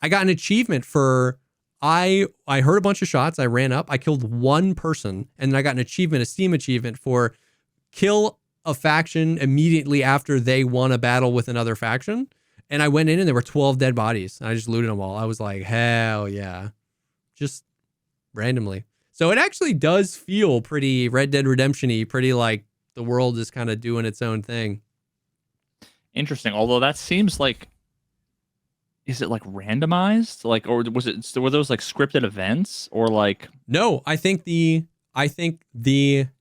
Speaker 2: I got an achievement for, I heard a bunch of shots. I ran up. I killed 1 person. And then I got an achievement, a Steam achievement for kill a faction immediately after they won a battle with another faction. And I went in and there were 12 dead bodies. And I just looted them all. I was like, hell yeah. Just randomly. So it actually does feel pretty Red Dead Redemption-y, pretty like the world is kind of doing its own thing.
Speaker 1: Interesting. Although that seems like, is it like randomized? Like, or were those like scripted events or like?
Speaker 2: No, I think the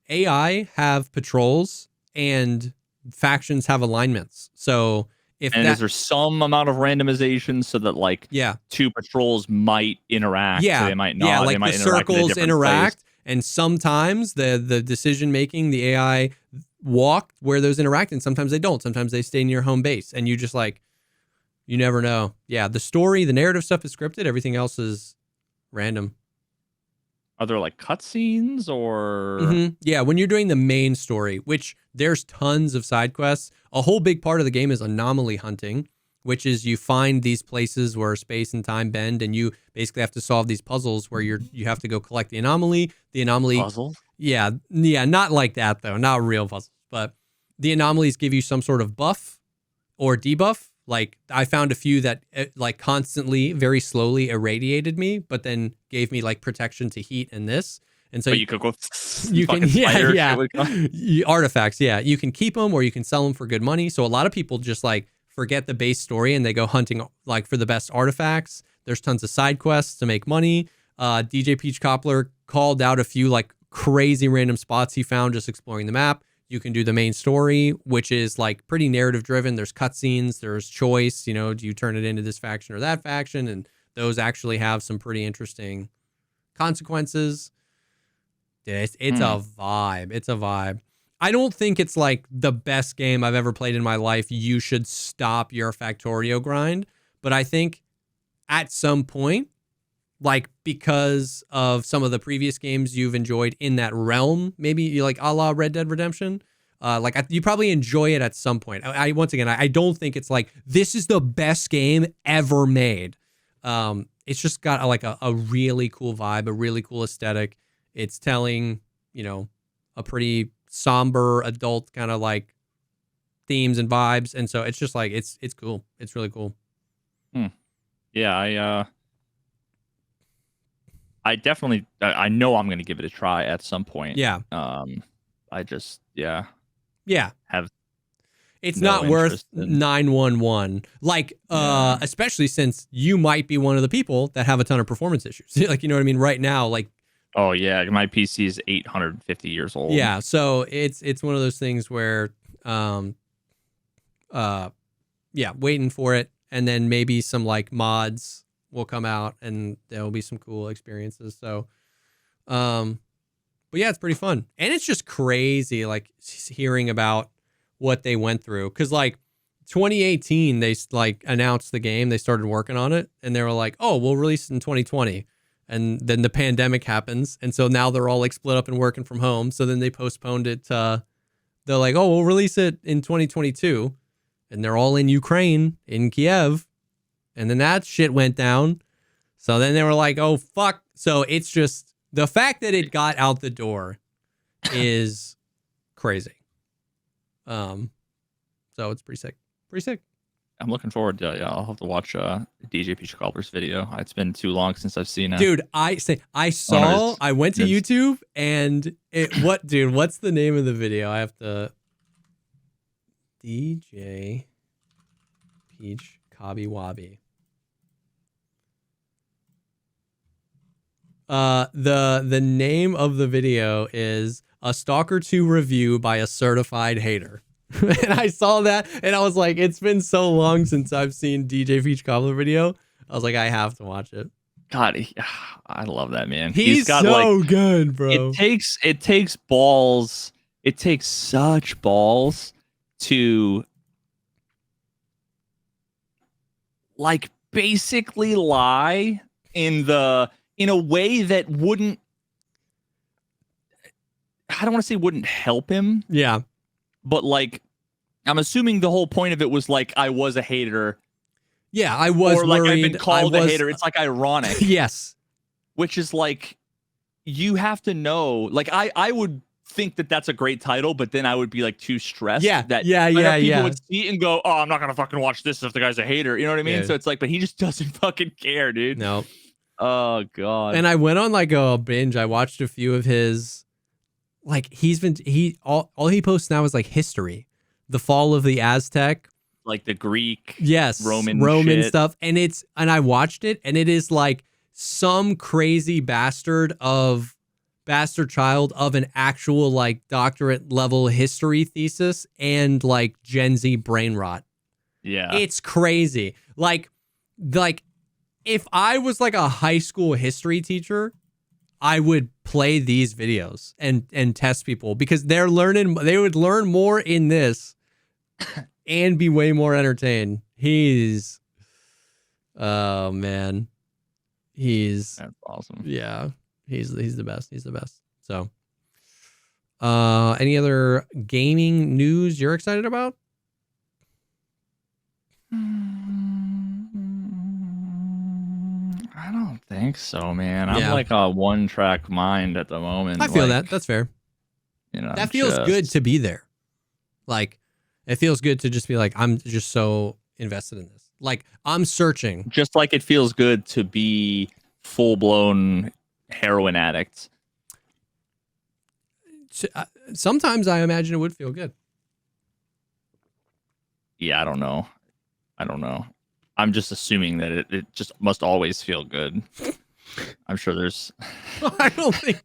Speaker 2: AI have patrols and factions have alignments. So is
Speaker 1: there some amount of randomization so that like 2 patrols might interact?
Speaker 2: Yeah,
Speaker 1: they might not.
Speaker 2: Yeah, like
Speaker 1: they might
Speaker 2: the circles interact,
Speaker 1: place.
Speaker 2: And sometimes the decision making, the AI walk where those interact, and sometimes they don't. Sometimes they stay near home base, and you just like, you never know. Yeah, the story, the narrative stuff is scripted. Everything else is random.
Speaker 1: Are there like cutscenes or?
Speaker 2: Mm-hmm. Yeah, when you're doing the main story, which there's tons of side quests. A whole big part of the game is anomaly hunting, which is you find these places where space and time bend, and you basically have to solve these puzzles where you have to go collect the anomaly. The anomaly,
Speaker 1: Puzzles?
Speaker 2: yeah, not like that though, not real puzzles, but the anomalies give you some sort of buff or debuff. Like I found a few that like constantly, very slowly irradiated me, but then gave me like protection to heat and this. And so
Speaker 1: But you could go.
Speaker 2: you can,
Speaker 1: spider
Speaker 2: yeah,
Speaker 1: shit would come.
Speaker 2: artifacts. Yeah. You can keep them or you can sell them for good money. So a lot of people just like forget the base story and they go hunting like for the best artifacts. There's tons of side quests to make money. DJ Peach Cobbler called out a few like crazy random spots he found just exploring the map. You can do the main story, which is like pretty narrative driven. There's cutscenes, there's choice, you know, do you turn it into this faction or that faction? And those actually have some pretty interesting consequences. It's a vibe. It's a vibe. I don't think it's like the best game I've ever played in my life. You should stop your Factorio grind. But I think at some point, like because of some of the previous games you've enjoyed in that realm, maybe you like a la Red Dead Redemption, you probably enjoy it at some point. Once again, I don't think it's like this is the best game ever made. It's just got a really cool vibe, a really cool aesthetic. It's telling, you know, a pretty somber adult kind of like themes and vibes, and so it's just like it's cool. It's really cool.
Speaker 1: Yeah, I definitely, I know I'm going to give it a try at some point.
Speaker 2: Yeah.
Speaker 1: I just, yeah. Have
Speaker 2: it's
Speaker 1: no
Speaker 2: not worth
Speaker 1: interest in-
Speaker 2: 911. Like, especially since you might be one of the people that have a ton of performance issues. Like, you know what I mean? Right now, like,
Speaker 1: oh yeah, my PC is 850 years old.
Speaker 2: yeah. So it's one of those things where, waiting for it, and then maybe some like mods will come out and there'll be some cool experiences. So, but yeah, it's pretty fun. And it's just crazy, like hearing about what they went through. Cause like 2018, they like announced the game, they started working on it and they were like, oh, we'll release it in 2020. And then the pandemic happens. And so now they're all like split up and working from home. So then they postponed it. They're like, oh, we'll release it in 2022. And they're all in Ukraine, in Kiev. And then that shit went down. So then they were like, oh, fuck. So it's just the fact that it got out the door is crazy. So it's pretty sick. Pretty sick.
Speaker 1: I'm looking forward to it. Yeah, I'll have to watch DJ Peach Cobbler's video. It's been too long since I've seen it.
Speaker 2: Dude, I went to YouTube and what's the name of the video? I have to DJ Peach Cobby Wobby. The name of the video is A Stalker 2 Review by a Certified Hater. And I saw that and I was like, it's been so long since I've seen DJ Peach Cobbler video. I was like, I have to watch it.
Speaker 1: God, I love that man.
Speaker 2: He's got so good, bro.
Speaker 1: It takes balls. It takes such balls to like basically lie in a way that wouldn't, I don't want to say wouldn't help him.
Speaker 2: Yeah.
Speaker 1: But like, I'm assuming the whole point of it was like, I was a hater.
Speaker 2: Yeah, I was
Speaker 1: or like
Speaker 2: worried.
Speaker 1: I've been called a hater. It's like ironic.
Speaker 2: Yes.
Speaker 1: Which is like, you have to know, like I would think that that's a great title, but then I would be like too stressed.
Speaker 2: Yeah,
Speaker 1: that
Speaker 2: people
Speaker 1: would see it and go, oh, I'm not gonna fucking watch this if the guy's a hater. You know what I mean?
Speaker 2: Yeah.
Speaker 1: So it's like, but he just doesn't fucking care, dude.
Speaker 2: No.
Speaker 1: Oh god.
Speaker 2: And I went on like a binge. I watched a few of his, like all he posts now is like history, the fall of the Aztec,
Speaker 1: like the Greek,
Speaker 2: Roman
Speaker 1: shit.
Speaker 2: stuff, and I watched it, and it is like some crazy bastard child of an actual like doctorate level history thesis and like Gen Z brain rot.
Speaker 1: Yeah,
Speaker 2: it's crazy. Like if I was like a high school history teacher, I would play these videos and test people because they would learn more in this and be way more entertained. Oh man. That's
Speaker 1: awesome.
Speaker 2: Yeah. He's the best. He's the best. So any other gaming news you're excited about?
Speaker 1: I don't think so, man. I'm
Speaker 2: Yeah.
Speaker 1: like a one-track mind at the moment.
Speaker 2: I feel
Speaker 1: like,
Speaker 2: that. That's fair.
Speaker 1: You know,
Speaker 2: That feels good to be there. Like, it feels good to just be like, I'm just so invested in this. Like, I'm searching.
Speaker 1: Just like it feels good to be full-blown heroin addicts.
Speaker 2: Sometimes I imagine it would feel good.
Speaker 1: Yeah, I don't know. I'm just assuming that it just must always feel good. I'm sure there's.
Speaker 2: I don't think.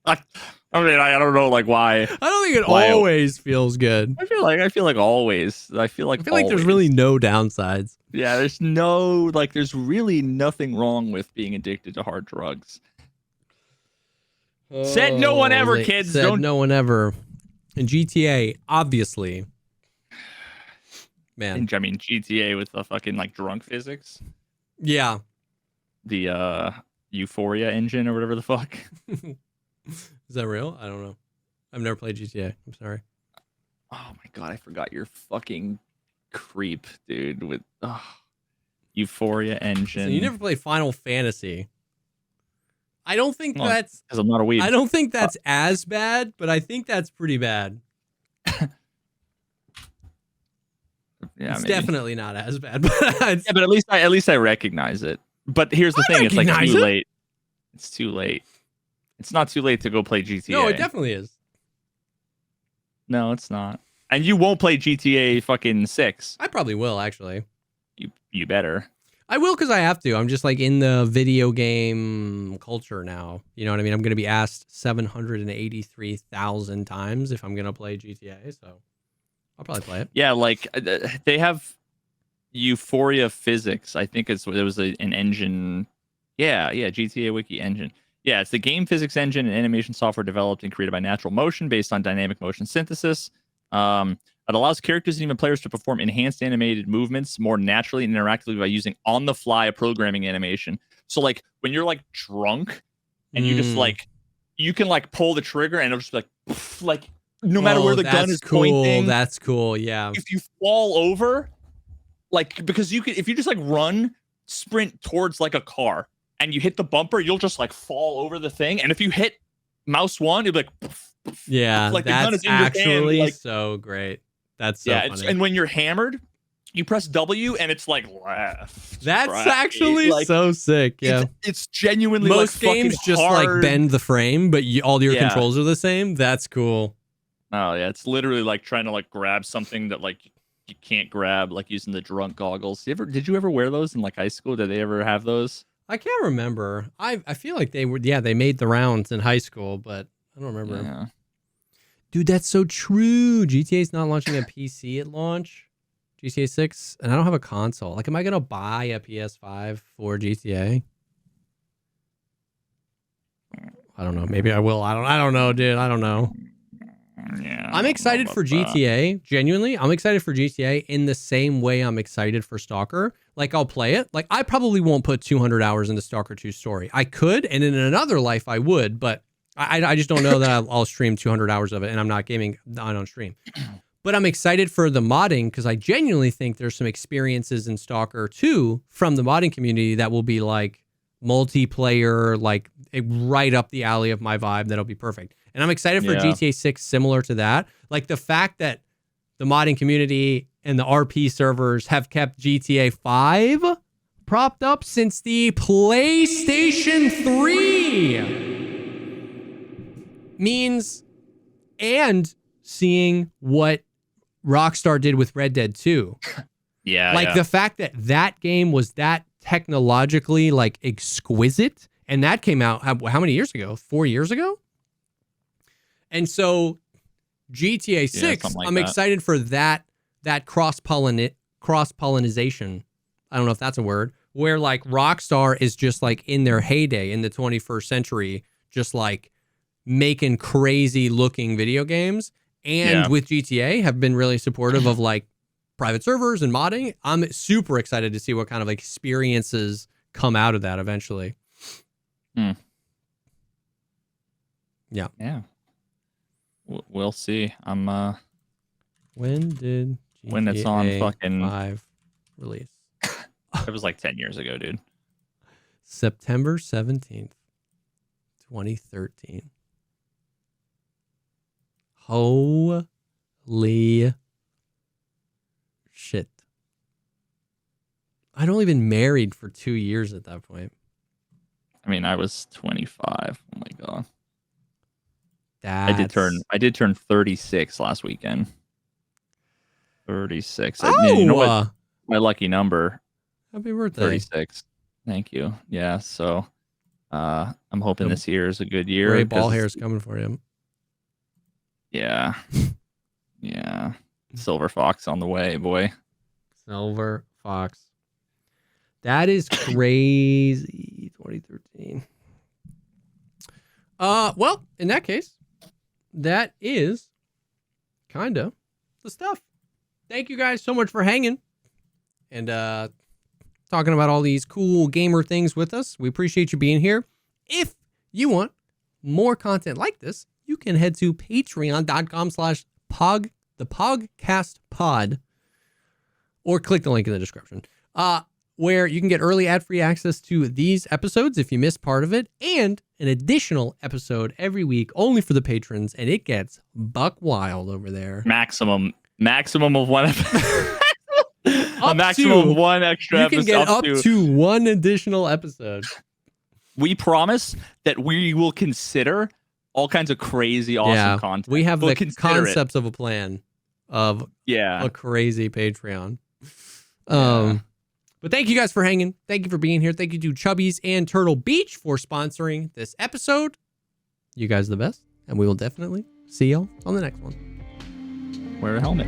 Speaker 1: I mean, I don't know, like why.
Speaker 2: I don't think it always feels good.
Speaker 1: I feel like always. I feel like
Speaker 2: there's really no downsides.
Speaker 1: Yeah, there's really nothing wrong with being addicted to hard drugs. Said no one ever, kids.
Speaker 2: Said no one ever. And GTA, obviously. Man.
Speaker 1: I mean, GTA with the fucking like drunk physics.
Speaker 2: Yeah.
Speaker 1: The Euphoria engine or whatever the fuck.
Speaker 2: Is that real? I don't know. I've never played GTA. I'm sorry.
Speaker 1: Oh my god, I forgot your fucking creep, dude. With Euphoria engine.
Speaker 2: So you never played Final Fantasy. I don't think that's
Speaker 1: because I'm not a weeb.
Speaker 2: I don't think that's as bad, but I think that's pretty bad.
Speaker 1: Yeah,
Speaker 2: it's
Speaker 1: maybe.
Speaker 2: Definitely not as bad. But
Speaker 1: yeah, but at least I recognize it. But here's the thing: it's like too late. It's too late. It's not too late to go play GTA.
Speaker 2: No, it definitely is.
Speaker 1: No, it's not. And you won't play GTA fucking 6.
Speaker 2: I probably will, actually.
Speaker 1: You better.
Speaker 2: I will because I have to. I'm just like in the video game culture now. You know what I mean? I'm going to be asked 783,000 times if I'm going to play GTA. So I'll probably play it.
Speaker 1: Yeah, like they have Euphoria physics. I think it was an engine. Yeah, GTA Wiki engine. Yeah, it's the game physics engine and animation software developed and created by Natural Motion based on dynamic motion synthesis. It allows characters and even players to perform enhanced animated movements more naturally and interactively by using on-the-fly programming animation. So, like, when you're, like, drunk and you just, like, you can, like, pull the trigger and it'll just be like, poof, like, no matter where the gun is pointing.
Speaker 2: That's cool, yeah.
Speaker 1: If you fall over, like, because you could, if you just, like, sprint towards, like, a car, and you hit the bumper, you'll just like fall over the thing. And if you hit mouse 1, it'll be like, poof, poof,
Speaker 2: yeah,
Speaker 1: like
Speaker 2: that's
Speaker 1: the gun is in
Speaker 2: actually
Speaker 1: your hand, like,
Speaker 2: so great. That's so funny.
Speaker 1: And when you're hammered, you press W and it's like left.
Speaker 2: That's
Speaker 1: right,
Speaker 2: actually like, so sick. Yeah,
Speaker 1: it's genuinely
Speaker 2: most
Speaker 1: like
Speaker 2: games just
Speaker 1: hard.
Speaker 2: like bend the frame, but all your controls are the same. That's cool.
Speaker 1: Oh yeah, it's literally like trying to like grab something that like you can't grab, like using the drunk goggles. Did you ever wear those in like high school? Did they ever have those?
Speaker 2: I can't remember. I feel like they were. Yeah, they made the rounds in high school, but I don't remember.
Speaker 1: Yeah.
Speaker 2: Dude, that's so true. GTA's not launching a PC at launch. GTA 6, and I don't have a console. Like, am I gonna buy a PS5 for GTA? I don't know. Maybe I will. I don't know, dude. I don't know.
Speaker 1: Yeah,
Speaker 2: I'm excited for GTA. Genuinely, I'm excited for GTA in the same way I'm excited for Stalker. Like, I'll play it. Like, I probably won't put 200 hours into Stalker 2 story. I could, and in another life I would, but I just don't know that I'll stream 200 hours of it, and I'm not gaming on stream. But I'm excited for the modding because I genuinely think there's some experiences in Stalker 2 from the modding community that will be like multiplayer, like right up the alley of my vibe. That'll be perfect. And I'm excited for GTA 6 similar to that. Like the fact that the modding community and the RP servers have kept GTA 5 propped up since the PlayStation 3 means, and seeing what Rockstar did with Red Dead 2. The fact that that game was that technologically like exquisite, and that came out how many years ago? 4 years ago? And so GTA 6, I'm excited for that cross-pollinization. I don't know if that's a word, where like Rockstar is just like in their heyday in the 21st century, just like making crazy looking video games. And with GTA have been really supportive of like private servers and modding. I'm super excited to see what kind of experiences come out of that eventually.
Speaker 1: Yeah.
Speaker 2: Yeah.
Speaker 1: We'll see. I'm
Speaker 2: when did GTA
Speaker 1: when it's on fucking
Speaker 2: 5 release?
Speaker 1: It was like 10 years ago, dude.
Speaker 2: September 17th, 2013. Holy shit. I'd only been married for 2 years at that point.
Speaker 1: I mean, I was 25. Oh my god.
Speaker 2: That's...
Speaker 1: I did turn 36 last weekend. 36.
Speaker 2: Oh,
Speaker 1: You know what? My lucky number.
Speaker 2: Happy birthday.
Speaker 1: 36. Thank you. Yeah. So, I'm hoping this year is a good year.
Speaker 2: Gray ball hair is coming for you.
Speaker 1: Yeah. Yeah. Silver Fox on the way, boy.
Speaker 2: Silver Fox. That is crazy. 2013. Well, in that case, that is kind of the stuff. Thank you guys so much for hanging and talking about all these cool gamer things with us. We appreciate you being here. If you want more content like this, you can head to patreon.com/pog, the Pogcast pod, or click the link in the description, where you can get early ad-free access to these episodes if you missed part of it, and an additional episode every week only for the patrons, and it gets buck wild over there.
Speaker 1: Maximum of one episode. A maximum of one extra episode.
Speaker 2: You can get up to one additional episode.
Speaker 1: We promise that we will consider all kinds of crazy, awesome content.
Speaker 2: We have the concepts of a plan of
Speaker 1: a
Speaker 2: crazy Patreon. But thank you guys for hanging. Thank you for being here. Thank you to Chubbies and Turtle Beach for sponsoring this episode. You guys are the best, and we will definitely see y'all on the next one.
Speaker 1: Wear a helmet.